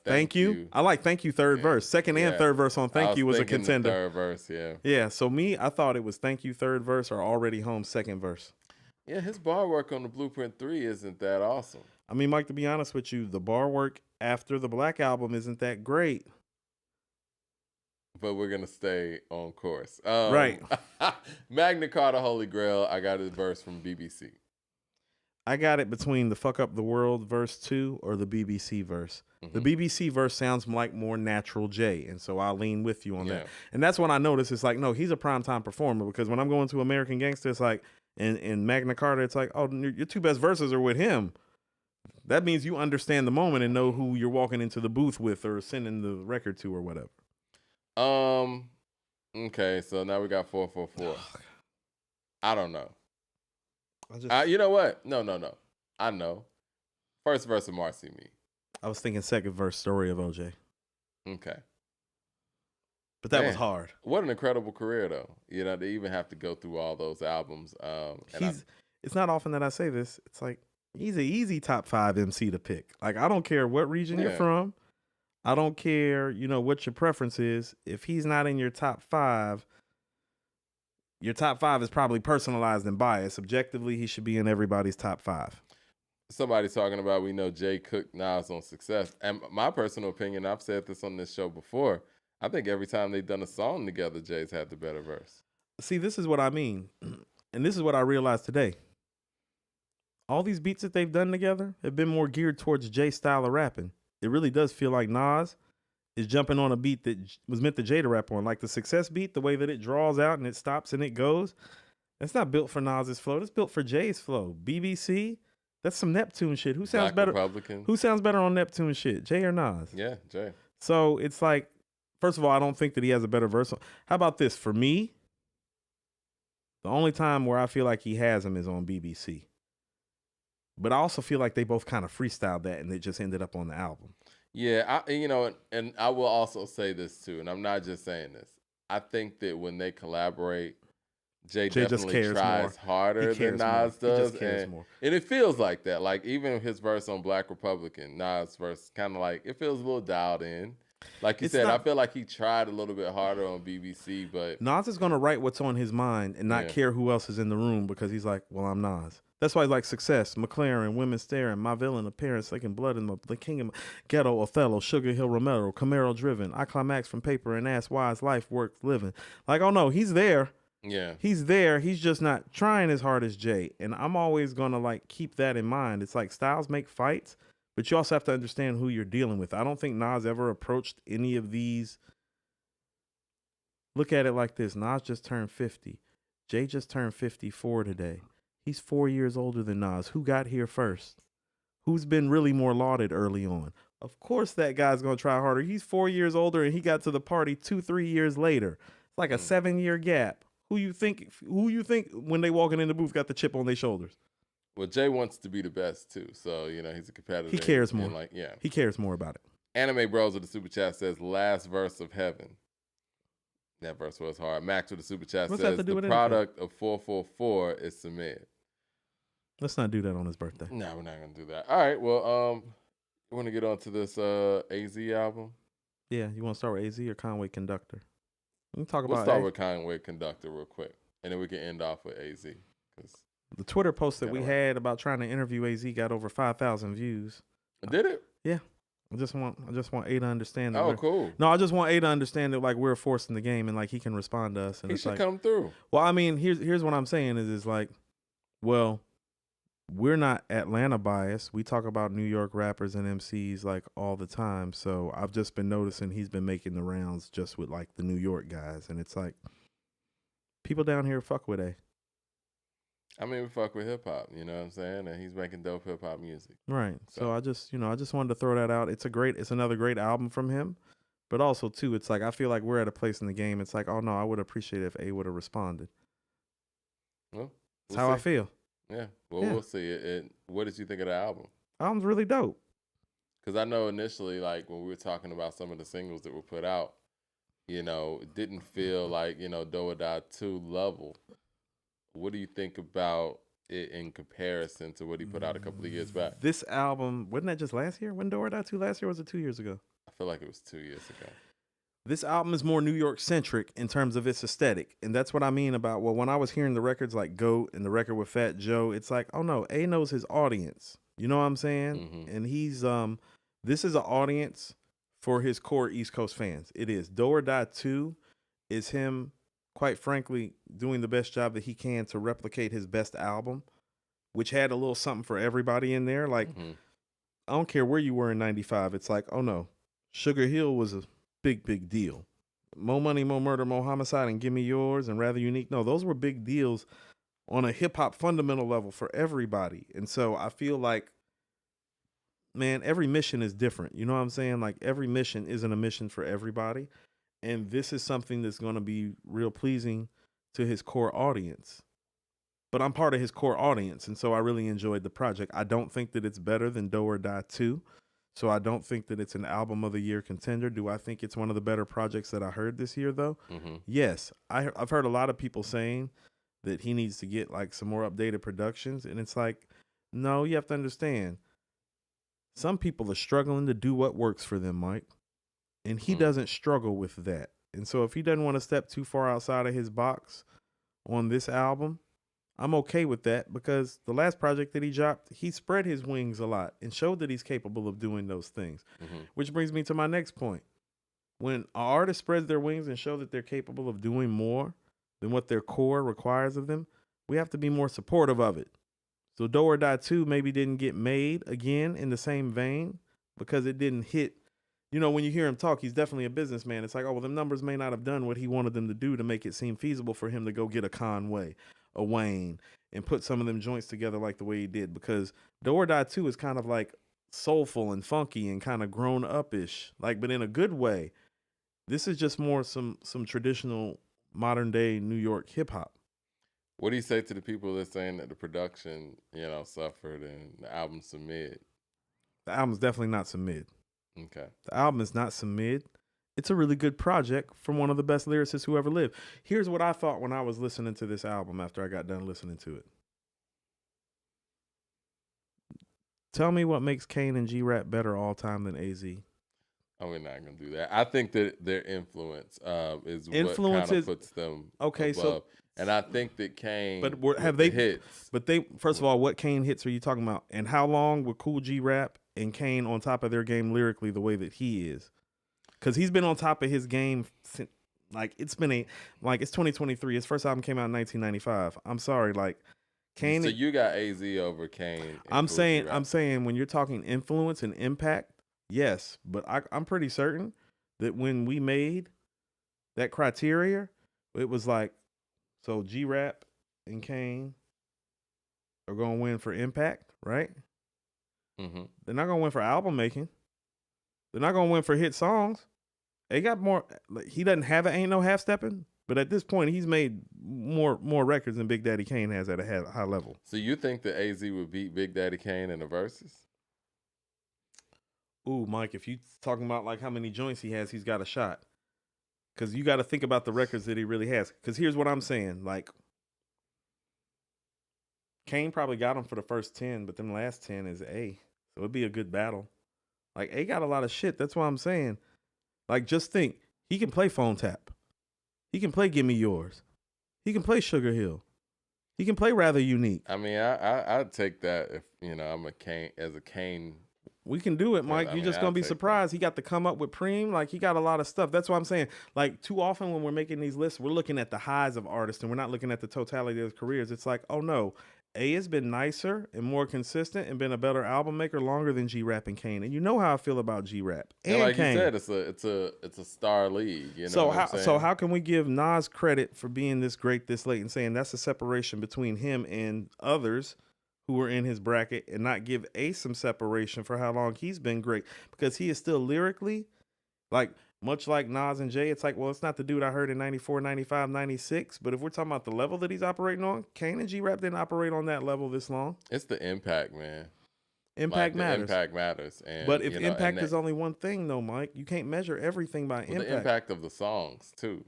Thank You. I like Thank You third Yeah. verse. Second and Yeah. third verse on I Thank was You was a thinking contender. The third verse, yeah. Yeah, so I thought it was Thank You third verse or Already Home second verse. Yeah, his bar work on the Blueprint 3 isn't that awesome. I mean, Mike, to be honest with you, the bar work after the Black Album isn't that great. But we're going to stay on course. Right. Magna Carta Holy Grail, I got his verse from BBC. I got it between the Fuck Up the World verse 2 or the BBC verse. Mm-hmm. The BBC verse sounds like more natural Jay, and so I'll lean with you on that. And that's when I notice it's like, no, he's a primetime performer, because when I'm going to American Gangster, it's like, in Magna Carta, it's like, oh, your two best verses are with him. That means you understand the moment and know who you're walking into the booth with or sending the record to or whatever. Okay, so now we got 444. I don't know. You know what? No. I know. First verse of Marcy Me. I was thinking second verse, Story of OJ. Okay. But that was hard. What an incredible career, though. You know, they even have to go through all those albums. It's not often that I say this. It's like, he's an easy top 5 MC to pick. Like, I don't care what region you're from. I don't care, what your preference is. If he's not in your top 5, your top 5 is probably personalized and biased. Objectively, he should be in everybody's top 5. Somebody's talking about, we know Jay cooked Nas on success. And my personal opinion, I've said this on this show before, I think every time they've done a song together, Jay's had the better verse. See, this is what I mean. And this is what I realized today. All these beats that they've done together have been more geared towards Jay's style of rapping. It really does feel like Nas is jumping on a beat that was meant to Jay to rap on. Like the Success beat, the way that it draws out and it stops and it goes, that's not built for Nas's flow. That's built for Jay's flow. BBC, that's some Neptune shit. Who sounds better? Republican. Who sounds better on Neptune shit, Jay or Nas? Yeah, Jay. So it's like, first of all, I don't think that he has a better verse. How about this? For me, the only time where I feel like he has him is on BBC. But I also feel like they both kind of freestyled that and it just ended up on the album. Yeah, and I will also say this too, and I'm not just saying this. I think that when they collaborate, Jay definitely tries harder than Nas does. And it feels like that. Like, even his verse on Black Republican, Nas' verse, kind of like, it feels a little dialed in. Like you said, I feel like he tried a little bit harder on BBC, but Nas is going to write what's on his mind and not care who else is in the room, because he's like, well, I'm Nas. That's why, like, Success, McLaren, Women Staring, My Villain Appearance, Licking Blood in the King of Ghetto, Othello, Sugar Hill Romero, Camaro Driven, I Climax from Paper and Ask Why Is Life Worth Living. Like, oh no, he's there. Yeah. He's there. He's just not trying as hard as Jay. And I'm always going to, like, keep that in mind. It's like, styles make fights, but you also have to understand who you're dealing with. I don't think Nas ever approached any of these. Look at it like this. Nas just turned 50. Jay just turned 54 today. He's 4 years older than Nas. Who got here first? Who's been really more lauded early on? Of course that guy's going to try harder. He's 4 years older and he got to the party 2-3 years later. It's like a 7-year gap. Who you think when they walking in the booth got the chip on their shoulders? Well, Jay wants to be the best too. So, he's a competitor. He cares more. Yeah. He cares more about it. Anime Bros with the super chat says, last verse of Heaven. That verse was hard. Max with the super chat says, the product of 444 is Samir. Let's not do that on his birthday. No, we're not going to do that. All right, well, you want to get on to this AZ album? Yeah, you want to start with AZ or Conway Conductor? We'll start with Conway Conductor real quick, and then we can end off with AZ. The Twitter post that we had about trying to interview AZ got over 5,000 views. Did it? Yeah. I just want A to understand that. Oh, cool. No, I just want A to understand that, like, we're a force in the game and, like, he can respond to us. And he should come through. Well, I mean, here's what I'm saying is like, well, we're not Atlanta biased. We talk about New York rappers and MCs like all the time. So I've just been noticing he's been making the rounds just with like the New York guys. And it's like, people down here fuck with A. I mean, we fuck with hip hop, you know what I'm saying? And he's making dope hip hop music. Right. So I just wanted to throw that out. It's another great album from him. But also too, it's like, I feel like we're at a place in the game. It's like, oh no, I would appreciate it if A would have responded. Well, that's how I feel. Yeah. Well, we'll see. What did you think of the album? Album's really dope. Because I know initially, like, when we were talking about some of the singles that were put out, it didn't feel like, Do or Die 2 level. What do you think about it in comparison to what he put out a couple of years back? This album, wasn't that just last year? When Do or Die 2 last year, or was it 2 years ago? I feel like it was 2 years ago. This album is more New York centric in terms of its aesthetic. And that's what I mean about, well, when I was hearing the records like GOAT and the record with Fat Joe, it's like, oh no, A knows his audience. You know what I'm saying? And he's, this is an audience for his core East Coast fans. It is. Do or Die 2 is him, quite frankly, doing the best job that he can to replicate his best album, which had a little something for everybody in there. Like, I don't care where you were in 95. It's like, oh no, Sugar Hill was a big deal. More Money, More Murder, More Homicide, and Give Me Yours, and Rather Unique. No, those were big deals on a hip hop fundamental level for everybody. And so I feel like, man, every mission is different. You know what I'm saying? Like, every mission isn't a mission for everybody. And this is something that's going to be real pleasing to his core audience. But I'm part of his core audience, and so I really enjoyed the project. I don't think that it's better than Do or Die 2. So I don't think that it's an album of the year contender. Do I think it's one of the better projects that I heard this year, though? Yes. I've heard a lot of people saying that he needs to get like some more updated productions. And it's like, no, you have to understand. Some people are struggling to do what works for them, Mike. And he doesn't struggle with that. And so if he doesn't want to step too far outside of his box on this album, I'm okay with that, because the last project that he dropped, he spread his wings a lot and showed that he's capable of doing those things. Which brings me to my next point. When an artist spreads their wings and show that they're capable of doing more than what their core requires of them, we have to be more supportive of it. So Do or Die 2 maybe didn't get made again in the same vein because it didn't hit. You know, when you hear him talk, he's definitely a businessman. It's like, oh, well, them numbers may not have done what he wanted them to do to make it seem feasible for him to go get a Conway, a Wayne, and put some of them joints together like the way he did. Because Do or Die 2 is kind of like soulful and funky and kind of grown up-ish, like, but in a good way. This is just more some traditional modern day New York hip hop. What do you say to the people that saying that the production, suffered and the album's some mid? The album's definitely not some mid. Okay. The album is not some mid. It's a really good project from one of the best lyricists who ever lived. Here's what I thought when I was listening to this album after I got done listening to it. Tell me what makes Kane and G-Rap better all time than AZ. Oh, we're not going to do that. I think that their influence is what kind of puts them above. So, and I think that Kane, but have they hits? But they, first of all, what Kane hits are you talking about? And how long were Cool G-Rap and Kane on top of their game lyrically the way that he is? Because he's been on top of his game since, like, it's 2023. His first album came out in 1995. I'm sorry, like, Kane. So you got AZ over Kane. I'm saying when you're talking influence and impact, yes, but I'm pretty certain that when we made that criteria, it was like, so G-Rap and Kane are going to win for impact, right? Mm-hmm. They're not going to win for album making. They're not going to win for hit songs. They got more. Like, he doesn't have it. Ain't no half stepping. But at this point, he's made more records than Big Daddy Kane has at a high level. So you think that AZ would beat Big Daddy Kane in the verses? Ooh, Mike, if you talking about like how many joints he has, he's got a shot. Because you got to think about the records that he really has. Because here's what I'm saying. Like, Kane probably got him for the first 10, but them last 10 is A. So it'd be a good battle. Like, A got a lot of shit. That's what I'm saying. Like, just think. He can play Phone Tap. He can play Give Me Yours. He can play Sugar Hill. He can play Rather Unique. I mean, I'd take that if, I'm a Kane. We can do it, Mike. You're just going to be surprised. He got to come up with Preem. Like, he got a lot of stuff. That's what I'm saying. Like, too often when we're making these lists, we're looking at the highs of artists and we're not looking at the totality of their careers. It's like, oh, no. A has been nicer and more consistent and been a better album maker longer than G-Rap and Kane. And you know how I feel about G-Rap and like Kane. You said, it's a star league. So how can we give Nas credit for being this great this late and saying that's a separation between him and others who were in his bracket, and not give A some separation for how long he's been great? Because he is still lyrically, like, much like Nas and Jay, it's like, well, it's not the dude I heard in 94, 95, 96. But if we're talking about the level that he's operating on, Kane and G-Rap didn't operate on that level this long. It's the impact, man. Impact matters. Impact matters. And, but if impact is only one thing, though, Mike, you can't measure everything by impact. The impact of the songs, too.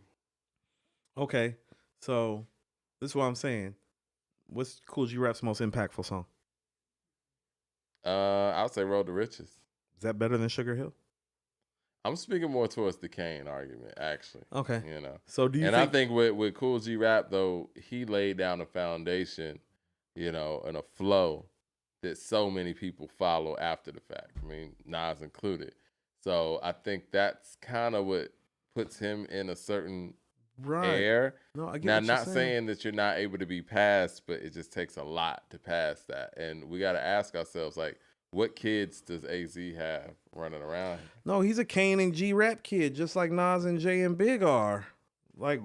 Okay. So this is what I'm saying. What's Cool G Rap's most impactful song? I would say Road to Riches. Is that better than Sugar Hill? I'm speaking more towards the Kane argument, actually. Okay. You know. So do you And think I think with Cool G Rap though, he laid down a foundation, and a flow that so many people follow after the fact. I mean, Nas included. So I think that's kind of what puts him in a certain air. No, I get Now, what you're not saying that you're not able to be passed, but it just takes a lot to pass that. And we got to ask ourselves, like, what kids does AZ have running around here? No, he's a Kane and G Rap kid, just like Nas and Jay and Big are. Like,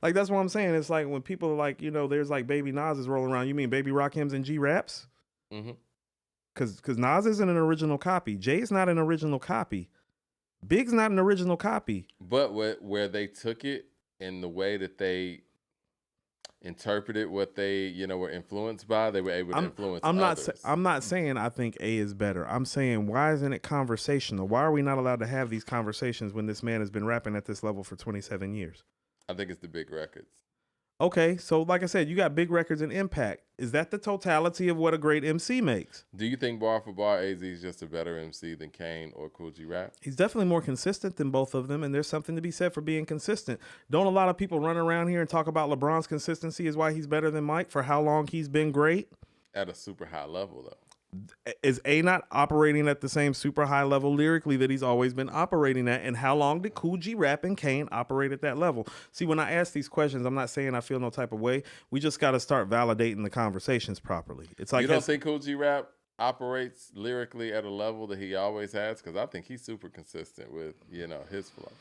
like that's what I'm saying. It's like when people are like, there's like Baby Nas is rolling around. You mean Baby Rakims and G Raps? Mm-hmm. Because Nas isn't an original copy. Jay's not an original copy. Big's not an original copy. But where they took it and the way that they interpreted what they were influenced by, they were able to influence others. I'm not saying I think A is better. I'm saying, why isn't it conversational? Why are we not allowed to have these conversations when this man has been rapping at this level for 27 years? I think it's the big records. Okay, so like I said, you got big records and impact. Is that the totality of what a great MC makes? Do you think bar for bar AZ is just a better MC than Kane or Cool G Rap? He's definitely more consistent than both of them, and there's something to be said for being consistent. Don't a lot of people run around here and talk about LeBron's consistency is why he's better than Mike, for how long he's been great? At a super high level, though. Is A not operating at the same super high level lyrically that he's always been operating at? And how long did Cool G Rap and Kane operate at that level? See, when I ask these questions, I'm not saying I feel no type of way. We just got to start validating the conversations properly. It's like, you don't think Cool G Rap operates lyrically at a level that he always has? Because I think he's super consistent with his flow.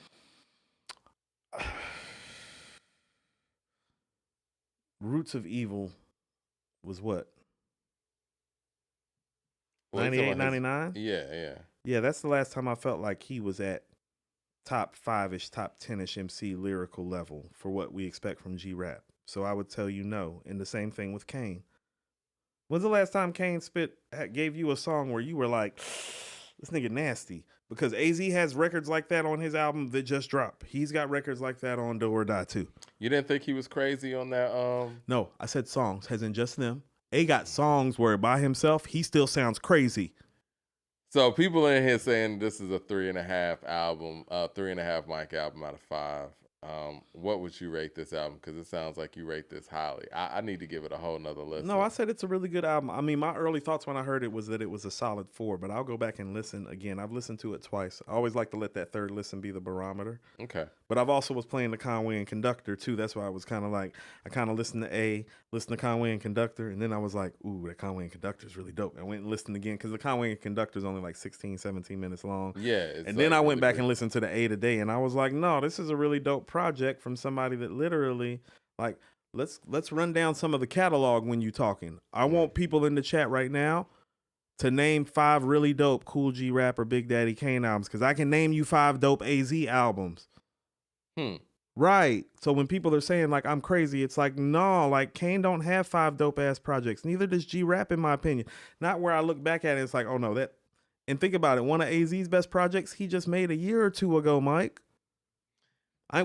Roots of Evil was what? Well, 98, 99? Yeah. Yeah, that's the last time I felt like he was at top 5-ish, top 10-ish MC lyrical level for what we expect from G-Rap. So I would tell you no. And the same thing with Kane. When's the last time Kane gave you a song where you were like, this nigga nasty? Because AZ has records like that on his album that just dropped. He's got records like that on Do or Die too. You didn't think he was crazy on that? No, I said songs, as in just them. A got songs where by himself, he still sounds crazy. So people in here saying this is a 3.5 album, 3.5 Mike album out of 5. What would you rate this album? Because it sounds like you rate this highly. I need to give it a whole nother listen. No, I said it's a really good album. I mean, my early thoughts when I heard it was that it was a solid 4, but I'll go back and listen again. I've listened to it twice. I always like to let that third listen be the barometer. Okay. But I've also was playing the Conway and Conductor too. That's why I was kind of like, I kind of listened to A, listened to Conway and Conductor, and then I was like, ooh, that Conway and Conductor is really dope. I went and listened again because the Conway and Conductor is only like 16, 17 minutes long. Yeah. And then I went back and listened to the A today, and I was like, no, this is a really dope project from somebody that literally, like, let's run down some of the catalog when you talking. I want people in the chat right now to name 5 really dope Cool G Rap or Big Daddy Kane albums, because I can name you 5 dope AZ albums. Right. So when people are saying like I'm crazy, it's like, no, like Kane don't have 5 dope ass projects. Neither does G Rap, in my opinion. Not where I look back at it, it's like, oh no, that. And think about it, one of AZ's best projects he just made a year or two ago, Mike.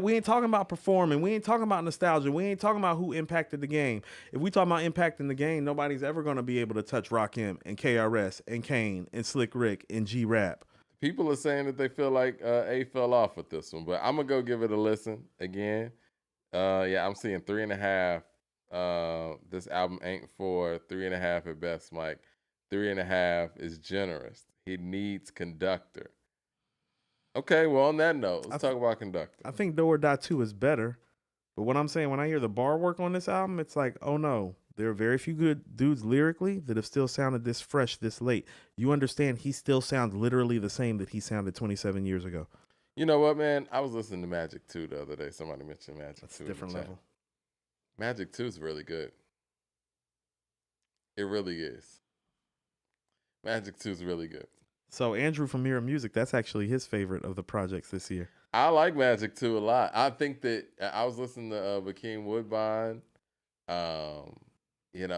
We ain't talking about performing. We ain't talking about nostalgia. We ain't talking about who impacted the game. If we talking about impacting the game, nobody's ever going to be able to touch Rakim and KRS and Kane and Slick Rick and G Rap. People are saying that they feel like A fell off with this one, but I'm going to go give it a listen again. Yeah, I'm seeing 3.5. This album ain't for 3.5 at best, Mike. 3.5 is generous. He needs Conductor. Okay, well, on that note, let's talk about Conductor. I think Do or Die 2 is better. But what I'm saying, when I hear the bar work on this album, it's like, oh no, there are very few good dudes lyrically that have still sounded this fresh, this late. You understand he still sounds literally the same that he sounded 27 years ago. You know what, man? I was listening to Magic 2 the other day. Somebody mentioned Magic 2. That's a different level. Magic 2 is really good. It really is. Magic 2 is really good. So Andrew from Mirror Music, that's actually his favorite of the projects this year. I like Magic 2 a lot. I think that I was listening to Bakeem Woodbine.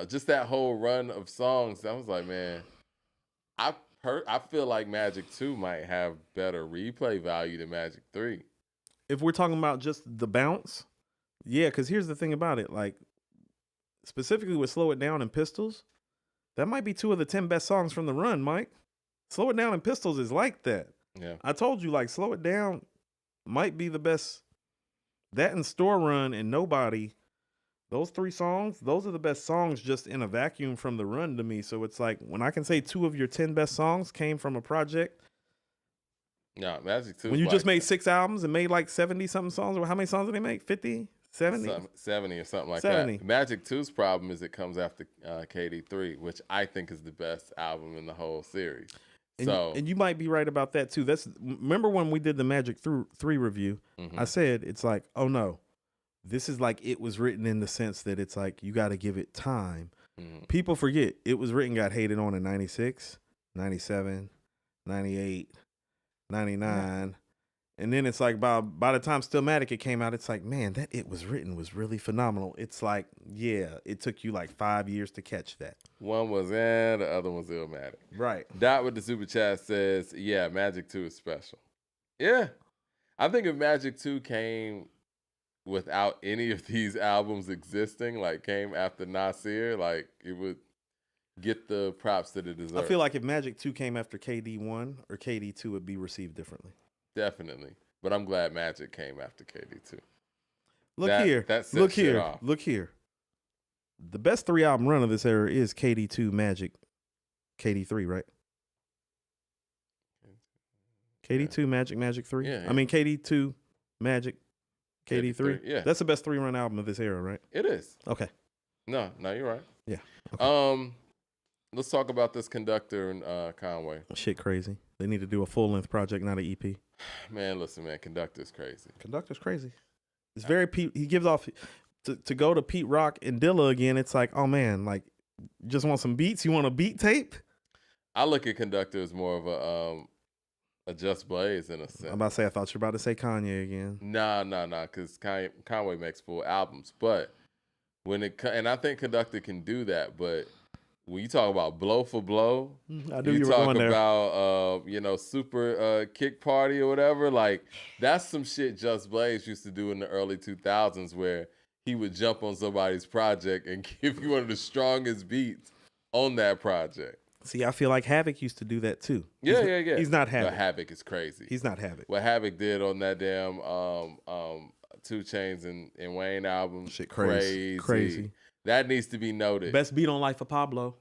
Just that whole run of songs. I was like, man, I feel like Magic 2 might have better replay value than Magic 3. If we're talking about just the bounce, yeah, because here's the thing about it. Like, specifically with Slow It Down and Pistols, that might be 2 of the 10 best songs from the run, Mike. Slow It Down and Pistols is like that. Yeah. I told you, like, Slow It Down might be the best. That and Store Run and Nobody, those 3 songs, those are the best songs just in a vacuum from the run to me. So it's like, when I can say 2 of your 10 best songs came from a project. No, Magic 2. When you just made 6 albums and made like 70-something songs, or how many songs did they make? 50? 70? 70 or something like 70. that. Magic 2's problem is it comes after KD3, which I think is the best album in the whole series. And you might be right about that too. Remember when we did the Magic 3 review, I said it's like, oh no, this is like It Was Written in the sense that it's like you got to give it time. People forget It Was Written got hated on in 96, 97, 98, 99. And then it's like by the time Stillmatic it came out, it's like, man, that It Was Written was really phenomenal. It's like, yeah, it took you like 5 years to catch that. One was the other one's Illmatic. Right. Dot with the super chat says, yeah, Magic 2 is special. Yeah. I think if Magic 2 came without any of these albums existing, like came after Nasir, like it would get the props that it deserves. I feel like if Magic 2 came after KD1 or KD2, it would be received differently. Definitely. But I'm glad Magic came after KD2. Look here. The best 3 album run of this era is KD2, Magic, KD3, right? KD2, Magic, Magic 3? Yeah. I mean, KD2, Magic, KD3? Yeah. That's the best 3-run album of this era, right? It is. Okay. No, you're right. Yeah. Okay. Let's talk about this Conductor and Conway. Shit crazy. They need to do a full-length project, not an EP. Man, listen, man, Conductor's crazy. Conductor's crazy. It's very Pete. He gives off to go to Pete Rock and Dilla again. It's like, oh man, like just want some beats. You want a beat tape? I look at Conductor as more of a Just Blaze in a sense. I'm about to say, I thought you were about to say Kanye again. Nah, because Conway makes full albums, but and I think Conductor can do that, but when you talk about blow for blow, I knew you were going there. About super kick party or whatever, like that's some shit Just Blaze used to do in the early 2000s where he would jump on somebody's project and give you one of the strongest beats on that project. See, I feel like Havoc used to do that too. Yeah. He's not Havoc. But Havoc is crazy. He's not Havoc. What Havoc did on that damn 2 Chainz and Wayne album, shit crazy. That needs to be noted. Best beat on Life of Pablo,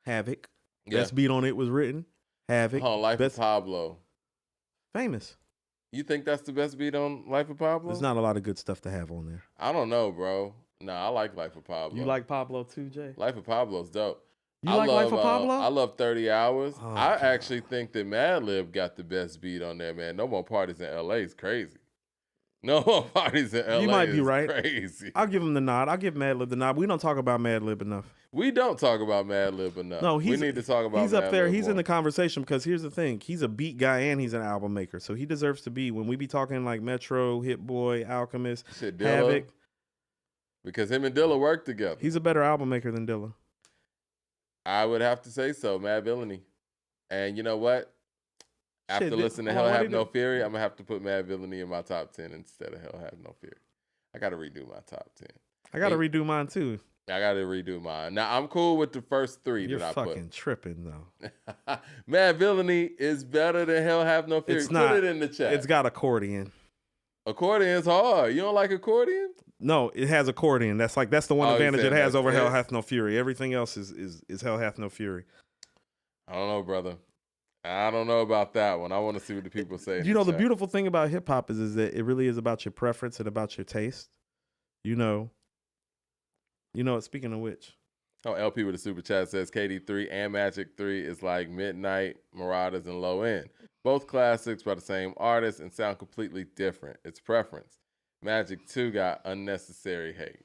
Havoc. Yeah. Best beat on It Was Written, Havoc. Life of Pablo. Famous. You think that's the best beat on Life of Pablo? There's not a lot of good stuff to have on there. I don't know, bro. Nah, I like Life of Pablo. You like Pablo too, Jay? Life of Pablo's dope. You like Life of Pablo? I love 30 Hours. Oh, I actually think that Madlib got the best beat on there, man. No More Parties in LA is crazy. No More Parties in LA you might be right. Crazy. I'll give him the nod. I'll give Madlib the nod. We don't talk about Madlib enough. We don't talk about Madlib enough. No, we need to talk about he's up Madlib there. He's more. in the conversation because here's the thing. He's a beat guy and he's an album maker. So he deserves to be, when we be talking like Metro, Hit Boy, Alchemist, Dilla, Havoc. Because him and Dilla work together. He's a better album maker than Dilla. I would have to say so, Mad Villainy. And you know what? After listening to Hell Have No Fury, I'm going to have to put Mad Villainy in my top 10 instead of Hell Have No Fury. I got to redo my top 10. I got to redo mine too. I got to redo mine. Now, I'm cool with the first 3 You're that I put. You're fucking tripping, though. Mad Villainy is better than Hell Have No Fury. It's not. Put it in the chat. It's got accordion. Accordion's hard. You don't like accordion? No, it has accordion. That's the one advantage it has over it. Hell Hath No Fury. Everything else is Hell Hath No Fury. I don't know, brother. I don't know about that one. I want to see what the people say. You know, the beautiful thing about hip hop is that it really is about your preference and about your taste. You know, speaking of which. Oh, LP with a super chat says KD3 and Magic 3 is like Midnight, Marauders, and Low End. Both classics by the same artist and sound completely different. It's preference. Magic 2 got unnecessary hate.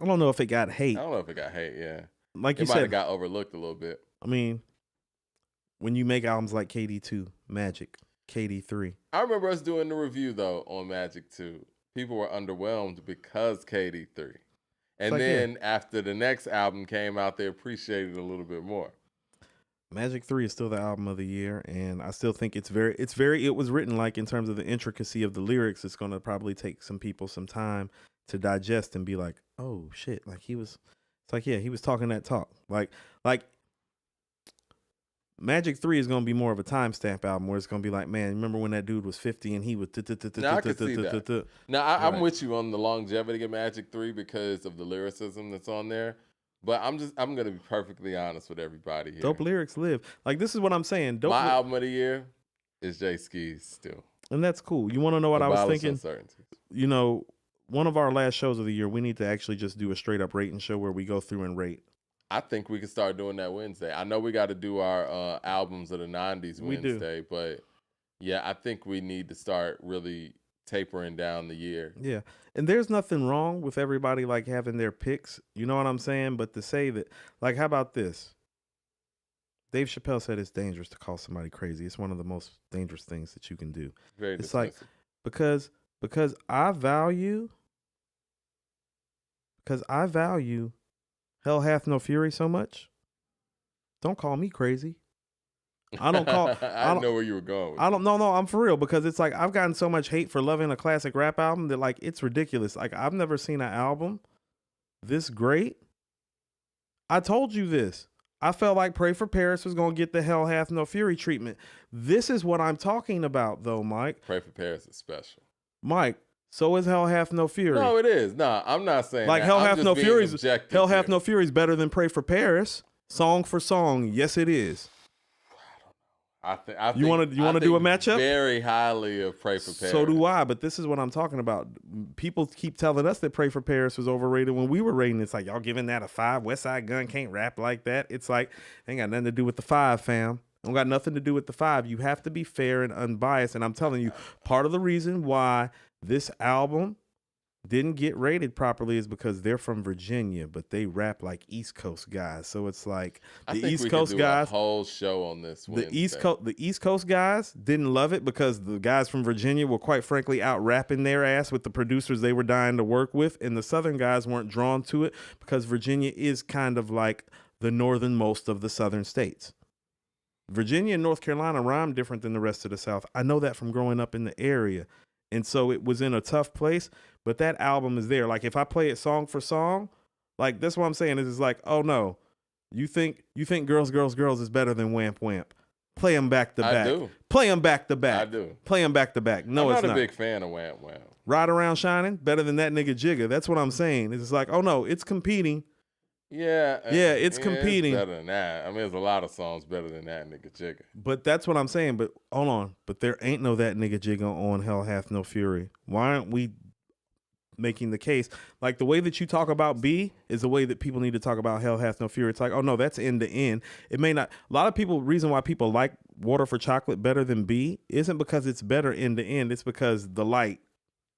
I don't know if it got hate. I don't know if it got hate, yeah. Like you said, it might have said, got overlooked a little bit. I mean, when you make albums like KD2, Magic, KD3. I remember us doing the review, though, on Magic 2. People were underwhelmed because KD3. And then after the next album came out, they appreciated it a little bit more. Magic 3 is still the album of the year, and I still think it was written like in terms of the intricacy of the lyrics. It's going to probably take some people some time to digest and be like, oh shit, like he was It's like, yeah, he was talking that talk. Like Magic 3 is going to be more of a timestamp album where it's going to be like, man, remember when that dude was 50 and he was... Now, I can see that. Now, I'm Right. with you on the longevity of Magic 3 because of the lyricism that's on there. But I'm going to be perfectly honest with everybody here. Dope lyrics live. Like, this is what I'm saying. My album of the year is Jay Ski's still. And that's cool. You want to know what I was thinking? You know, one of our last shows of the year, we need to actually just do a straight up rating show where we go through and rate. I think we can start doing that Wednesday. I know we got to do our albums of the 90s Wednesday, but yeah, I think we need to start really tapering down the year. Yeah. And there's nothing wrong with everybody like having their picks. You know what I'm saying? But to say that, like, how about this? Dave Chappelle said it's dangerous to call somebody crazy. It's one of the most dangerous things that you can do. Very it's dismissive. like because I value Hell Hath No Fury so much. Don't call me crazy. I don't call. I don't know where you were going. No, I'm for real, because it's like I've gotten so much hate for loving a classic rap album that, like, it's ridiculous. Like, I've never seen an album this great. I told you this. I felt like Pray for Paris was going to get the Hell Hath No Fury treatment. This is what I'm talking about, though, Mike. Pray for Paris is special. Mike, so is Hell Hath No Fury. No, it is. No, I'm not saying like that. Hell Hath No Fury is better than Pray for Paris, song for song. Yes, it is. I think you want to do a matchup? Very highly of Pray for Paris. So do I, but this is what I'm talking about. People keep telling us that Pray for Paris was overrated when we were rating. It's like, y'all giving that a 5. West Side Gun can't rap like that. It's like, ain't got nothing to do with the 5, fam. Don't got nothing to do with the 5. You have to be fair and unbiased. And I'm telling you, part of the reason why this album didn't get rated properly is because they're from Virginia, but they rap like East Coast guys. So it's like the East Coast guys. A whole show on this. The East Coast guys didn't love it because the guys from Virginia were, quite frankly, out rapping their ass with the producers they were dying to work with, and the Southern guys weren't drawn to it because Virginia is kind of like the northernmost of the Southern states. Virginia and North Carolina rhyme different than the rest of the South. I know that from growing up in the area. And so it was in a tough place, but that album is there. Like, if I play it song for song, like, that's what I'm saying. Is like, oh no, you think Girls, Girls, Girls is better than Wamp Wamp? Play them back to back. I do. Play them back to back. I do. Play them back to back. No, I'm it's not. a big fan of Wamp Wamp. Ride Around Shining, better than that nigga Jigga. That's what I'm saying. It's like, oh no, it's competing. Yeah, it's competing. It's better than that. I mean, there's a lot of songs better than that nigga Jigga. But that's what I'm saying. But hold on. But there ain't no that nigga Jigga on Hell Hath No Fury. Why aren't we making the case? Like, the way that you talk about B is the way that people need to talk about Hell Hath No Fury. It's like, oh no, that's end to end. It may not. A lot of people, reason why people like Water for Chocolate better than B isn't because it's better end to end. It's because the light,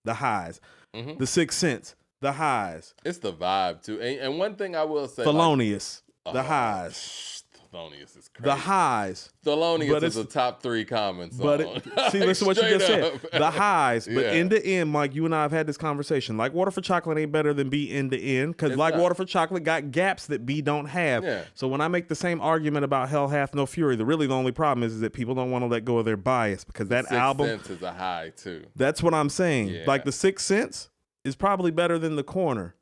the highs, the Sixth Sense. The highs. It's the vibe too. And one thing I will say, Thelonious. The highs. Thelonious is crazy. The highs. Thelonious is a top 3 common song. But see, listen what you just said. The highs. But end to end, Mike, you and I have had this conversation. Like Water for Chocolate ain't better than B end to end, because like Water for Chocolate got gaps that B don't have. Yeah. So when I make the same argument about Hell Hath No Fury, the only problem is that people don't want to let go of their bias, because that album. Sixth Sense is a high too. That's what I'm saying. Yeah. Like the Sixth Sense is probably better than The Corner.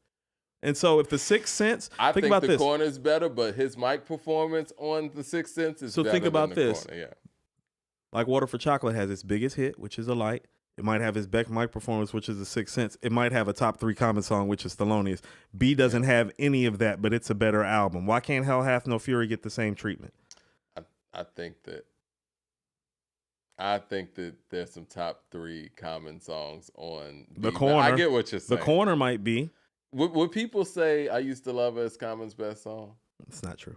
And so if the Sixth Sense, I think about the this. Corner is better, but his mic performance on the Sixth Sense is better think about than the this. Corner. Yeah. Like Water for Chocolate has its biggest hit, which is A Light. It might have his best mic performance, which is The Sixth Sense. It might have a top 3 common song, which is Thelonious. B doesn't have any of that, but it's a better album. Why can't Hell Hath No Fury get the same treatment? I think that there's some top 3 common songs on The B. Corner. I get what you're saying. The Corner might be. Would people say I Used to Love Her as Common's best song? It's not true.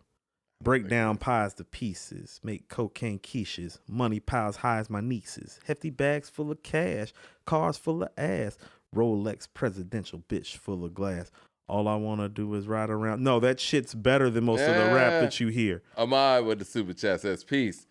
Break down pies to pieces. Make cocaine quiches. Money piles high as my nieces. Hefty bags full of cash. Cars full of ass. Rolex presidential bitch full of glass. All I want to do is ride around. No, that shit's better than most of the rap that you hear. Ahmad with the super chat says, peace.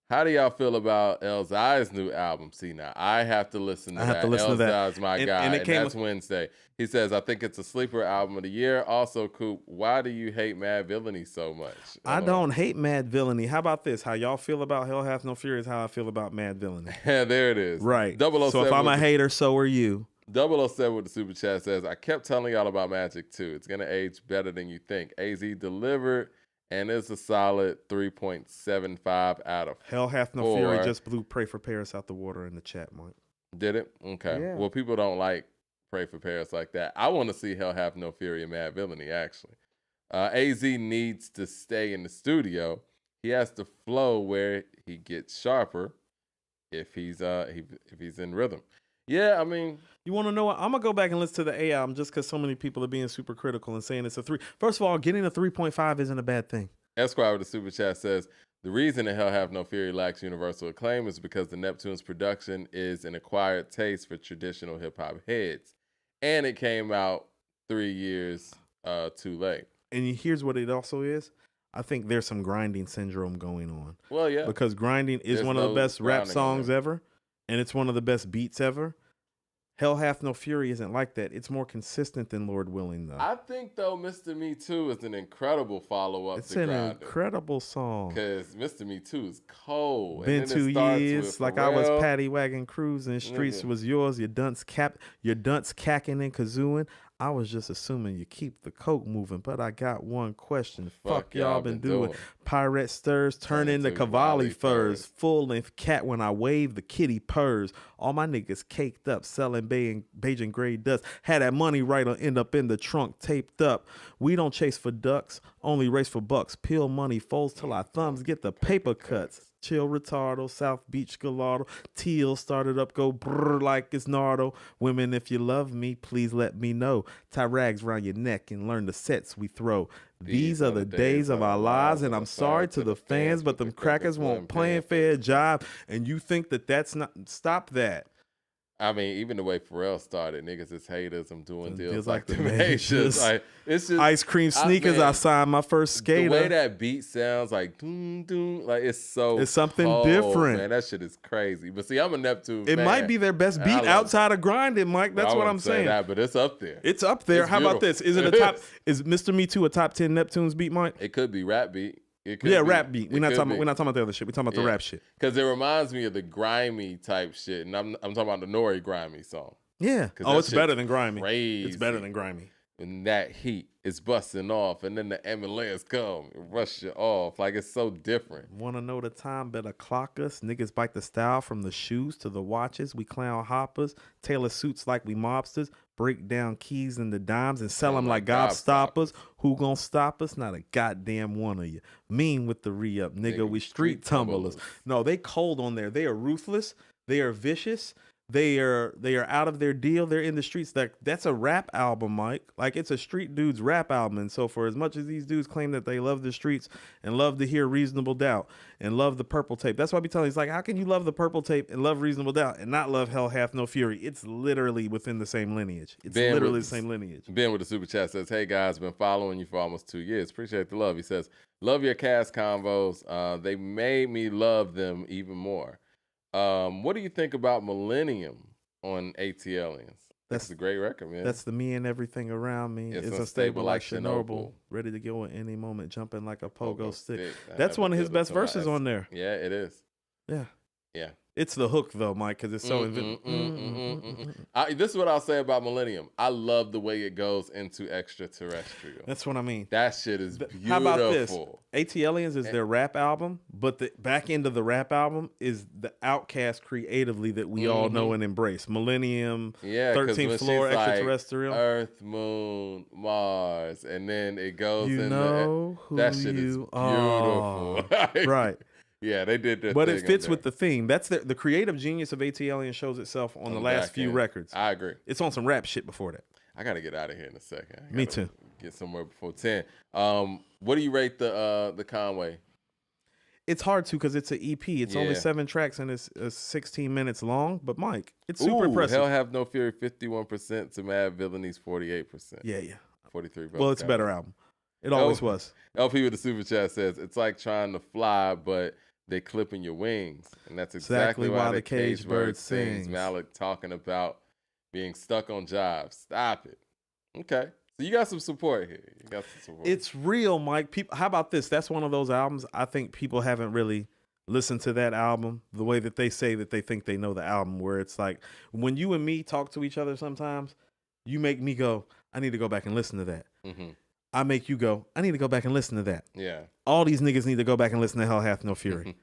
How do y'all feel about Elzai's new album? See, now I have to listen to that. I have to listen to that. Elzai's my guy, and that's Wednesday. He says, I think it's a sleeper album of the year. Also, Coop, why do you hate Mad Villainy so much? I don't hate Mad Villainy. How about this? How y'all feel about Hell Hath No Fury is how I feel about Mad Villainy. Yeah, there it is. Right. 007 so if I'm a hater, so are you. 007 with the super chat says, I kept telling y'all about Magic 2. It's going to age better than you think. AZ delivered, and it's a solid 3.75 out of Hell Hath No 4. Fury just blew Pray for Paris out the water in the chat, Mike. Did it? Okay. Yeah. Well, people don't like Pray for Paris like that. I want to see Hell Hath No Fury and Mad Villainy, actually. AZ needs to stay in the studio. He has to flow where he gets sharper if he's in rhythm. Yeah, I mean, you want to know what? I'm gonna go back and listen to the A album just because so many people are being super critical and saying it's a 3. First of all, getting a 3.5 isn't a bad thing. Esquire with the super chat says, the reason that Hell Have No Fury lacks universal acclaim is because the Neptunes production is an acquired taste for traditional hip hop heads, and it came out 3 years too late. And here's what it also is. I think there's some grinding syndrome going on. Well, yeah, because grinding is one of the best rap songs ever, and it's one of the best beats ever. Hell Hath No Fury isn't like that. It's more consistent than Lord Willing, though. I think, though, Mr. Me Too is an incredible follow-up to Grinding. It's an incredible song. Because Mr. Me Too is cold. Been 2 years, like I was paddy wagon cruising, streets was yours, your dunce cacking and kazooing. I was just assuming you keep the coke moving, but I got one question. Fuck y'all been doing. Pirate stirs, turn into Cavalli furs. Full length cat when I wave, the kitty purrs. All my niggas caked up, selling Beijing gray dust. Had that money right or end up in the trunk, taped up. We don't chase for ducks, only race for bucks. Peel money folds till our thumbs get the paper cuts. Chill Retardo, South Beach Gallardo. Teal started up, go brrr like it's Nardo. Women, if you love me, please let me know. Tie rags around your neck and learn the sets we throw. These are the days of our lives, and I'm sorry to the fans, but them crackers won't play fair job. And you think that that's not... Stop that. I mean, even the way Pharrell started, niggas is haters. I'm doing deals like the majors. Like, it's just ice cream sneakers. I signed my first skater. The way that beat sounds, like doom doom, like it's something cold, different. Man, that shit is crazy. But see, I'm a Neptune. It might be their best beat outside of Grinding, Mike. That's what I'm saying. That, but it's up there. It's up there. How about this? Is it a top? Is Mr. Me Too a top 10 Neptunes beat, Mike? It could be rap beat. Rap beat. We're not talking about the other shit. We're talking about the rap shit. Because it reminds me of the grimy type shit, and I'm talking about the Nori grimy song. Yeah. Oh, it's better than grimy. Crazy. It's better than grimy. And that heat is busting off, and then the Himalayas come and rush you off. Like, it's so different. Want to know the time? Better clock us. Niggas bite the style from the shoes to the watches. We clown hoppers. Tailor suits like we mobsters. Break down keys and the dimes and sell them like gobstoppers. Who gonna stop us? Not a goddamn one of you. Mean with the re-up, nigga. We street tumblers. No, they cold on there. They are ruthless. They are vicious. They are out of their deal. They're in the streets. That's a rap album, Mike. Like, it's a street dude's rap album. And so for as much as these dudes claim that they love the streets and love to hear Reasonable Doubt and love the Purple Tape, that's why I be telling you, it's like, how can you love the Purple Tape and love Reasonable Doubt and not love Hell Hath No Fury? It's literally within the same lineage. It's literally the same lineage. Ben with the super chat says, hey guys, been following you for almost 2 years. Appreciate the love. He says, love your cast convos. They made me love them even more. What do you think about Millennium on ATLians? That's a great record, man. That's the me and everything around me. It's unstable like Chernobyl. Ready to go at any moment, jumping like a pogo stick. That's one of his best verses on there. Yeah, it is. Yeah. Yeah. It's the hook, though, Mike, because it's so... This is what I'll say about Millennium. I love the way it goes into extraterrestrial. That's what I mean. That shit is beautiful. How about this? ATLians is their rap album, but the back end of the rap album is the Outkast creatively that we all know and embrace. Millennium, 13th Floor, Extraterrestrial. Like Earth, Moon, Mars, and then it goes you know who that shit is beautiful. Right. Yeah, they did that. But it fits with the theme. That's the creative genius of ATLians shows itself on the last few records. I agree. It's on some rap shit before that. I got to get out of here in a second. Me too. Get somewhere before 10. What do you rate the Conway? It's hard to because it's an EP. It's only 7 tracks and it's 16 minutes long. But Mike, it's super impressive. Hell Have No Fury 51% to Mad Villainies 48%. Yeah. 43 votes. Well, it's a better album. It always was. LP with the super chat says it's like trying to fly, but they clipping your wings, and that's exactly why the caged bird sings. Malik talking about being stuck on jobs. Stop it. Okay, so you got some support here. It's real, Mike. People, how about this? That's one of those albums I think people haven't really listen to that album the way that they say that they think they know the album, where it's like when you and me talk to each other sometimes, you make me go, I need to go back and listen to that. Mm-hmm. I make you go, I need to go back and listen to that. Yeah. All these niggas need to go back and listen to Hell Hath No Fury.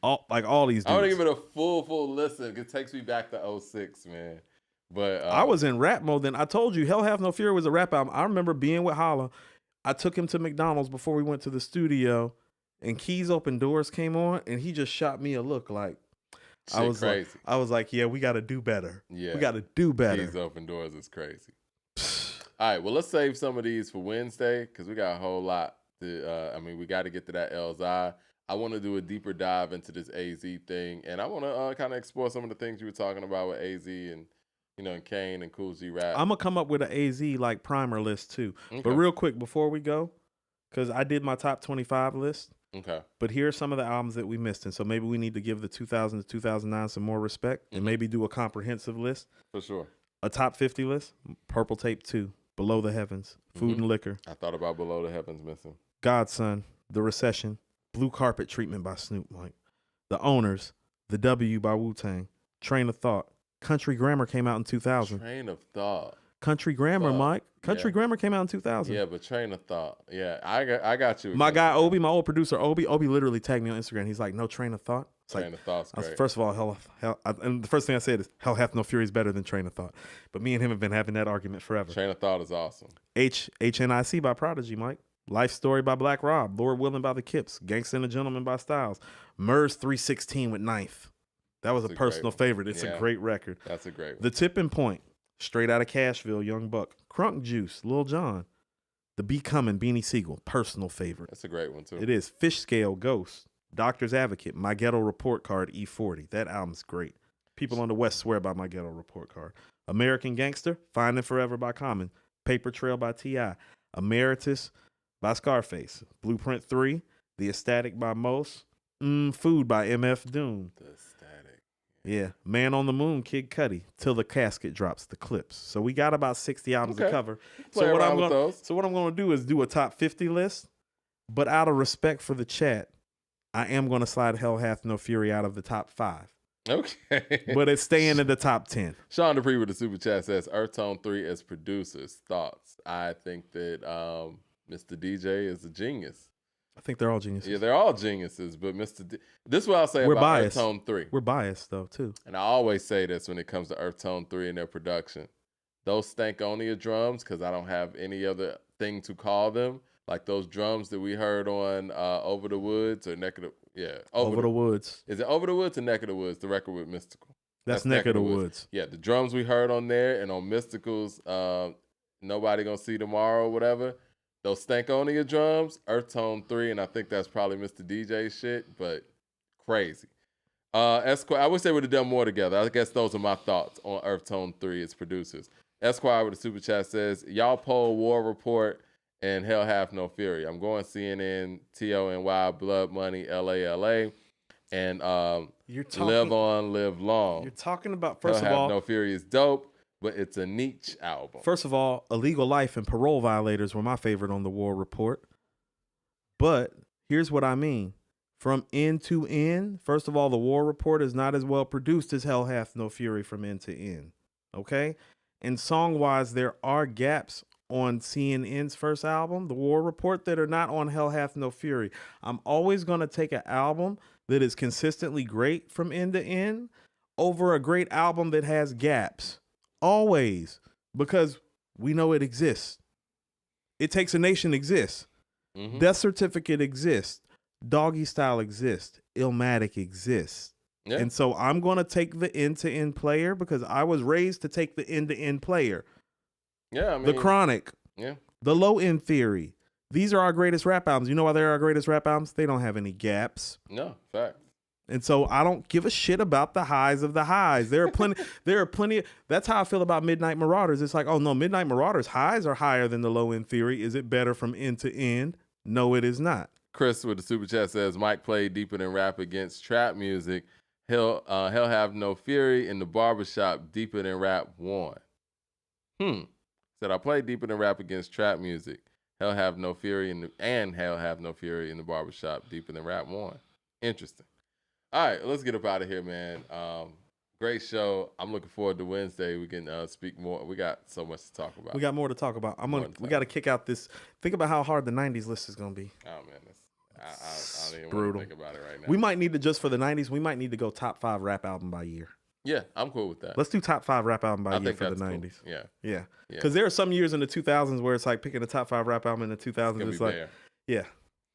all these dudes. I want to give it a full listen. It takes me back to 06, man. But I was in rap mode then. I told you Hell Hath No Fury was a rap album. I remember being with Holla. I took him to McDonald's before we went to the studio, and Keys Open Doors came on, and he just shot me a look like, I was like, yeah, we got to do better. Yeah. We got to do better. Keys Open Doors is crazy. All right, well, let's save some of these for Wednesday because we got a whole lot. We got to get to that Elzai. I want to do a deeper dive into this AZ thing, and I want to kind of explore some of the things you were talking about with AZ and, and Kane and Cool G Rap. I'm going to come up with an AZ like primer list too. Okay. But real quick before we go, because I did my top 25 list. Okay. But here are some of the albums that we missed, and so maybe we need to give the 2000 to 2009 some more respect, and maybe do a comprehensive list. For sure. A top 50 list, Purple Tape 2. Below the Heavens, Food and Liquor. I thought about Below the Heavens missing. Godson, The Recession, Blue Carpet Treatment by Snoop Mike, The Owners, The W by Wu-Tang, Train of Thought. Country Grammar came out in 2000. Train of Thought. Country Grammar, Mike. Country Grammar came out in 2000. Yeah, but Train of Thought. Yeah, I got you. My guy Obi, my old producer Obi literally tagged me on Instagram. He's like, no Train of Thought. It's Train of Thought's great. First of all, and the first thing I said is Hell Hath No Fury is better than Train of Thought. But me and him have been having that argument forever. Train of Thought is awesome. HNIC by Prodigy, Mike. Life Story by Black Rob. Lord Willin' by The Kips. Gangsta and a Gentleman by Styles. Murs 316 with Knife. That was a personal favorite. It's a great record. That's a great one. The Tipping Point. Straight Outta Cashville, Young Buck. Crunk Juice, Lil Jon. The Be Comin', Beanie Siegel. Personal favorite. That's a great one, too. It is. Fish Scale, Ghost. Doctor's Advocate, My Ghetto Report Card, E40. That album's great. People on the West swear by My Ghetto Report Card. American Gangster, Finding Forever by Common. Paper Trail by T.I. Emeritus by Scarface. Blueprint 3, The Ecstatic by Mos. Food by MF Doom. The Ecstatic. Yeah. Man on the Moon, Kid Cudi. Till the Casket Drops, The Clips. So we got about 60 albums to cover. So what I'm going to do is do a top 50 list. But out of respect for the chat, I am going to slide Hell Hath No Fury out of the top 5. Okay. But it's staying in the top 10. Sean Dupree with the super chat says, Earth Tone 3 as producers. Thoughts? I think that Mr. DJ is a genius. I think they're all geniuses. Yeah, they're all geniuses. But this is what I'll say We're about biased. Earth Tone 3. We're biased, though, too. And I always say this when it comes to Earth Tone 3 and their production. Those Stankonia drums, because I don't have any other thing to call them, like those drums that we heard on Over the Woods or Neck of the Over the Woods. Is it Over the Woods or Neck of the Woods? The record with Mystical. That's Neck of the Woods. Yeah, the drums we heard on there and on Mystical's Nobody Gonna See Tomorrow or whatever. Those Stankonia drums, Earth Tone 3, and I think that's probably Mr. DJ shit, but crazy. Esquire, I wish they would have done more together. I guess those are my thoughts on Earth Tone 3 as producers. Esquire with the super chat says, y'all poll War Report and Hell Hath No Fury. I'm going CNN, TONY, Blood Money, LA, and Live On, Live Long. You're talking about, first Hell of all, Hath No Fury is dope, but it's a niche album. First of all, Illegal Life and Parole Violators were my favorite on the War Report. But here's what I mean. From end to end, first of all, the War Report is not as well produced as Hell Hath No Fury from end to end. Okay? And song-wise, there are gaps on CNN's first album, The War Report, that are not on Hell Hath No Fury. I'm always going to take an album that is consistently great from end to end over a great album that has gaps. Always. Because we know it exists. It Takes a Nation exists. Mm-hmm. Death Certificate exists. Doggy Style exists. Illmatic exists. Yeah. And so I'm going to take the end-to-end player because I was raised to take the end-to-end player. Yeah, I mean, The Chronic. Yeah. The Low End Theory. These are our greatest rap albums. You know why they're our greatest rap albums? They don't have any gaps. No, fact. And so I don't give a shit about the highs of the highs. There are plenty. That's how I feel about Midnight Marauders. It's like, oh no, Midnight Marauders highs are higher than the Low End Theory. Is it better from end to end? No, it is not. Chris with the super chat says, Mike played deeper than rap against trap music. Hell Have No Fury in the barbershop, deeper than rap won. Said I played deeper than rap against trap music. Hell Have No Fury and Hell Have No Fury in the barbershop, deeper than rap won. Interesting. All right, let's get up out of here, man. Great show. I'm looking forward to Wednesday. We can speak more. We got so much to talk about. We got more to talk about. We got to kick out this. Think about how hard the '90s list is gonna be. Oh man, I don't even brutal. want to think about it right now. We might need to, just for the '90s, we might need to go top 5 rap album by year. Yeah, I'm cool with that. Let's do top 5 rap album by year for the cool. '90s. Yeah. Because there are some years in the 2000s where it's like picking a top 5 rap album in the 2000s. It's like, yeah,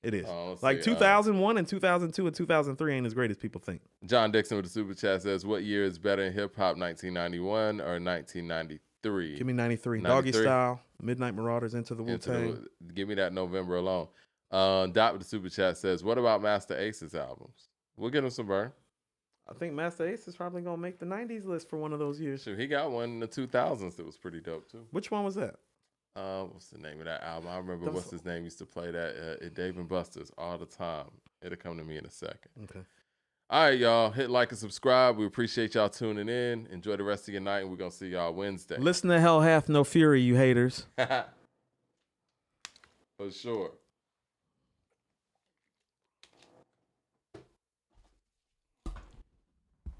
it is. Like 2001 and 2002 and 2003 ain't as great as people think. John Dixon with the super chat says, "What year is better in hip hop, 1991 or 1993?" Give me 93. Doggy Style, Midnight Marauders, Into the Wu-Tang. Give me that November alone. Dot with the super chat says, "What about Master Ace's albums?" We'll get him some burn. I think Master Ace is probably gonna make the '90s list for one of those years. Sure, he got one in the 2000s that was pretty dope too. Which one was that? What's the name of that album? I remember what's his name used to play that at Dave and Buster's all the time. It'll come to me in a second. Okay. All right, y'all. Hit like and subscribe. We appreciate y'all tuning in. Enjoy the rest of your night, and we're gonna see y'all Wednesday. Listen to Hell Hath No Fury, you haters. For sure.